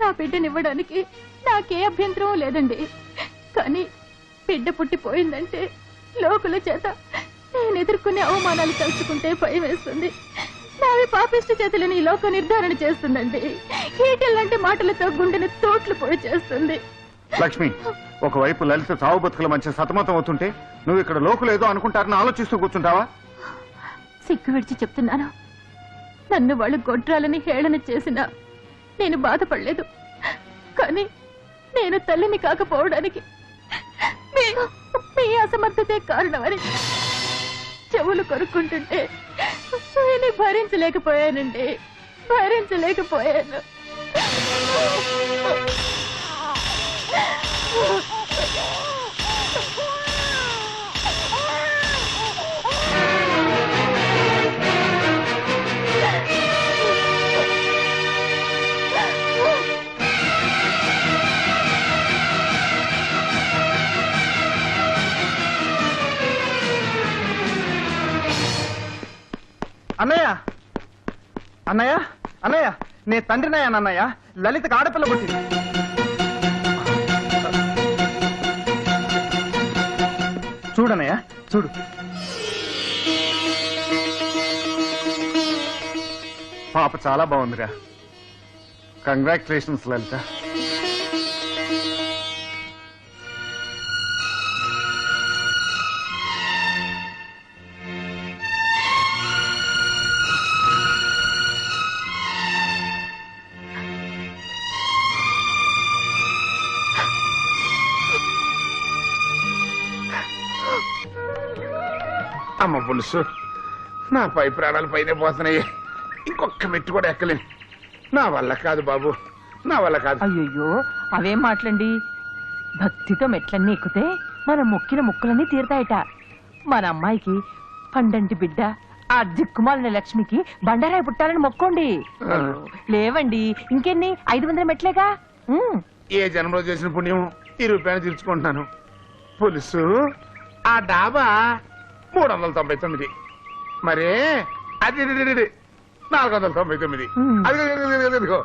[SPEAKER 2] నా బిడ్డనివ్వడానికి నాకే అభ్యంతరం లేదండి. కానీ బిడ్డ పుట్టిపోయిందంటే లోకుల చేత నేను ఎదుర్కొనే అవమానాలు తలుచుకుంటే భయం వేస్తుంది. నావి పాపిష్టి చేతులని ఈ లోకం నిర్ధారణ చేస్తుందండి. ఈటెల్లాంటి మాటలతో గుండెని తోట్లు పొడి చేస్తుంది.
[SPEAKER 1] లక్ష్మి, ఒకవైపు లలిత చావు బతుకుల మధ్య సతమతం అవుతుంటే నువ్వు ఇక్కడ లోకులేదో అనుకుంటారని ఆలోచిస్తూ కూర్చుంటావా?
[SPEAKER 2] సిగ్గు విడిచి చెప్తున్నాను. నన్ను వాళ్ళు గొడ్రాలని హేళన చేసినా నేను బాధపడలేదు. కానీ నేను తల్లిని కాకపోవడానికి మీ అసమర్థతే కారణమని చెవులు కొరుక్కుంటుంటే నేను భరించలేకపోయానండి. భరించలేకపోయాను.
[SPEAKER 3] అన్నయ్య, అన్నయ్య, అన్నయ్య, నే తండ్రినయ్యా. అన్నయ్య, లలితకు ఆడపిల్ల పుట్టింది. చూడన్నయ్య, చూడు.
[SPEAKER 1] పాప చాలా బాగుందిరా. కంగ్రాచులేషన్స్ లలిత.
[SPEAKER 4] అమ్మ పులుసు, నా పై ప్రాణాలు పైన పోతున్నాయి. ఇంకొక మెట్టు కూడా ఎక్కలేను. నా వల్ల కాదు బాబు, నా వల్ల కాదు.
[SPEAKER 8] అయ్యయ్యో, అవేం మాటలండి. భక్తితో మెట్లన్నీ ఎక్కితే మనం మొక్కిన ముక్కులన్నీ తీరుతాయట. మన అమ్మాయికి పండంటి బిడ్డ, ఆ దిక్కుమాలిన లక్ష్మికి బండారాయి పుట్టాలని మొక్కోండి. లేవండి, ఇంకెన్ని 500 మెట్లేగా.
[SPEAKER 4] ఏ జన్మలో చేసిన పుణ్యం ఈ రూపాయలు తీర్చుకుంటున్నాను. పులుసు, ఆ డాబా 399. మరే అది 499. అదిగో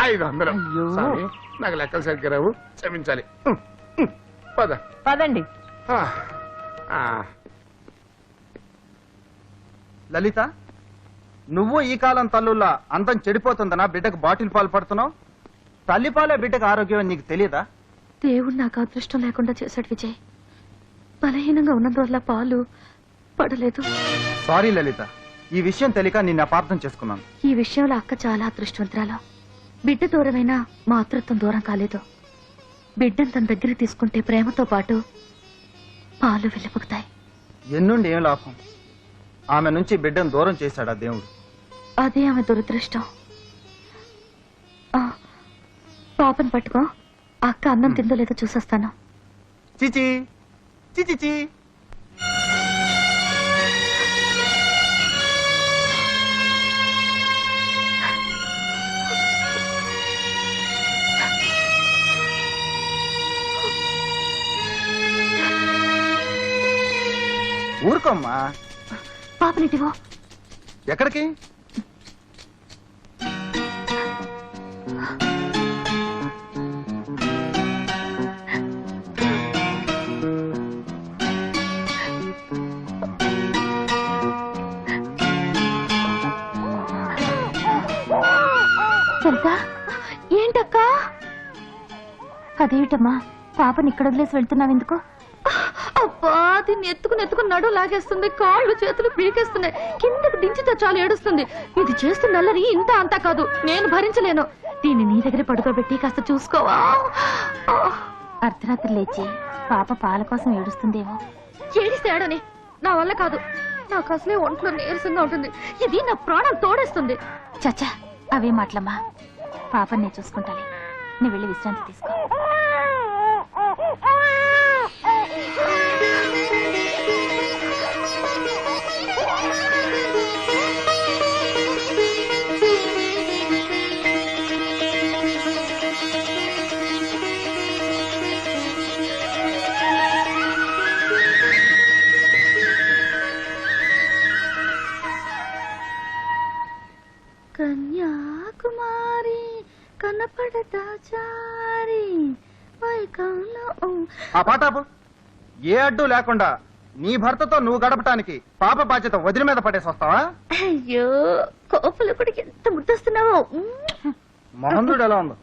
[SPEAKER 4] 500.
[SPEAKER 8] అయ్యో.
[SPEAKER 4] స్వామి, నాకు లెక్కలు సరిగ్గా రావు, క్షమించాలి. పద
[SPEAKER 8] పదండి.
[SPEAKER 3] లలిత, నువ్వు ఈ కాలం తల్లుల్లా అందం చెడిపోతుందనా బిడ్డకు బాటిల్ పాలు పడుతున్నావు? తల్లిపాలే బిడ్డకు ఆరోగ్యం అని నీకు తెలియదా?
[SPEAKER 10] దేవుడు నాకు అదృష్టం లేకుండా చేశాడు విజయ్. బలహీనంగా ఉన్నందువల్ల పాలు పడలేదు.
[SPEAKER 3] సారీ లలిత, ఈ విషయం తెలియక నిన్ను అపార్థం చేసుకున్నాను.
[SPEAKER 10] ఈ విషయంలో అక్క చాలా అదృష్టవంతురాలు. బిడ్డ దూరమైనా మాతృత్వం దూరం కాలేదు. బిడ్డను తన దగ్గర తీసుకుంటే ప్రేమతో పాటు పాలు వెళ్ళిపోతాయి.
[SPEAKER 3] ఎన్నుండి ఏం లాభం? ఆమె నుంచి బిడ్డను దూరం చేశాడా దేవుడు?
[SPEAKER 10] అదే ఆమె దురదృష్టం. పాపను పట్టుకో, అక్క అన్నం తిందో లేదో చూసొస్తాను.
[SPEAKER 3] చిచి చిచి ఊరుకోమ్మా.
[SPEAKER 10] పాపనిటివో.
[SPEAKER 3] ఎక్కడికి?
[SPEAKER 2] సరితా,
[SPEAKER 10] ఏంటక్క?
[SPEAKER 2] అదేమిటమ్మా పాపని ఇక్కడ వదిలేసి వెళ్తున్నావు ఎందుకు?
[SPEAKER 10] అబ్బా, దీన్ని ఎత్తుకుని నడు లాగేస్తుంది, కాళ్ళు చేతులు పీకేస్తున్నాయి. కిందకి దించితే చాలు ఏడుస్తుంది. ఇది చేస్తున్న అల్లరి ఇంత అంతా కాదు, నేను భరించలేను. దీన్ని నీ దగ్గర పడుకోబెట్టి కాస్త చూసుకోవా?
[SPEAKER 2] అర్ధరాత్రి లేచి పాప పాల కోసం ఏడుస్తుందేమో.
[SPEAKER 10] ఏడిస్తే ఏడని, నా వల్ల కాదు. నాకు అసలే ఒంట్లో నీరసంగా ఉంటుంది. ఇది నా ప్రాణం తోడేస్తుంది.
[SPEAKER 2] చచ్చా, అవే మాటలమ్మా. పాపని నేను చూసుకుంటాను, నువ్వు వెళ్ళి విశ్రాంతి తీసుకో.
[SPEAKER 10] కన్యాకుమారి కనపడతా చారి.
[SPEAKER 3] ఆ పాటాపు. ఏ అడ్డు లేకుండా నీ భర్తతో నువ్వు గడపటానికి పాప బాధ్యత వదిలి మీద పడేసి వస్తావా?
[SPEAKER 10] అయ్యో, కోపలు కూడా ఎంత ముద్దస్తున్నావో.
[SPEAKER 3] మహందుడు ఎలా ఉందో?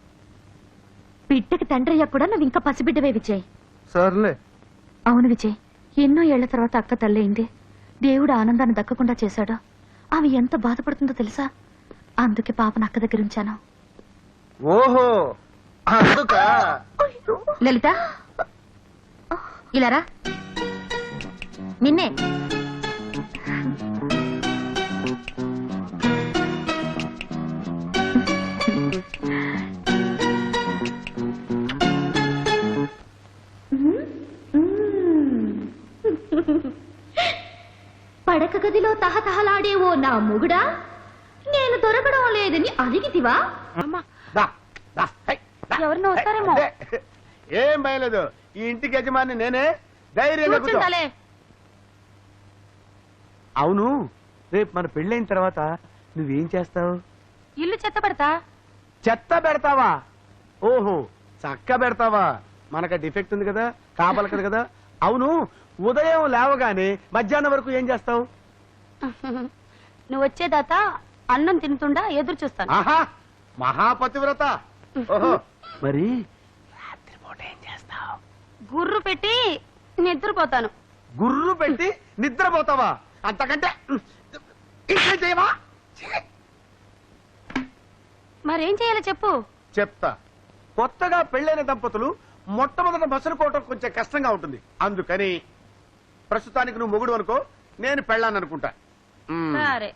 [SPEAKER 10] బిడ్డకి తండ్రి అయ్యా కూడా నువ్వు ఇంకా పసిబిడ్డవే విజయ్.
[SPEAKER 3] సర్లే.
[SPEAKER 10] అవును విజయ్, ఎన్నో ఏళ్ల తర్వాత అక్క తల్లయింది. దేవుడు ఆనందాన్ని దక్కకుండా చేశాడు. ఆమె ఎంత బాధపడుతుందో తెలుసా? అందుకే పాపను అక్క దగ్గర ఉంచాను.
[SPEAKER 3] ఓహో, అందుక.
[SPEAKER 2] లలిత, ఇలారా. నిన్నే.
[SPEAKER 10] పడక గదిలో తహతహలాడేవో నా మొగుడా, నేను దొరకడం లేదని అడిగితివా?
[SPEAKER 2] ఎవరినో వస్తారేమో.
[SPEAKER 4] ఏం భయలేదు, ఈ ఇంటికి యజమాని నేనే. ధైర్యంగా కూర్చో. అవును, రేపు మన పెళ్ళైన తర్వాత నువ్వేం చేస్తావు?
[SPEAKER 2] ఇల్లు చెత్త పెడతా.
[SPEAKER 4] చెత్త పెడతావా? ఓహో, చక్క పెడతావా? మనకు డిఫెక్ట్ ఉంది కదా, కాపలకదు కదా. అవును, ఉదయం లేవగానే మధ్యాహ్నం వరకు ఏం చేస్తావు?
[SPEAKER 2] నువ్వు వచ్చేదాత అన్నం తింటుండా ఎదురు చూస్తాను.
[SPEAKER 4] ఆహా, మహాపతివ్రత. ఓహో, మరి రాత్రిపూట ఏం చేస్తావు?
[SPEAKER 2] గుర్రు పెట్టి నిద్రపోతాను.
[SPEAKER 4] గుర్రు పెట్టి నిద్రపోతావా? అంతకంటే ఇంకేం చేయవా?
[SPEAKER 2] మరేం చేయాలో చెప్పు.
[SPEAKER 4] చెప్తా. కొత్తగా పెళ్ళైన దంపతులు మొట్టమొదట మసలుకోవటం కొంచెం కష్టంగా ఉంటుంది. అందుకని ప్రస్తుతానికి నువ్వు మొగుడు అనుకో, నేను పెళ్ళాను అనుకుంటా.
[SPEAKER 2] సరే.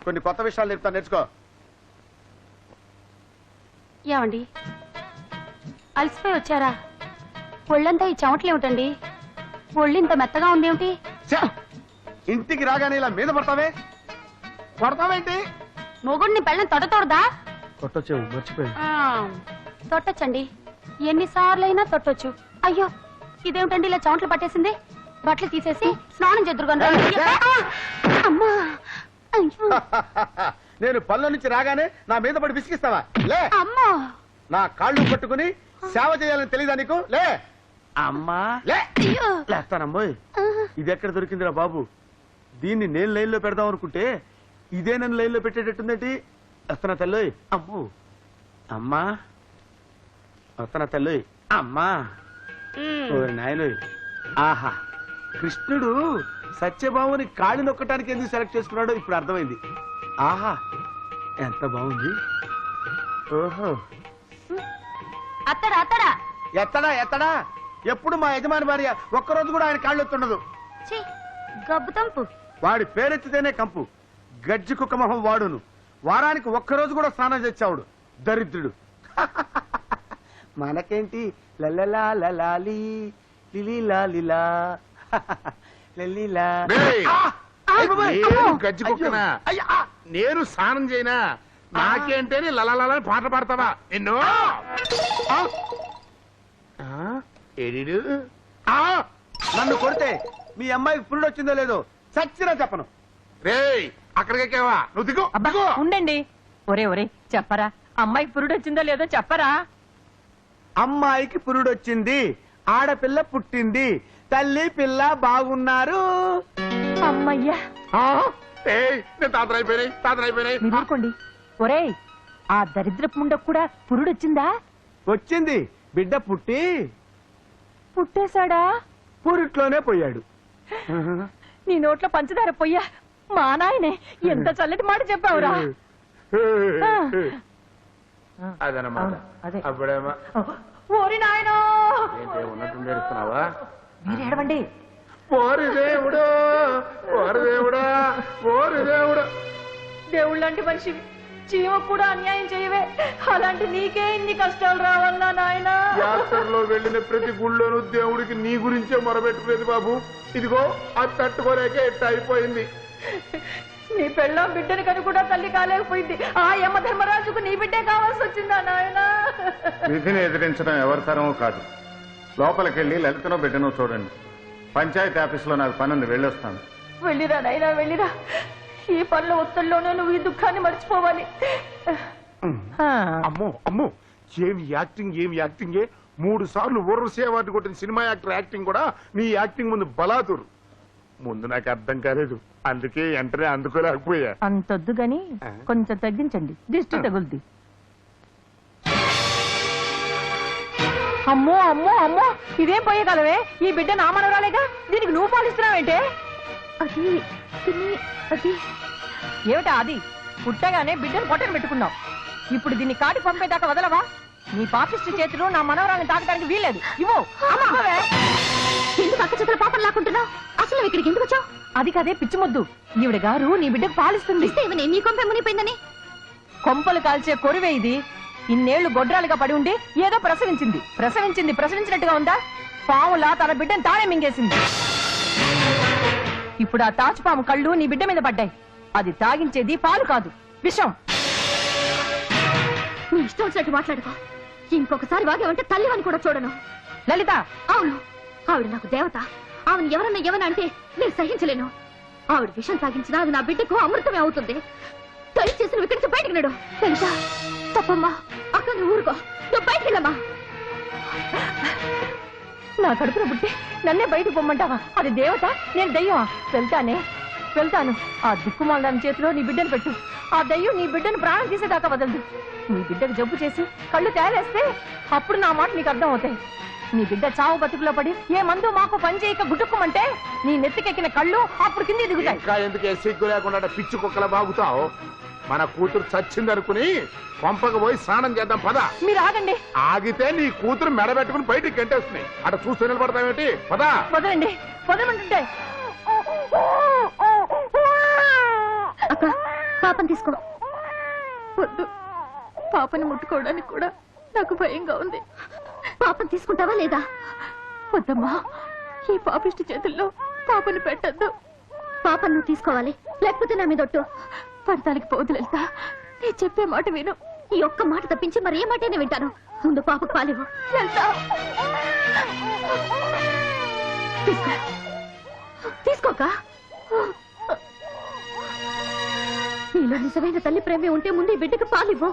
[SPEAKER 4] కొన్ని కొత్త విషయాలు చెప్తా, నేర్చుకో.
[SPEAKER 2] ఏమండి, అలసిపోయి వచ్చారా? ఒళ్ళంతా ఈ చెమటలు ఏమిటండి? ఒళ్ళింత మెత్తగా ఉందేమిటి?
[SPEAKER 4] ఛ! ఇంటికి రాగానే ఇలా మీద పడతావే, పడతావేంటి?
[SPEAKER 2] మొగుడిని పెళ్ళని తొడతోడదా?
[SPEAKER 4] కొట్టొచ్చావు, మర్చిపోయి.
[SPEAKER 2] తొట్టొచ్చండి, ఎన్నిసార్లైనా తొట్టొచ్చు. అయ్యో, ఇదేమిటండి ఇలా చెమటలు పట్టేసింది? బట్టలు తీసేసి స్నానం చేద్దురుగాను. అమ్మా,
[SPEAKER 4] నేను పళ్ళ నుంచి రాగానే నా మీద పడి విసిగిస్తావా? లే.
[SPEAKER 2] అమ్మా,
[SPEAKER 4] నా కాళ్ళు పట్టుకుని సేవ చేయాలని తెలీదా నీకు? లే. అమ్మా, లే. లేస్తానమ్మోయ్. ఇది ఎక్కడ దొరికిందిరా బాబు? దీన్ని నేను లైన్లో పెడదాం అనుకుంటే
[SPEAKER 3] ఇదే నన్ను లైన్లో పెట్టేటట్టుందేంటి? వస్తున్నా తల్లోయ్. అమ్మో అమ్మా, వస్తున్నా తల్లోయ్. అమ్మా ఓరి నాయనోయ్. ఆహా, కృష్ణుడు సత్యభామని కాళ్ళు నొక్కటానికి ఎందుకు సెలెక్ట్ చేసుకున్నాడో ఇప్పుడు అర్థమైంది. ఆహా, ఎంత బాగుంది. ఓహో,
[SPEAKER 2] అత్తడా అత్తడా
[SPEAKER 3] ఎత్తడా ఎత్తడా. ఎప్పుడు మా యజమాని భార్య ఒక్కరోజు కూడా ఆయన కాళ్ళు ఎత్తుండదు.
[SPEAKER 2] గబ్బు తంపు.
[SPEAKER 3] వాడి పేరెత్తితేనే కంపు. గజ్జి కుక్క మొహం వాడును. వారానికి ఒక్కరోజు కూడా స్నానం చేసావుడు దరిద్రుడు. మనకేంటి లలలా లలాలి లిలీలా లిలా లలీలా.
[SPEAKER 4] రేయ్, నేను గజ్జి కుక్కనా? నేను స్నానం చేయనా? నాకేంటని లలలని పాట పాడతావా నిన్ను? ఏడిడు
[SPEAKER 3] నన్ను కొడితే మీ అమ్మాయికి పురుడు వచ్చిందో లేదో చచ్చినా చెప్పను.
[SPEAKER 4] రేయ్, అక్కడికెక్కావా? నువ్వు దిగు.
[SPEAKER 8] అబ్బా ఉండండి. ఒరే ఒరే చెప్పరా, అమ్మాయికి పురుడు వచ్చిందో లేదో చెప్పరా.
[SPEAKER 3] అమ్మాయికి పురుడొచ్చింది, ఆడపిల్ల పుట్టింది, తల్లి పిల్ల బాగున్నారు.
[SPEAKER 8] అమ్మయ్యా,
[SPEAKER 4] నేను తాతరైపోయినాయి.
[SPEAKER 8] మీరు ఊరుకోండి. ఒరే, ఆ దరిద్రపు ముండకు కూడా పురుడొచ్చిందా?
[SPEAKER 3] వచ్చింది. బిడ్డ పుట్టి
[SPEAKER 8] పుట్టేశాడా?
[SPEAKER 3] పురిట్లోనే పోయాడు.
[SPEAKER 8] నీ నోట్లో పంచదార పొయ్యా. మా నాయనే ఎంత చల్లటి మాట చెప్పావురా.
[SPEAKER 4] అదనమాట.
[SPEAKER 8] అదే.
[SPEAKER 4] అప్పుడేమో
[SPEAKER 8] ఓరి నాయనో,
[SPEAKER 4] ఉన్నట్టు ఏడుస్తున్నావా?
[SPEAKER 8] మీరు ఏడవండి.
[SPEAKER 4] ఓరి దేవుడు, ఓరి దేవుడా, ఓరి దేవుడు.
[SPEAKER 8] దేవుళ్ళంటి మనిషివి, చీమకు కూడా అన్యాయం చేయవే. అలాంటి నీకే ఇన్ని కష్టాలు రావాలన్నా నాయనా?
[SPEAKER 4] యాత్రలో వెళ్ళిన ప్రతి గుళ్ళోనూ దేవుడికి నీ గురించే మొరబెట్టుకునేది బాబు. ఇదిగో అది తట్టుకోలేక ఎట్ట అయిపోయింది.
[SPEAKER 8] నీ పెళ్ళం బిడ్డని కని కూడా తల్లి కాలేకపోయింది. ఆ యమ ధర్మరాజుకు నీ బిడ్డే కావాల్సి వచ్చిందా నాయనా?
[SPEAKER 1] విధిని ఎదిరించడం ఎవరి తరమూ కాదు. లోపలికెళ్ళి లలితనో బిడ్డనో చూడండి. పంచాయతీ ఆఫీసులో నాకు పనుంది, వెళ్ళొస్తాను.
[SPEAKER 8] వెళ్ళిరా నాయనా, వెళ్ళిరా. ఈ పనుల ఒత్తిడిలోనే నువ్వు ఈ దుఃఖాన్ని మర్చిపోవాలి.
[SPEAKER 4] అమ్మో అమ్మో, ఏమి యాక్టింగ్, ఏమి యాక్టింగే. 3 సార్లు ఊర్వశి అవార్డు కొట్టిన సినిమా యాక్టర్ యాక్టింగ్ కూడా నీ యాక్టింగ్ ముందు బలాదురు. ముందు నాకు అర్థం కాలేదు, అందుకే వెంటనే అందుకోలేకపోయా.
[SPEAKER 8] అంతొద్దు గాని కొంచెం తగ్గించండి, దిష్టి తగులుద్ది. అమ్మో అమ్మో అమ్మో, ఇదేం పోయేగలవే? ఈ బిడ్డ నా మనవరాలేగా, దీనికి నువ్వు పాలిస్తున్నావేంటే?
[SPEAKER 10] అది అది
[SPEAKER 8] ఏమిటా అది? పుట్టగానే బిడ్డను పొట్టను పెట్టుకున్నావు. ఇప్పుడు దీన్ని కాటి పంపేదాకా వదలవా? నీ పాపిష్టి చేతులు నా మనవరాలను తాకడానికి వీల్లేదు. ఇవ్వు.
[SPEAKER 10] ఎందుకు అక్క చేతుల పాపం లాక్కుంటున్నావు? అసలు ఇక్కడికి ఎందుకు వచ్చావు?
[SPEAKER 8] అది కదే పిచ్చిమొద్దు. ఈవిడ గారు నీ బిడ్డకు పాలిస్తుంది.
[SPEAKER 10] ఇస్తే ఇవన్నీ నీ కొంపే మునిపోయిందని.
[SPEAKER 8] కొంపలు కాల్చే కొరివే ఇది. ఇన్నేళ్లు గొడ్రాలుగా పడి ఉండి ఏదో ప్రసవించినట్టుగా ఉందా? పాములా తన బిడ్డను తానే మింగేసింది. ఇప్పుడు ఆ తాచుపాము కళ్ళు నీ బిడ్డ మీద పడ్డాయి. అది తాగించేది పాలు కాదు, విషం.
[SPEAKER 10] నీ ఇష్టం వచ్చినట్టు మాట్లాడుకో. ఇంకొకసారి వాగేవంటే తల్లివని కూడా చూడను.
[SPEAKER 8] లలిత,
[SPEAKER 10] అవును, ఆవిడ నాకు దేవత. ఆవిడ ఎవరన్నా అంటే నేను సహించలేను. ఆవిడ విషం తాగించినా అది నా బిడ్డకు అమృతమే అవుతుంది. దయచేసి నువ్వు ఇక్కడి నుంచి బయటకు నడు. లలిత, తప్పమ్మా. అక్క నువ్వు ఊరుకో, నువ్వు బయటకు వెళ్ళమ్మా.
[SPEAKER 8] నా కడుపున పుట్టి నన్నే బయటకు పొమ్మంటావా? అది దేవత, నేను దయ్యమా? వెళ్తాను. ఆ దిక్కుమాలని చేతిలో నీ బిడ్డను పెట్టు. ఆ దయ్యం నీ బిడ్డను ప్రాణం తీసేదాకా వదలదు. నీ బిడ్డకు జబ్బు చేసి కళ్ళు తేలేస్తే అప్పుడు నా మాట నీకు అర్థం అవుతాయి. నీ బిడ్డ చావు బతుకులో పడి ఏ మందు మాకు పని చేయక గుట్టుకోమంటే నీ నెత్తికెక్కిన కళ్ళు అప్పుడు కింద దిగుతాయి.
[SPEAKER 4] ఇంకా ఎందుకే సిగ్గు లేకుండా పిచ్చి కుక్కల బాగుతావు? మన కూతురు చచ్చిందనుకుని పంపకు పోయి స్నానం చేద్దాం పద.
[SPEAKER 8] మీరు ఆగండి.
[SPEAKER 4] ఆగితే నీ కూతురు మెడబెట్టుకుని బయటికి గంటేస్తున్నాయి. అటు చూస్తూ నిలబడతావేంటి? పద.
[SPEAKER 8] వదలండి, వదలమంటుంటే.
[SPEAKER 10] అక్క, పాపం తీసుకో. వద్దు, పాపని ముట్టుకోవడానికి కూడా నాకు భయంగా ఉంది. పాపం తీసుకుంటావా లేదా? వద్దమ్మా, ఈ పాపిష్టి చేతుల్లో పాపని పెట్టద్దు. పాపను నువ్వు తీసుకోవాలి, లేకపోతే నా మీద ఒట్టు. పడతానికి పోదు లలిత, నేను చెప్పే మాట విను. ఈ ఒక్క మాట తప్పించి మరి ఏ మాటైనా వింటాను. ముందు పాపకు పాలివ్వు. లలిత, తీసుకోక. నీలో నిజమైన తల్లి ప్రేమే ఉంటే ముందు ఈ బిడ్డకు పాలివ్వు.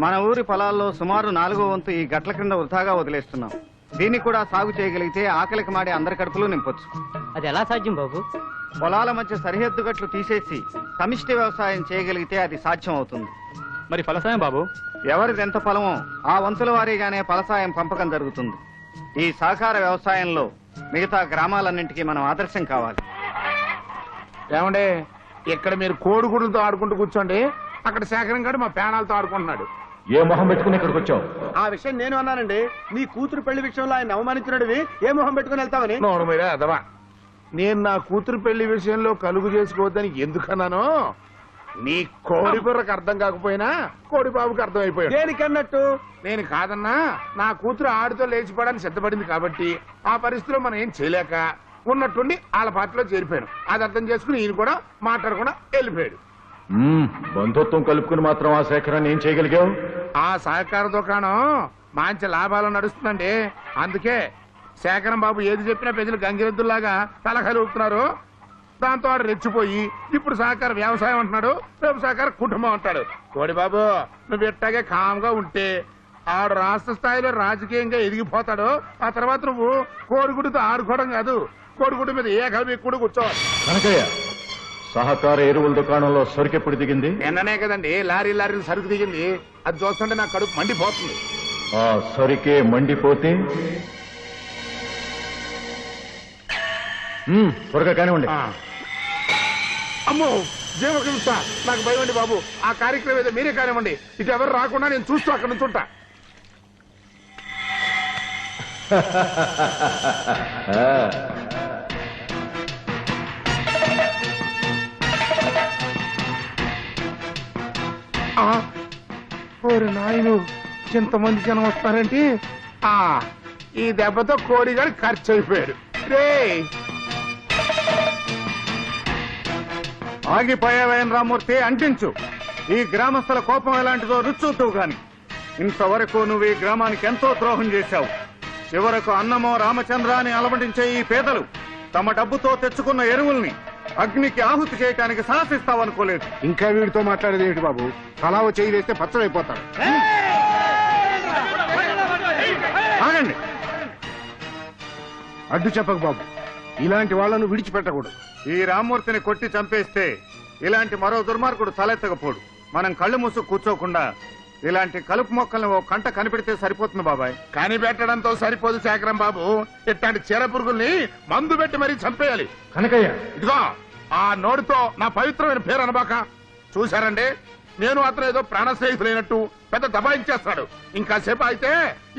[SPEAKER 3] మన ఊరి పొలాల్లో సుమారు 4వ వంతు ఈ గట్ల క్రింద వృధాగా వదిలేస్తున్నాం. దీన్ని కూడా సాగు చేయగలిగితే ఆకలికి మాడే అందరి కడుపులు నింపొచ్చు.
[SPEAKER 5] అది ఎలా సాధ్యం బాబు?
[SPEAKER 3] పొలాల మధ్య సరిహద్దు గట్లు తీసేసి సమిష్టి వ్యవసాయం చేయగలిగితే అది సాధ్యం అవుతుంది.
[SPEAKER 9] మరి ఫలసాయం బాబు?
[SPEAKER 3] ఎవరిది ఎంత పొలమో ఆ వంతుల వారీగానే ఫలసాయం పంపకం జరుగుతుంది. ఈ సహకార వ్యవసాయంలో మిగతా గ్రామాలన్నింటికీ మనం ఆదర్శం కావాలి.
[SPEAKER 4] ఏమండే, ఇక్కడ మీరు కోడిగుడులతో ఆడుకుంటూ కూర్చోండి, అక్కడ శేఖరం గారు మా పేనాలతో ఆడుకుంటున్నాడు.
[SPEAKER 7] ఏ మొహం పెట్టుకుని ఇక్కడికి వచ్చావు?
[SPEAKER 3] ఆ విషయం నేను అన్నానండి. నీ కూతురు పెళ్లి విషయంలో ఆయన అవమానించినవి ఏ మొహం పెట్టుకుని వెళ్తావని.
[SPEAKER 4] నోడు మీరే అదవా. నేను నా కూతురు పెళ్లి విషయంలో కలుగు చేసుకోవద్దని ఎందుకన్నానో నీ కోడి బుర్రకు అర్థం కాకపోయినా కోడి బాబుకి అర్థం అయిపోయాడు.
[SPEAKER 3] దేనికన్నట్టు?
[SPEAKER 4] నేను కాదన్నా, నా కూతురు ఆడితో లేచిపోవడానికి సిద్ధపడింది కాబట్టి ఆ పరిస్థితిలో మనం ఏం చేయలేక ఉన్నట్టుండి వాళ్ళ పార్టీలో చేరిపోయాను. అది అర్థం చేసుకుని ఈయన కూడా మాట్లాడకుండా వెళ్ళిపోయాడు.
[SPEAKER 7] బంధుత్వం కలుపుకుని మాత్రం ఆ సేకరాన్ని ఏం చేయగలిగావు?
[SPEAKER 4] ఆ సహకార దుకాణం మంచి లాభాలు నడుస్తుందండి. అందుకే శేఖరం బాబు ఏది చెప్పినా ప్రజలు గంగిరెద్దుల్లాగా తలకాయలు ఊపుతున్నారు. దాంతో ఆడు రెచ్చిపోయి ఇప్పుడు సహకార వ్యవసాయం అంటున్నాడు, రేపు సహకార కుటుంబం అంటాడు. కోడి బాబు, నువ్వు ఇట్టాగే కామ్గా ఉంటే ఆడు రాష్ట్ర స్థాయిలో రాజకీయంగా ఎదిగిపోతాడు. ఆ తర్వాత నువ్వు కోడిగుడితో ఆడుకోవడం కాదు, కోడిగుడి మీద ఏ కలిపి కూడా కూర్చోవాలి.
[SPEAKER 7] కనకయ్య, సహకార ఎరువుల దుకాణంలో సరుకెప్పుడు దిగింది?
[SPEAKER 4] నిన్ననే కదండి లారీలు సరుకు దిగింది. అది చూస్తుంటే నా కడుపు మండిపోతుంది.
[SPEAKER 7] ఆ సరికే మండిపోతే త్వరగా కానివ్వండి.
[SPEAKER 4] అమ్మో, జీవహింస, నాకు భయం అండి బాబు. ఆ కార్యక్రమం ఏదో మీరే కానివ్వండి, ఇటు ఎవరు రాకుండా నేను చూస్తూ అక్కడ నుంచి ఉంటా. ఓరి నాయను, ఇంతమంది జనం వస్తారంటే ఈ దెబ్బతో కోడిగాడు ఖర్చు అయిపోయాడు. రే
[SPEAKER 1] ఆగిపోయావేం రామూర్తి, అంటించు. ఈ గ్రామస్తుల కోపం ఎలాంటిదో రుచూతువు గాని. ఇంతవరకు నువ్వు ఈ గ్రామానికి ఎంతో ద్రోహం చేశావు. చివరకు అన్నమో రామచంద్ర అని అలమటించే ఈ పేదలు తమ డబ్బుతో తెచ్చుకున్న ఎరువుల్ని అగ్నికి ఆహుతి చేయడానికి సాహసిస్తావనుకోలేదు.
[SPEAKER 4] ఇంకా వీడితో మాట్లాడేది ఏంటి బాబు? కలావ చేయి వేస్తే పచ్చడైపోతాడు.
[SPEAKER 1] ఆగండి.
[SPEAKER 4] అడ్డు చెప్పకు బాబు, ఇలాంటి వాళ్ళను విడిచిపెట్టకూడదు.
[SPEAKER 1] ఈ రామ్మూర్తిని కొట్టి చంపేస్తే ఇలాంటి మరో దుర్మార్గుడు తలెత్తకపోడు. మనం కళ్ళు మూసు కూర్చోకుండా ఇలాంటి కలుపు మొక్కల్ని ఓ కంట కనిపెడితే సరిపోతుంది బాబాయ్.
[SPEAKER 4] కనిపెట్టడంతో సరిపోదు శేఖరం బాబు, ఇట్లాంటి చీర పురుగుల్ని మందు పెట్టి మరీ చంపేయాలి.
[SPEAKER 7] కనకయ్య,
[SPEAKER 4] ఇదిగో ఆ నోటితో నా పవిత్రమైన పేరు అనబాక. చూశారండి, నేను అతను ఏదో ప్రాణ స్నేహితులైనట్టు పెద్ద దబాయించేస్తాడు. ఇంకాసేపు అయితే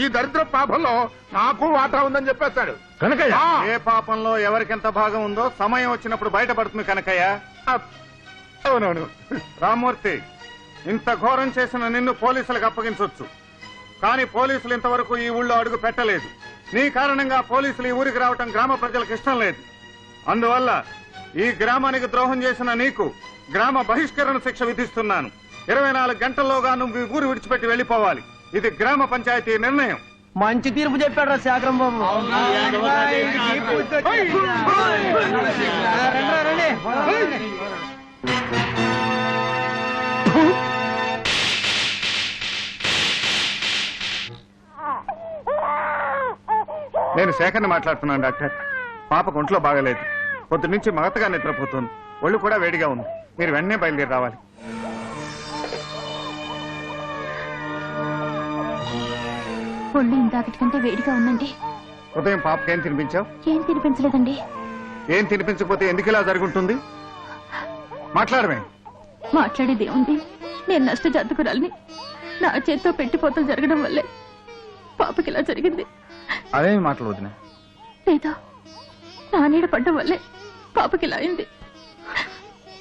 [SPEAKER 4] ఈ దరిద్ర పాపంలో నాకు వాటా ఉందని చెప్పేస్తాడు.
[SPEAKER 7] కనకయ్య,
[SPEAKER 1] ఏ పాపంలో ఎవరికెంత భాగం ఉందో సమయం వచ్చినప్పుడు బయటపడుతుంది కనకయ్య.
[SPEAKER 4] అవునవును.
[SPEAKER 1] రామ్మూర్తి, ఇంత ఘోరం చేసిన నిన్ను పోలీసులకు అప్పగించవచ్చు. కానీ పోలీసులు ఇంతవరకు ఈ ఊళ్ళో అడుగు పెట్టలేదు. నీ కారణంగా పోలీసులు ఈ ఊరికి రావటం గ్రామ ప్రజలకు ఇష్టం లేదు. అందువల్ల ఈ గ్రామానికి ద్రోహం చేసిన నీకు గ్రామ బహిష్కరణ శిక్ష విధిస్తున్నాను. 24 గంటల్లోగా నువ్వు ఈ ఊరు విడిచిపెట్టి వెళ్లిపోవాలి. ఇది గ్రామ పంచాయతీ నిర్ణయం.
[SPEAKER 5] మంచి తీర్పు చెప్పాడు రా శేఖరం బాబు.
[SPEAKER 1] నేను శేఖర్ని మాట్లాడుతున్నాను డాక్టర్. పాపకు ఒంట్లో బాగలేదు. పొద్దు నుంచి మగతగా నిద్రపోతుంది. ఒళ్ళు కూడా వేడిగా ఉంది. మీరు వెంటనే బయలుదేరి రావాలి.
[SPEAKER 2] ఒళ్ళు ఇందాకటి కంటే వేడిగా ఉందండి.
[SPEAKER 1] ఉదయం పాపకి ఏం తినిపించావు?
[SPEAKER 2] ఏం తినిపించలేదండి.
[SPEAKER 1] ఏం తినిపించకపోతే ఎందుకు ఇలా జరుగుంటుంది? మాట్లాడమే.
[SPEAKER 2] మాట్లాడేది ఉంది. నేను నష్ట జాతకురాలిని. నా చేత్తో పెట్టిపోతలు జరగడం వల్లే పాపకి ఇలా జరిగింది.
[SPEAKER 3] అదేమి మాటలు వదినా?
[SPEAKER 2] లేదా నా నీడ పడ్డం వల్లే పాపకి ఇలా అయింది.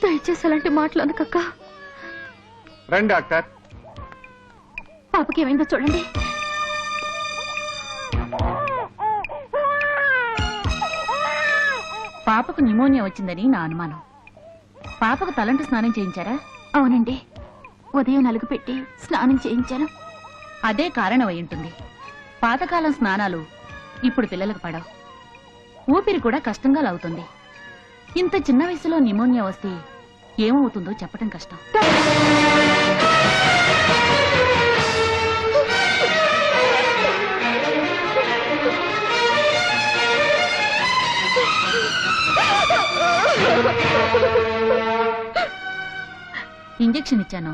[SPEAKER 2] దయచేసి అలాంటి మాటలు అనకక్క.
[SPEAKER 1] రండి డాక్టర్.
[SPEAKER 2] పాపకి ఏమైందో చూడండి.
[SPEAKER 8] పాపకు న్యూమోనియా వచ్చిందని నా అనుమానం. పాపకు తలంటు స్నానం చేయించారా?
[SPEAKER 2] అవునండి, ఉదయం నలుగు పెట్టి స్నానం చేయించాను.
[SPEAKER 8] అదే కారణం అయి ఉంటుంది. పాతకాలం స్నానాలు ఇప్పుడు పిల్లలకు పడవు. ఊపిరి కూడా కష్టంగా లాగుతుంది. ఇంత చిన్న వయసులో న్యూమోనియా వస్తే ఏమవుతుందో చెప్పడం కష్టం.
[SPEAKER 2] ఇంజెక్షన్ ఇచ్చాను.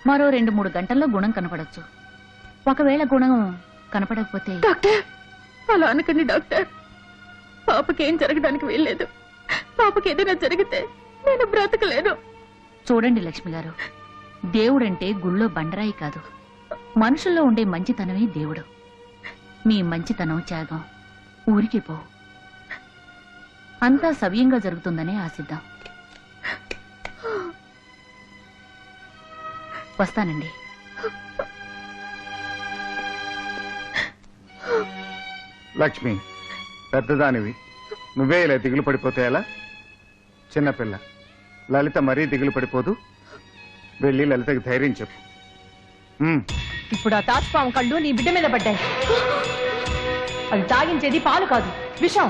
[SPEAKER 2] మరో 2-3 గంటల్లో గుణం కనపడొచ్చు. ఒకవేళ గుణం కనపడకపోతే...
[SPEAKER 10] డాక్టర్, అలా అనకండి డాక్టర్. పాపకేం జరగడానికి వీల్లేదు. పాపకి ఏదైనా జరిగితే నేను బ్రతకలేను.
[SPEAKER 2] చూడండి లక్ష్మి గారు, దేవుడంటే గుళ్ళో బండరాయి కాదు, మనుషుల్లో ఉండే మంచితనమే దేవుడు. మీ మంచితనం, త్యాగం ఊరికి పో. అంతా సవ్యంగా జరుగుతుందనే ఆశిద్దాం. వస్తానండి.
[SPEAKER 1] లక్ష్మి, పెద్దదానివి, నువ్వే ఇలా దిగులు పడిపోతే ఎలా? చిన్నపిల్ల లలిత మరీ దిగులు పడిపోదు. వెళ్ళి లలితకి ధైర్యం చెప్పు.
[SPEAKER 8] ఇప్పుడు ఆ తాచుపాము కళ్ళు నీ బిడ్డ మీద పడ్డాయి. అది తాగించేది పాలు కాదు, విషం.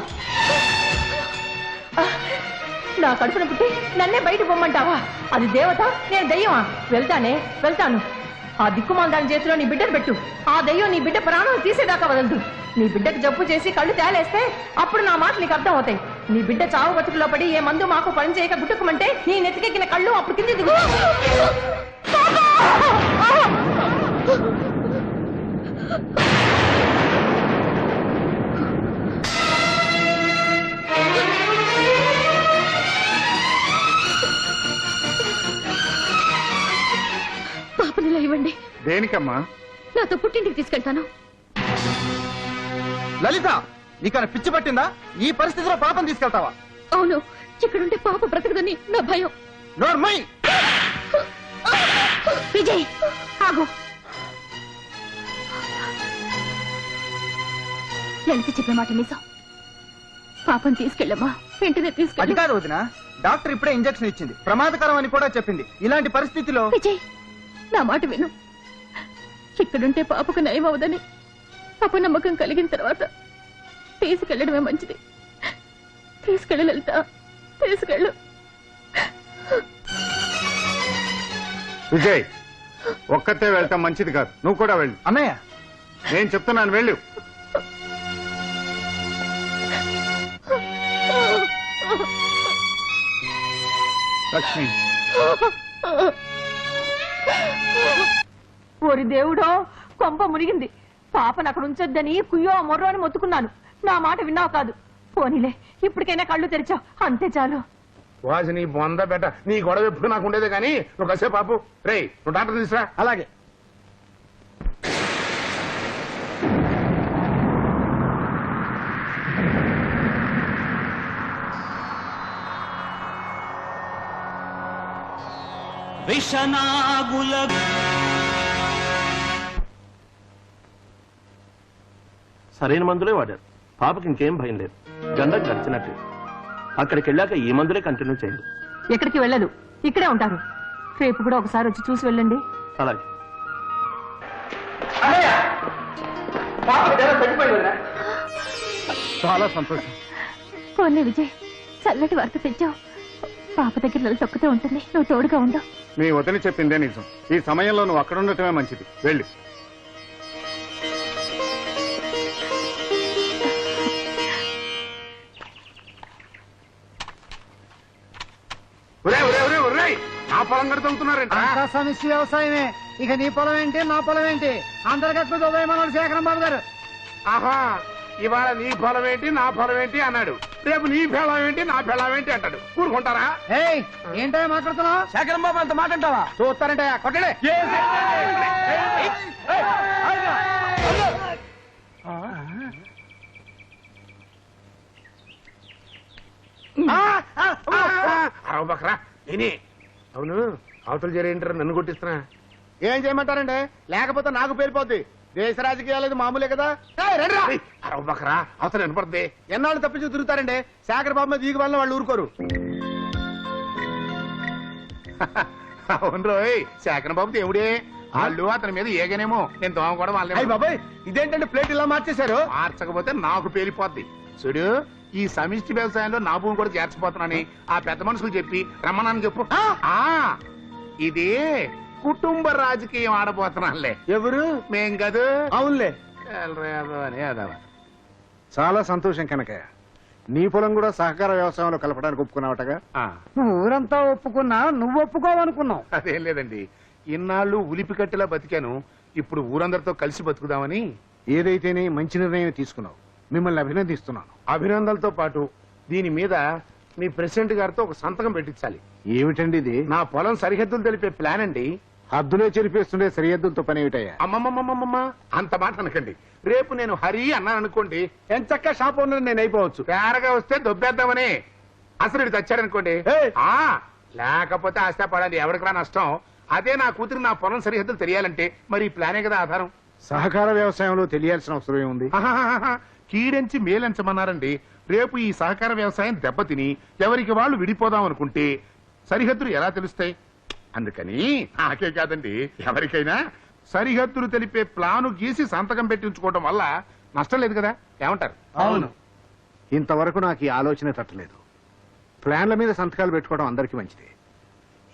[SPEAKER 8] నా కడుపున పుట్టి నన్నే బయట పొమ్మంటావా? అది దేవత, నేను దెయ్యమా? వెళ్తాను. ఆ దిక్కుమాందాని చేతిలో నీ బిడ్డను పెట్టు. ఆ దెయ్యం నీ బిడ్డ ప్రాణాలు తీసేదాకా వదలదు. నీ బిడ్డకు జబ్బు చేసి కళ్ళు తేలేస్తే అప్పుడు నా మాట నీకు అర్థం అవుతాయి. నీ బిడ్డ చావు బతుకులో పడి ఏ మందు మాకు పని చేయక గుట్టుకుమంటే నీ నెత్తికెక్కిన కళ్ళు అప్పుడు కింది దిగు.
[SPEAKER 10] పాపనిలా ఇవ్వండి.
[SPEAKER 1] దేనికమ్మా?
[SPEAKER 10] నాతో పుట్టింటికి తీసుకెళ్తాను.
[SPEAKER 3] లలిత, నీకన్నా పిచ్చి పట్టిందా? ఈ పరిస్థితిలో పాపం తీసుకెళ్తావా?
[SPEAKER 10] అవును, ఇక్కడుంటే పాప బ్రతకదని నా భయం.
[SPEAKER 3] నోర్మై!
[SPEAKER 10] విజయ్, ఆగు. లలిత చెప్పే మాట నిజం. పాపం తీసుకెళ్ళమ్మా, వెంటనే
[SPEAKER 3] అది
[SPEAKER 10] తీసుకెళ్ళి.
[SPEAKER 3] కాదు వదిన, డాక్టర్ ఇప్పుడే ఇంజెక్షన్ ఇచ్చింది, ప్రమాదకరం అని కూడా చెప్పింది. ఇలాంటి పరిస్థితిలో...
[SPEAKER 10] విజయ్, నా మాట విను. ఇక్కడుంటే పాపకు నయం అవదని అపనమ్మకం కలిగిన తర్వాత తీసుకెళ్లడమే మంచిది. తీసుకెళ్ళు లలిత, తీసుకెళ్ళు.
[SPEAKER 1] విజయ్, ఒక్కతే వెళ్తాం మంచిది కాదు. నువ్వు కూడా వెళ్ళు.
[SPEAKER 3] అన్నయ్య,
[SPEAKER 1] నేను చెప్తున్నాను, వెళ్ళు. లక్ష్మి,
[SPEAKER 8] ఓరి దేవుడో, కొంప మునిగింది. పాపను అక్కడ ఉంచొద్దని కుయ్యో మొర్రో అని మొత్తుకున్నాను. నా మాట విన్నావు కాదు. పోనీలే, ఇప్పటికైనా కళ్ళు తెరిచావు, అంతే చాలు.
[SPEAKER 4] వాసి నీ బొంద బెట్ట, నీ గొడవ ఎప్పుడు నాకు ఉండేదే కానీ నువ్వు కాసేపు పాపు. రే, నువ్వు డాక్టర్ తీసురా.
[SPEAKER 3] అలాగే.
[SPEAKER 5] విషనాగుల
[SPEAKER 6] సరైన మందులే వాడారు. పాపకి ఇంకేం భయం లేదు. గండం గడిచినట్టు. అక్కడికి వెళ్ళాక ఈ మందులే కంటిన్యూ చేయండి.
[SPEAKER 8] ఎక్కడికి వెళ్ళదు, ఇక్కడే ఉంటారు. రేపు కూడా ఒకసారి వచ్చి చూసి వెళ్ళండి.
[SPEAKER 6] అలాగే.
[SPEAKER 1] చాలా సంతోషం.
[SPEAKER 10] పోనీ విజయ్, చల్లటి వార్త తెచ్చావు. పాప దగ్గర లలిత ఒక్కతే ఉంటుంది, నువ్వు తోడుగా ఉండవు.
[SPEAKER 1] మీ వదిలి చెప్పిందే నిజం. ఈ సమయంలో నువ్వు అక్కడ ఉండటమే మంచిది. వెళ్ళు.
[SPEAKER 4] నా పొలం కడుతున్నారంట.
[SPEAKER 3] సమస్య వ్యవసాయమే. ఇక నీ పొలం ఏంటి, నా పొలం ఏంటి? అంతర్గత ఉదయమన్నాడు శేఖరం బాబు గారు.
[SPEAKER 4] ఆహా, ఇవాళ నీ పొలం ఏంటి, నా పొలం ఏంటి అన్నాడు. రేపు నీ ఫలం ఏంటి, నా ఫలం ఏంటి అంటాడు. ఊరుకుంటారా?
[SPEAKER 3] ఏంటో మాట్లాడుతున్నావు? శేఖరం బాబు అంత మాట అంటావా? చూస్తారంటే కొట్టడే.
[SPEAKER 4] బక్రా నేనే. అవును, అవతల జరేంటారు, నన్ను కొట్టిస్తున్నా.
[SPEAKER 3] ఏం చేయమంటారండి? లేకపోతే నాకు పేలిపోద్ది. దేశ రాజకీయాలు మామూలే కదా.
[SPEAKER 4] బక్రా అవతల వినపడుతుంది.
[SPEAKER 3] ఎన్నాళ్ళు తప్పించి తిరుగుతారండి. శేఖర్ బాబు మీద దిగు వల్ల వాళ్ళు ఊరుకోరు.
[SPEAKER 4] అవును రోయ్, శేఖర్ బాబు దేవుడే. వాళ్ళు అతని మీద ఏగనేమో. నేను దోమ కూడా వాళ్ళే.
[SPEAKER 3] బాబాయ్, ఇదేంటంటే ప్లేట్ ఇలా మార్చేశారు.
[SPEAKER 4] మార్చకపోతే నాకు పేలిపోద్ది. చూడు, ఈ సమిష్టి వ్యవసాయంలో నా భూమి కూడా చేర్చిపోతున్నానని ఆ పెద్ద మనుషులు చెప్పి రమ్మనని చెప్పు. ఇది కుటుంబ రాజకీయం ఆడబోతున్నానులే.
[SPEAKER 3] ఎవరు?
[SPEAKER 4] మేం కాదు.
[SPEAKER 3] అవునులే.
[SPEAKER 1] చాలా సంతోషం కనకయ్య. నీ పొలం కూడా సహకార వ్యవసాయంలో కలపడానికి ఒప్పుకున్నావటగా?
[SPEAKER 3] ఊరంతా ఒప్పుకున్నా నువ్వు ఒప్పుకోవనుకున్నావు.
[SPEAKER 4] అదేం లేదండి, ఇన్నాళ్ళు ఉలిపి కట్టెలా బతికాను, ఇప్పుడు ఊరందరితో కలిసి బతుకుదామని.
[SPEAKER 1] ఏదైతేనే మంచి నిర్ణయం తీసుకున్నావు, మిమ్మల్ని అభినందిస్తున్నాను.
[SPEAKER 4] అభినందనలతో పాటు దీని మీద మీ ప్రెసిడెంట్ గారితో ఒక సంతకం పెట్టించాలి.
[SPEAKER 1] ఏమిటండి ఇది?
[SPEAKER 4] నా పొలం సరిహద్దులు తెలిపే ప్లాన్ అండి.
[SPEAKER 1] హద్దులే చెరిపేస్తుండే సరిహద్దులతో పని ఏమిటయ్యా?
[SPEAKER 4] అమ్మమ్మమ్మమ్మమ్మ, అంత మాట అనకండి. రేపు నేను హరి అన్నాను అనుకోండి, ఎంచక్క షాప్ ఓనర్ నేను అయిపోవచ్చు. తేరగా వస్తే దొబ్బేద్దామని. అసలు ఇటు తెచ్చాడనుకోండి, లేకపోతే ఆస్తా పడాలి, ఎవరికరా నష్టం. అదే నా కూతురు నా పొలం సరిహద్దులు తెలియాలంటే మరి ఈ ప్లానే కదా ఆధారం.
[SPEAKER 1] సహకార వ్యవసాయంలో తెలియాల్సిన అవసరం ఏముంది?
[SPEAKER 4] కీడెంచి మేలెంచమన్నారండి. రేపు ఈ సహకార వ్యవసాయం దెబ్బతిని ఎవరికి వాళ్ళు విడిపోదాం అనుకుంటే సరిహద్దులు ఎలా తెలుస్తాయి? అందుకని నాకే కాదండి, ఎవరికైనా సరిహద్దులు తెలిపే ప్లాను గీసి సంతకం పెట్టించుకోవడం వల్ల నష్టం లేదు కదా, ఏమంటారు?
[SPEAKER 1] అవును. ఇంతవరకు నాకు ఈ ఆలోచన తట్టలేదు. ప్లాన్ల మీద సంతకాలు పెట్టుకోవడం అందరికీ మంచిదే.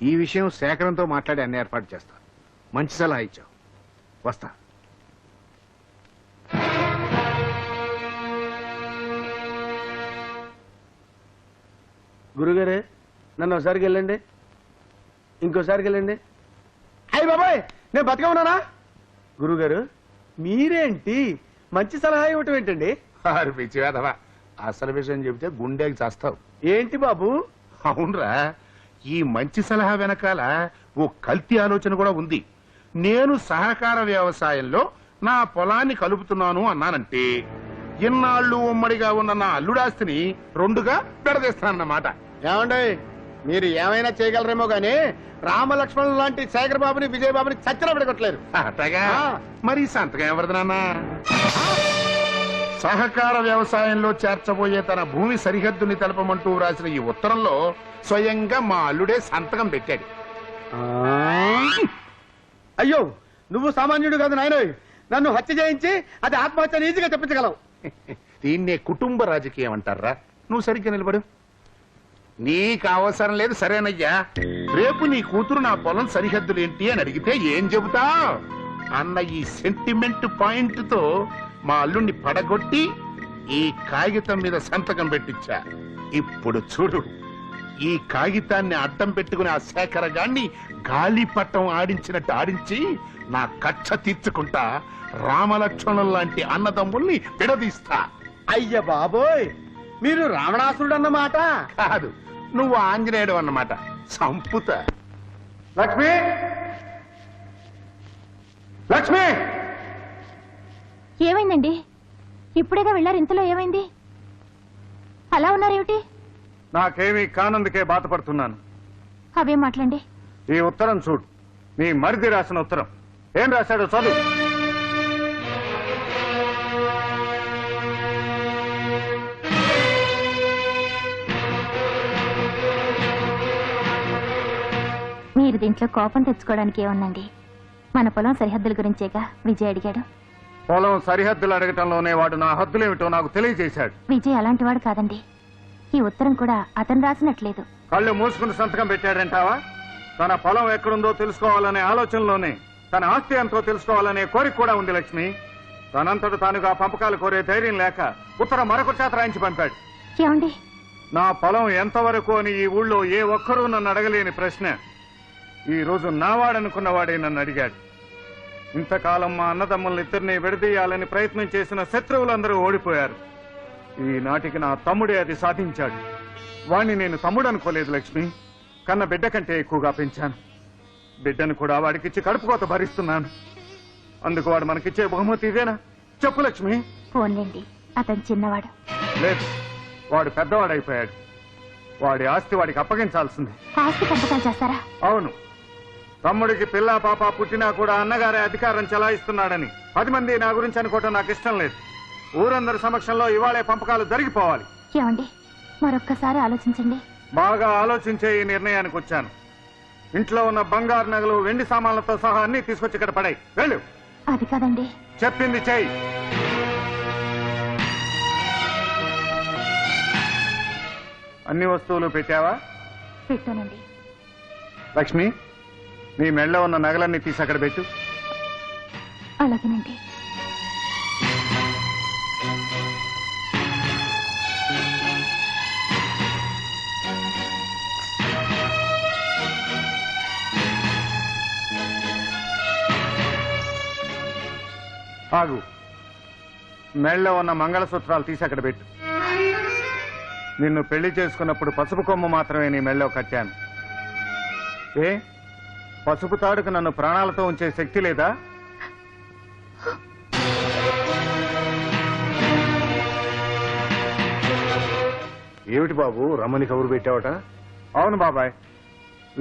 [SPEAKER 1] ఈ విషయం సేకరణతో మాట్లాడి అన్ని ఏర్పాటు చేస్తా. మంచి సలహా ఇచ్చావు. వస్తా.
[SPEAKER 3] గురుగారే, నన్ను ఒకసారికి వెళ్ళండి, ఇంకోసారికి వెళ్ళండి. అయ్యి బాబాయ్, నేను బతిగా ఉన్నానా? గురుగారు, మీరేంటి మంచి సలహా ఇవ్వటం ఏంటండి?
[SPEAKER 4] పిచ్చివేదవా, అసలు విషయం చెబితే గుండెకి చేస్తావు.
[SPEAKER 3] ఏంటి బాబు?
[SPEAKER 4] అవునరా, ఈ మంచి సలహా వెనకాల ఓ కల్తీ ఆలోచన కూడా ఉంది. నేను సహకార వ్యవసాయంలో నా పొలాన్ని కలుపుతున్నాను అన్నానంటే ఇన్నాళ్ళు ఉమ్మడిగా ఉన్న నా అల్లుడాస్తిని రెండుగా పెడదీస్తానన్నమాట.
[SPEAKER 3] ఏమండి, మీరు ఏమైనా చేయగలరేమో గానీ రామలక్ష్మణులు లాంటి శేఖర్ బాబుని విజయబాబుని చచ్చిన పెడగొట్టలేరు.
[SPEAKER 4] అట్టగా మరి సంతకం ఎవరిది నాన్న? సహకార వ్యవసాయంలో చేర్చబోయే తన భూమి సరిహద్దుని తెలపమంటూ రాసిన ఈ ఉత్తరంలో స్వయంగా మా అల్లుడే సంతకం పెట్టాడు.
[SPEAKER 3] అయ్యో, నువ్వు సామాన్యుడు కాదు నాయనోయ్. నన్ను హత్య చేయించి అది ఆత్మహత్య ఈజీగా చెప్పించగలవు.
[SPEAKER 4] దీన్నే కుటుంబ రాజకీయం అంటారా? నువ్వు సరిగ్గా నిలబడు. నీకు అవసరం లేదు, సరేనయ్యా. రేపు నీ కూతురు నా పొలం సరిహద్దులు ఏంటి అని అడిగితే ఏం చెబుతా అన్న ఈ సెంటిమెంట్ పాయింట్ తో మా అల్లుణ్ణి పడగొట్టి ఈ కాగితం మీద సంతకం పెట్టించా. ఇప్పుడు చూడు, ఈ కాగితాన్ని అడ్డం పెట్టుకుని ఆ శేఖర గాన్ని గాలిపట్టం ఆడించినట్టు ఆడించి నా కక్ష తీర్చుకుంటా రామలక్ష్మణుల లాంటి అన్నదమ్ముల్ని విడదీస్తా.
[SPEAKER 3] అయ్య బాబోయ్, మీరు రావణాసురుడు అన్నమాట.
[SPEAKER 4] కాదు, నువ్వు ఆంజనేయుడు అన్నమాట. సంపుత.
[SPEAKER 1] లక్ష్మి, లక్ష్మి!
[SPEAKER 2] ఏమైందండి? ఇప్పుడేగా వెళ్ళారు, ఇంతలో ఏమైంది? అలా ఉన్నారేమిటి?
[SPEAKER 1] నాకేమీ కానందుకే బాధపడుతున్నాను.
[SPEAKER 2] అవేం మాట్లాడండి.
[SPEAKER 1] ఈ ఉత్తరం చూడు, నీ మరిది రాసిన ఉత్తరం. ఏం రాశాడో చదువు.
[SPEAKER 2] మీరు దీంట్లో కోపం తెచ్చుకోవడానికి ఏముందండి? మన పొలం సరిహద్దుల గురించేగా విజయ్ అడిగాడు.
[SPEAKER 1] పొలం సరిహద్దులు అడగటంలోనే వాడు నా హద్దులేమిటో నాకు తెలియజేశాడు.
[SPEAKER 2] విజయ్ అలాంటి వాడు కాదండి. ఈ ఉత్తరం కూడా అతను రాసినట్లేదు.
[SPEAKER 1] కళ్ళు మూసుకుని సంతకం పెట్టాడంటావా? తన పొలం ఎక్కడుందో తెలుసుకోవాలనే ఆలోచనలోనే తన ఆస్తి ఎంతో తెలుసుకోవాలనే కోరిక కూడా ఉంది లక్ష్మి. తనంతట తానుగా పంపకాలు కోరే ధైర్యం లేక ఉత్తరం మరొక చేత రాయించి పంపాడు.
[SPEAKER 2] ఏమండి,
[SPEAKER 1] నా పొలం ఎంతవరకు అని ఈ ఊళ్ళో ఏ ఒక్కరూ నన్ను అడగలేని ప్రశ్న ఈ రోజు నావాడనుకున్నవాడే నన్ను అడిగాడు. ఇంతకాలం మా అన్నదమ్ములనిద్దరినీ విడదీయాలని ప్రయత్నం చేసిన శత్రువులందరూ ఓడిపోయారు. ఈనాటికి నా తమ్ముడే అది సాధించాడు. వాణ్ణి నేను తమ్ముడు అనుకోలేదు లక్ష్మి. కన్న బిడ్డ కంటే ఎక్కువగా పెంచాను. బిడ్డను కూడా వాడికిచ్చి కడుపుకోత భరిస్తున్నాను. అందుకు వాడు మనకిచ్చే బహుమతి ఇదేనా? చెప్పు లక్ష్మి.
[SPEAKER 2] పోన్లేండి, అతను చిన్నవాడు.
[SPEAKER 1] లేదు, వాడు పెద్దవాడైపోయాడు. వాడి ఆస్తి వాడికి అప్పగించాల్సింది.
[SPEAKER 2] ఆస్తి పంపకాలు చేస్తారా?
[SPEAKER 1] అవును. తమ్ముడికి పిల్ల పాప పుట్టినా కూడా అన్నగారే అధికారం చెలాయిస్తున్నాడని 10 మంది నా గురించి అనుకోవటం నాకు ఇష్టం లేదు. ఊరందరి సమక్షంలో ఇవాళే పంపకాలు జరిగిపోవాలి.
[SPEAKER 2] ఏమండి, మరొక్కసారి ఆలోచించండి.
[SPEAKER 1] బాగా ఆలోచించే ఈ నిర్ణయానికి వచ్చాను. ఇంట్లో ఉన్న బంగారు నగలు, వెండి సామాన్లతో సహా అన్ని తీసుకొచ్చి ఇక్కడ పడాయి. వెళ్ళు.
[SPEAKER 2] అది కాదండి.
[SPEAKER 1] చెప్పింది చెయ్యి. అన్ని వస్తువులు పెట్టావా?
[SPEAKER 2] పెట్టానండి.
[SPEAKER 1] లక్ష్మి, నీ మెళ్ళ ఉన్న నగలన్నీ తీసి అక్కడ పెట్టు.
[SPEAKER 2] అలాగేనండి.
[SPEAKER 1] ఆగు. మెళ్ళలో ఉన్న మంగళసూత్రాలు తీసి అక్కడ పెట్టు. నిన్ను పెళ్లి చేసుకున్నప్పుడు పసుపు కొమ్ము మాత్రమే నీ మెళ్ళలో కట్టాను. ఏ పసుపు తాడుకు నన్ను ప్రాణాలతో ఉంచే శక్తి లేదా?
[SPEAKER 4] ఏమిటి బాబు రమ్మని కబురు పెట్టావట?
[SPEAKER 1] అవును బాబాయ్,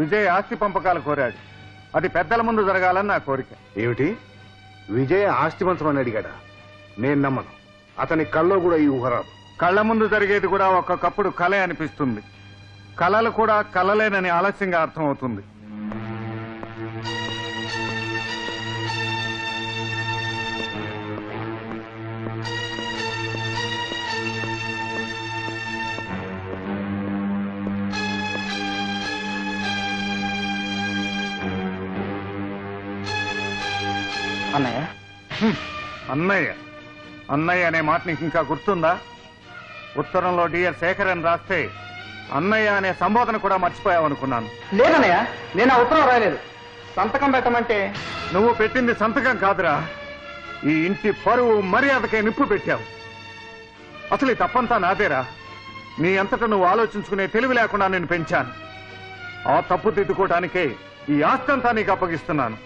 [SPEAKER 1] విజయ్ ఆస్తి పంపకాలు కోరాడు. అది పెద్దల ముందు జరగాలని నా కోరిక.
[SPEAKER 4] ఏమిటి విజయ్ ఆస్తి పంచమని అడిగాడా? నేను నమ్మను. అతని కల్లో కూడా ఈ ఊహరాదు.
[SPEAKER 1] కళ్ళ ముందు జరిగేది కూడా ఒక్కొక్కప్పుడు కలే అనిపిస్తుంది. కలలు కూడా కలలేనని ఆలస్యంగా అర్థమవుతుంది.
[SPEAKER 5] అన్నయ్య
[SPEAKER 1] అన్నయ్య అన్నయ్య అనే మాట నీకు ఇంకా గుర్తుందా? ఉత్తరంలో డియర్ శేఖర్ అని రాస్తే అన్నయ్య అనే సంబోధన కూడా మర్చిపోయావనుకున్నాను.
[SPEAKER 3] లేదన్నయ్య, నేను ఆ ఉత్తరం రాయలేదు. సంతకం పెట్టమంటే
[SPEAKER 1] నువ్వు పెట్టింది సంతకం కాదురా, ఈ ఇంటి పరువు మర్యాదకే నిప్పు పెట్టావు. అసలు ఈ తప్పంతా నాదేరా. నీ అంతటా నువ్వు ఆలోచించుకునే తెలివి లేకుండా నేను పెంచాను. ఆ తప్పు దిద్దుకోవటానికే ఈ ఆస్తంతా నీకు అప్పగిస్తున్నాను.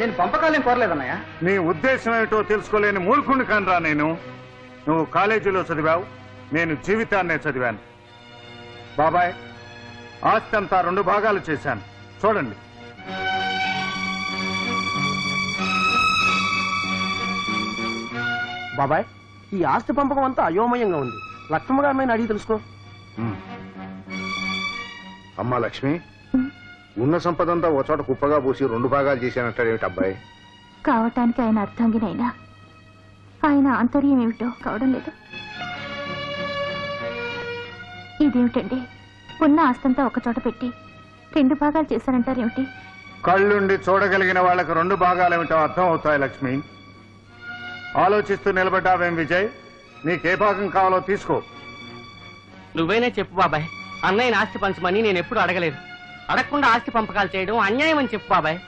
[SPEAKER 3] నేను పంపకాలేం కోరలేదన్నయ్య.
[SPEAKER 1] నీ ఉద్దేశం ఏమిటో తెలుసుకోలేని మూర్ఖుని కానరా నేను. నువ్వు కాలేజీలో చదివావు, నేను జీవితాన్నే చదివాను. బాబాయ్, ఆస్తి అంతా 2 భాగాలు చేశాను, చూడండి.
[SPEAKER 5] బాబాయ్, ఈ ఆస్తి పంపకం అంతా అయోమయంగా ఉంది. లక్ష్మ గారిని అడిగి తెలుసుకో.
[SPEAKER 4] అమ్మా లక్ష్మి, ఉన్న సంపదంతా ఓ చోట కుప్పగా పోసి 2 భాగాలు చేశానంటాడేమిటి అబ్బాయి?
[SPEAKER 2] కావటానికి ఆయన అర్థంగినైనా ఆయన ఆంతర్యం ఏమిటో కావడం లేదు. ఇదేమిటండి, ఉన్న ఆస్తంతా ఒక చోట పెట్టి 2 భాగాలు చేశారంటారేమిటి?
[SPEAKER 1] కళ్ళుండి చూడగలిగిన వాళ్ళకు 2 భాగాలేమిటో అర్థం అవుతాయి లక్ష్మి. ఆలోచిస్తూ నిలబడ్డావేం విజయ్? నీకే భాగం కావాలో తీసుకో.
[SPEAKER 5] నువ్వేనే చెప్పు బాబాయ్. అన్నయ్యని ఆస్తి పంచమని నేను ఎప్పుడు అడగలేదు. అడగకుండా ఆస్తి పంపకాలు చేయడం అన్యాయం అని చెప్పు బాబాయ్.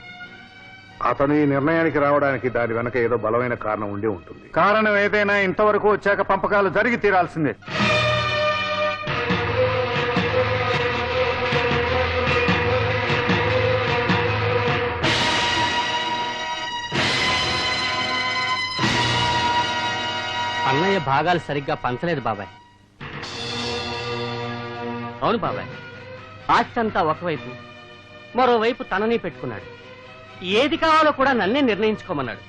[SPEAKER 4] అతను ఈ నిర్ణయానికి రావడానికి దాని వెనక ఏదో బలమైన కారణం ఉండి ఉంటుంది.
[SPEAKER 1] కారణం ఏదైనా ఇంతవరకు వచ్చాక పంపకాలు జరిగి తీరాల్సిందే.
[SPEAKER 5] అన్నయ్య భాగాలు సరిగ్గా పంచలేదు బాబాయ్. అవును బాబాయ్, ఆస్తి అంతా ఒకవైపు, మరోవైపు తనని పెట్టుకున్నాడు. ఏది కావాలో కూడా నన్నే నిర్ణయించుకోమన్నాడు.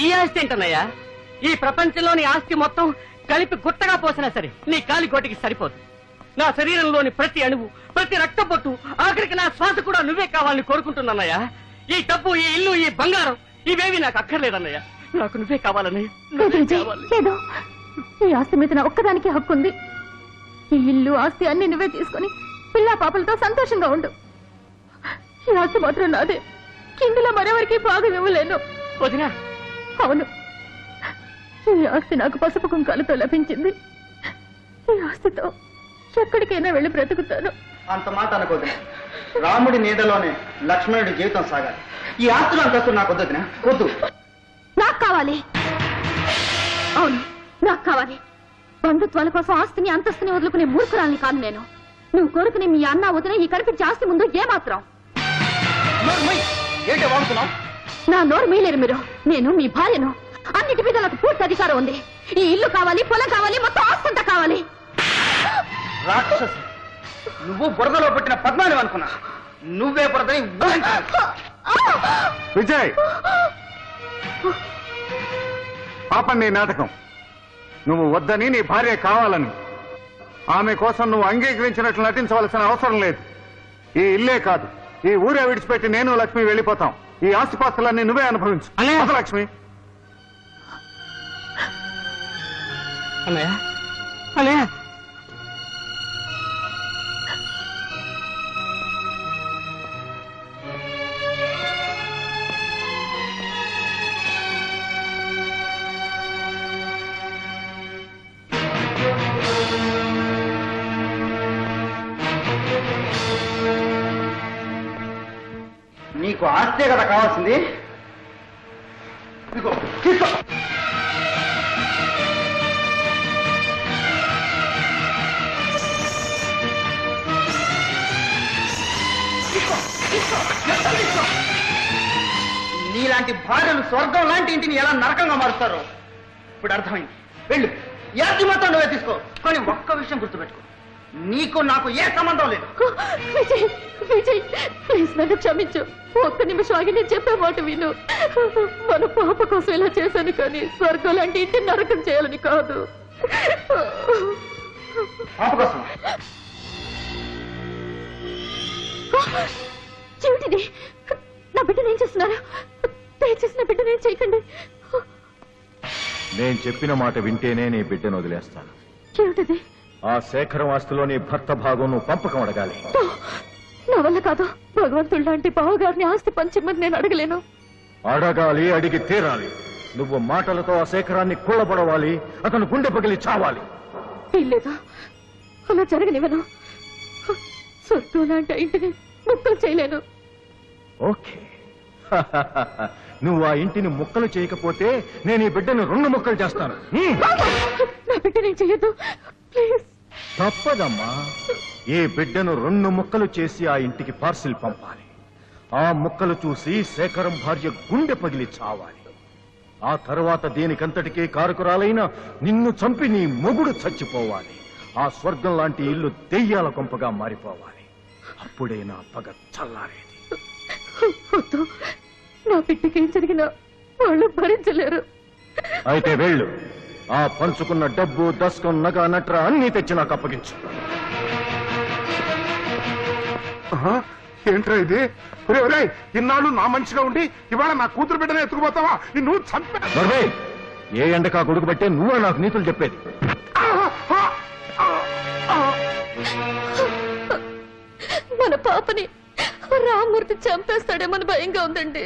[SPEAKER 5] ఈ ఆస్తి ఏంటన్నయ్యా? ఈ ప్రపంచంలోని ఆస్తి మొత్తం కలిపి గుట్టగా పోసినా సరే నీ కాలికోటికి సరిపోదు. నా శరీరంలోని ప్రతి అణువు, ప్రతి రక్తపొట్టు, ఆఖరికి నా శ్వాస కూడా నువ్వే కావాలని కోరుకుంటున్నానయ్యా. ఈ డబ్బు, ఈ ఇల్లు, ఈ బంగారం ఇవేవి నాకు అక్కర్లేదన్నయ్యా. నాకు నువ్వే కావాలన్నయ్య.
[SPEAKER 2] లేదు, ఈ ఆస్తి మీద నా ఒక్కదానికి హక్కు ఉంది. ఈ ఇల్లు, ఆస్తి అన్ని నువ్వే తీసుకొని పిల్లా పాపలతో సంతోషంగా ఉండు. ఈ ఆస్తి మాత్రం నాదే. ఇందులో మరెవరికి భాగం ఇవ్వలేను.
[SPEAKER 5] వదినా?
[SPEAKER 2] అవును, ఈ ఆస్తి నాకు పసుపు కుంకాలతో లభించింది. ఈ ఆస్తితో ఎక్కడికైనా వెళ్ళి బ్రతుకుతాను.
[SPEAKER 3] అంత మాట అనుకోదు. రాముడి నీడలోనే లక్ష్మణుడి జీవితం సాగాలి. ఈ ఆస్తులు అంతస్తు నాకు వద్దు. వద్దు.
[SPEAKER 10] నాకు కావాలి. అవును, నాకు కావాలి. బంధుత్వాల కోసం ఆస్తిని, అంతస్తుని వదులుకునే మూర్ఖురాల్ని కాదు నేను. నువ్వు కోరుకునే మీ అన్న వదిన ఈ కనిపించే ఆస్తి ముందు ఏమాత్రం.
[SPEAKER 3] ఏంటి వాడుతున్నావు?
[SPEAKER 10] నా నోరు మీలేరు మీరు. నేను మీ భార్యను. అన్నిటి మీద నాకు పూర్తి అధికారం ఉంది. ఈ ఇల్లు కావాలి, పొలం కావాలి, మొత్తం ఆస్తంతా కావాలి.
[SPEAKER 3] రాక్షసు, నువ్వు బురదలో పుట్టిన పద్మాని అనుకున్నా. నువ్వే బురదని
[SPEAKER 1] విజయ్, పాపండి ఈ నాటకం. నువ్వు వద్దని, నీ భార్య కావాలని. ఆమె కోసం నువ్వు అంగీకరించినట్లు నటించవలసిన అవసరం లేదు. ఈ ఇల్లే కాదు, ఈ ఊరే విడిచిపెట్టి నేను లక్ష్మి వెళ్ళిపోతాం. ఈ ఆస్తిపాస్తులన్నీ నువ్వే అనుభవించు. అసలు లక్ష్మి.
[SPEAKER 5] అన్నయ్య, అన్నయ్య,
[SPEAKER 3] నీకు ఆస్తే కదా కావాల్సింది. ఇదిగో నీలాంటి భార్యలు స్వర్గం లాంటి ఇంటిని ఎలా నరకంగా మారుస్తారో ఇప్పుడు అర్థమైంది. వెళ్ళు, యాతి మొత్తం నువ్వే తీసుకో. కానీ ఒక్క విషయం గుర్తుపెట్టుకో, నీకు నాకు ఏ సంబంధం లేదు.
[SPEAKER 10] విజయ్ విజయ్ ప్లీజ్ నన్ను క్షమించు. ఒక్క నిమిషం ఆగి నేను చెప్పే మాట విను. మన పాప కోసం ఇలా చేశాను కానీ స్వర్గం లాంటి ఇంటిని నరకం చేయాలని కాదు.
[SPEAKER 3] పాప కోసం
[SPEAKER 10] ఏమిటిది? నా బిడ్డ నేను చేస్తున్నారు. దయచేసి నా బిడ్డ నేను చేయకండి.
[SPEAKER 7] నేను చెప్పిన మాట వింటేనే నీ బిడ్డను వదిలేస్తాను.
[SPEAKER 10] ఏమిటిది?
[SPEAKER 7] ఆ శేఖరం ఆస్తిలో నీ భర్త భాగం నువ్వు పంపకం అడగాలి.
[SPEAKER 10] నా వల్ల కాదు. భగవంతుడు లాంటి బావగారిని ఆస్తి పంచిమ్మని నేను అడగలేను.
[SPEAKER 7] అడగాలి, అడిగి తీరాలి. నువ్వు మాటలతో ఆ శేఖరాన్ని కూలబడవాలి, అతను గుండె పగిలి చావాలి.
[SPEAKER 10] వీల్లేదు, అలా జరగనివ్వను. స్వర్గం లాంటి ఇంటిని ముక్కలు చేయలేను.
[SPEAKER 7] ఓకే. నువ్వు ఆ ఇంటిని ముక్కలు చేయకపోతే నేను ఈ బిడ్డను 2 ముక్కలు చేస్తాను.
[SPEAKER 10] నా బిడ్డ నేను చెయ్యొద్దు ప్లీజ్.
[SPEAKER 7] తప్పదమ్మా. ఈ బిడ్డను 2 ముక్కలు చేసి ఆ ఇంటికి పార్సిల్ పంపాలి. ఆ ముక్కలు చూసి శేఖరం భార్య గుండె పగిలి చావాలి. ఆ తర్వాత దీనికంతటికీ కారకురాలైన నిన్ను చంపి నీ మొగుడు చచ్చిపోవాలి. ఆ స్వర్గం లాంటి ఇల్లు దెయ్యాల కొంపగా మారిపోవాలి. అప్పుడే నా పగ చల్లారేది.
[SPEAKER 10] వద్దు, నా బిడ్డకి ఏం జరిగినా వాళ్ళు భరించలేరు.
[SPEAKER 7] అయితే వెళ్ళు, ఆ పంచుకున్న డబ్బు, దస్కం, నగ, నట్ర అన్నీ తెచ్చి నాకు అప్పగించు.
[SPEAKER 4] ఏంట్రా ఇది? ఇన్నాళ్ళు నా మంచిగా ఉండి ఇవాళ నా కూతురు బిడ్డనే ఎత్తుకుపోతావా? నువ్వు చంపా.
[SPEAKER 7] ఏ ఎండకా కొడుకు పెట్టే నువ్వే నాకు నీతులు చెప్పేది?
[SPEAKER 10] మన పాపని రామూర్తి చంపేస్తాడేమని భయంగా ఉందండి.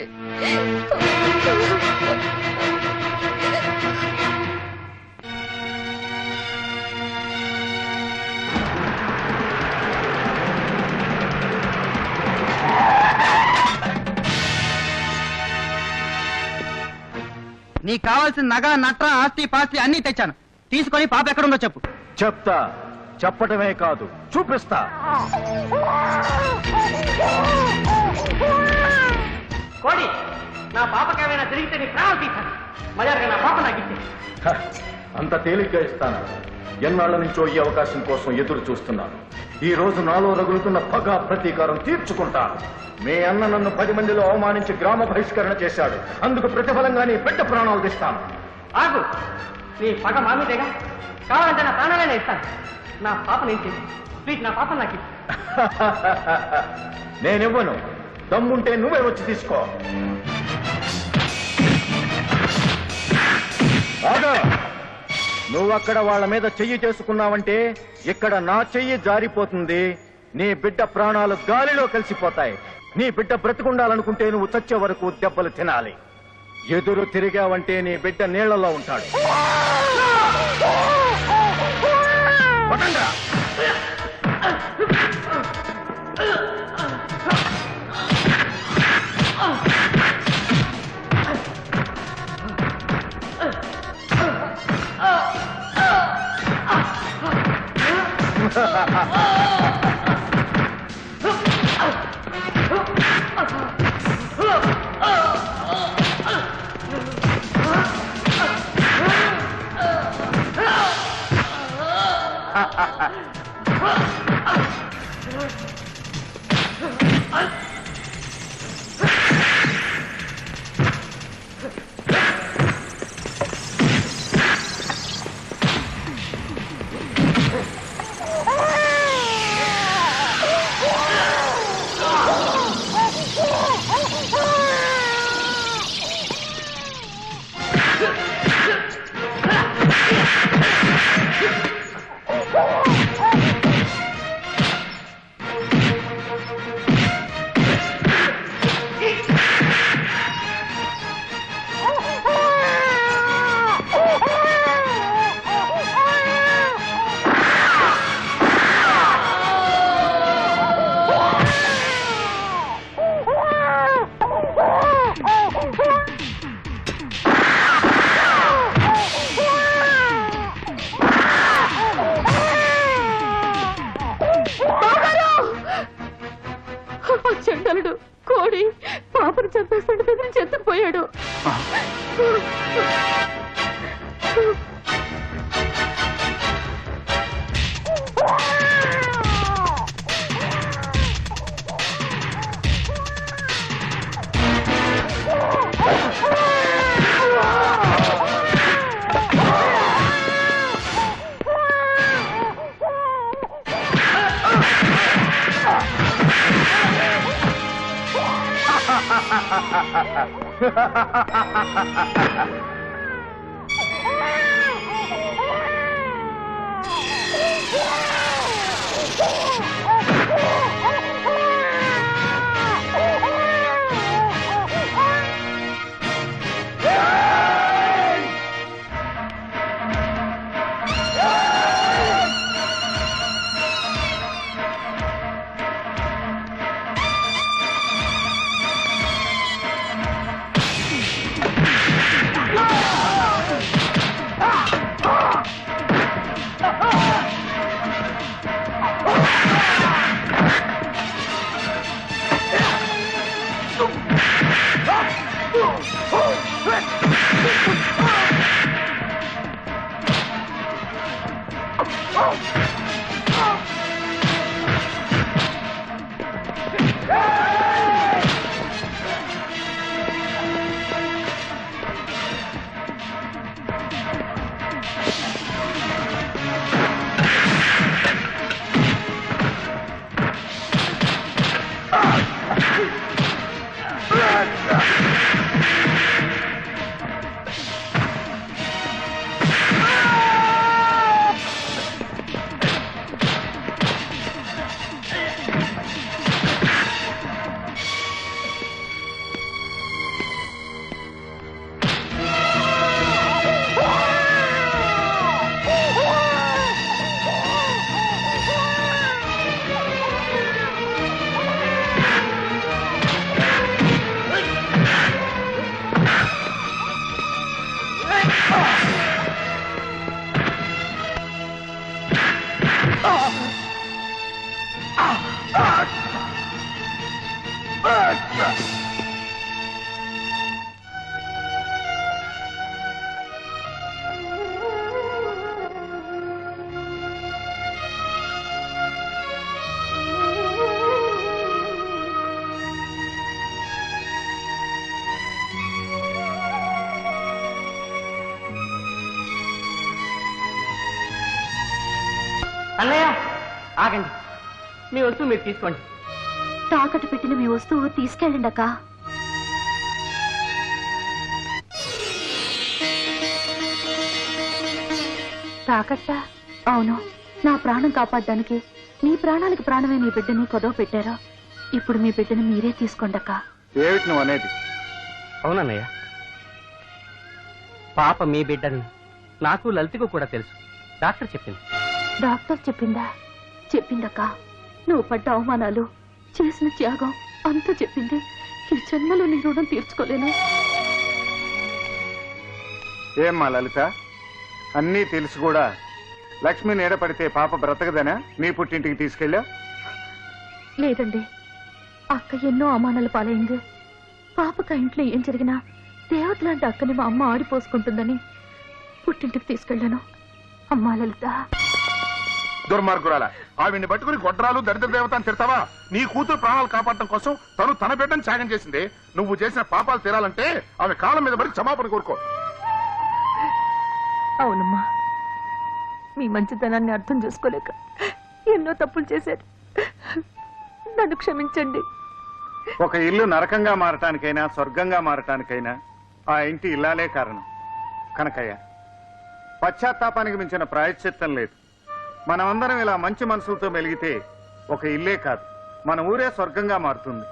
[SPEAKER 3] నీకు కావాల్సిన నగ, నట్ర, ఆస్తి, పాస్తి అన్ని తెచ్చాను. తీసుకొని పాప ఎక్కడుందో చెప్పు.
[SPEAKER 7] చెప్తా. చెప్పటమే కాదు, చూపిస్తా.
[SPEAKER 5] కోడి, నా పాపకేమైనా జరిగితే నీ ప్రాణాలు తీశాను. మర్యాదగా నా పాప నాకు ఇచ్చి.
[SPEAKER 7] అంత తేలిగ్గా ఇస్తాను. ఎన్నాళ్ల నుంచో ఈ అవకాశం కోసం ఎదురు చూస్తున్నాను. ఈ రోజు నాలో రగులుతున్న పగ, ప్రతీకారం తీర్చుకుంటాను. మీ అన్న నన్ను 10 మందిలో అవమానించి గ్రామ బహిష్కరణ చేశాడు. అందుకు ప్రతిఫలంగా నీ బిడ్డ ప్రాణాలు తీస్తాను.
[SPEAKER 5] ఆగు, నీ పగ మామిదేగా. కావాలంటే నా ప్రాణాలైనా ఇస్తాను. నా పాపను ఏం చేసి ప్లీజ్ నా పాప నాకు ఇచ్చి.
[SPEAKER 7] నేనివ్వను. దమ్ముంటే నువ్వే వచ్చి తీసుకో. ఆగా, నువ్వక్కడ వాళ్ళ మీద చెయ్యి చేసుకున్నావంటే ఇక్కడ నా చెయ్యి జారిపోతుంది. నీ బిడ్డ ప్రాణాలు గాలిలో కలిసిపోతాయి. నీ బిడ్డ బ్రతికుండాలనుకుంటే నువ్వు చచ్చే వరకు దెబ్బలు తినాలి. ఎదురు తిరిగావంటే నీ బిడ్డ నీళ్లలో ఉంటాడు.
[SPEAKER 5] అన్నయ్య ఆగండి, మీ వస్తువు మీరు తీసుకోండి.
[SPEAKER 10] తాకట్టు పెట్టిన మీ వస్తువు తీసుకెళ్ళండి అక్క. తాకట్టా? అవును, నా ప్రాణం కాపాడడానికి నీ ప్రాణానికి ప్రాణమే నీ బిడ్డని కొదవ పెట్టారు. ఇప్పుడు మీ బిడ్డని మీరే తీసుకోండి అక్క.
[SPEAKER 1] ఏమిటి నువ్వు అనేది?
[SPEAKER 5] అవునన్నయ్య, పాప మీ బిడ్డని నాకు లలితకు కూడా తెలుసు. డాక్టర్ చెప్పింది.
[SPEAKER 10] డాక్టర్ చెప్పిందా? చెప్పిందక్క. నువ్వు పడ్డ అవమానాలు, చేసిన త్యాగం అంతా చెప్పింది. ఈ జన్మలో నీ రుణం తీర్చుకోలేను.
[SPEAKER 1] ఏమ్మా లలిత, అన్నీ తెలిసి కూడా లక్ష్మి నీడపడితే పాప బ్రతకదనా నీ పుట్టింటికి తీసుకెళ్ళా?
[SPEAKER 10] లేదండి, అక్క ఎన్నో అవమానాలు పాలైంది. పాపక ఇంట్లో ఏం జరిగినా దేవత లాంటి అక్కని మా అమ్మ ఆడిపోసుకుంటుందని పుట్టింటికి తీసుకెళ్ళాను. అమ్మా లలిత.
[SPEAKER 4] దుర్మార్గురాల, ఆవిడ్ని పట్టుకుని గొడ్రాలు దరిద్ర దేవత అని తిడతావా? నీ కూతురు ప్రాణాలు కాపాడటం కోసం తను తన బిడ్డను త్యాగం చేసింది. నువ్వు చేసిన పాపాలు తీరాలంటే ఆమె కాళ్ళ మీద పడి క్షమాపణ కోరుకో.
[SPEAKER 8] అవునమ్మా, మీ మంచితనాన్ని అర్థం చేసుకోలేక ఎన్నో తప్పులు చేశారు. నన్ను క్షమించండి.
[SPEAKER 1] ఒక ఇల్లు నరకంగా మారటానికైనా స్వర్గంగా మారటానికైనా ఆ ఇంటి ఇల్లాలే కారణం. కనకయ్య, పశ్చాత్తాపానికి మించిన ప్రాయశ్చిత్తం లేదు. మనమందరం ఇలా మంచి మనసులతో మెలిగితే ఒక ఇల్లే కాదు, మన ఊరే స్వర్గంగా మారుతుంది.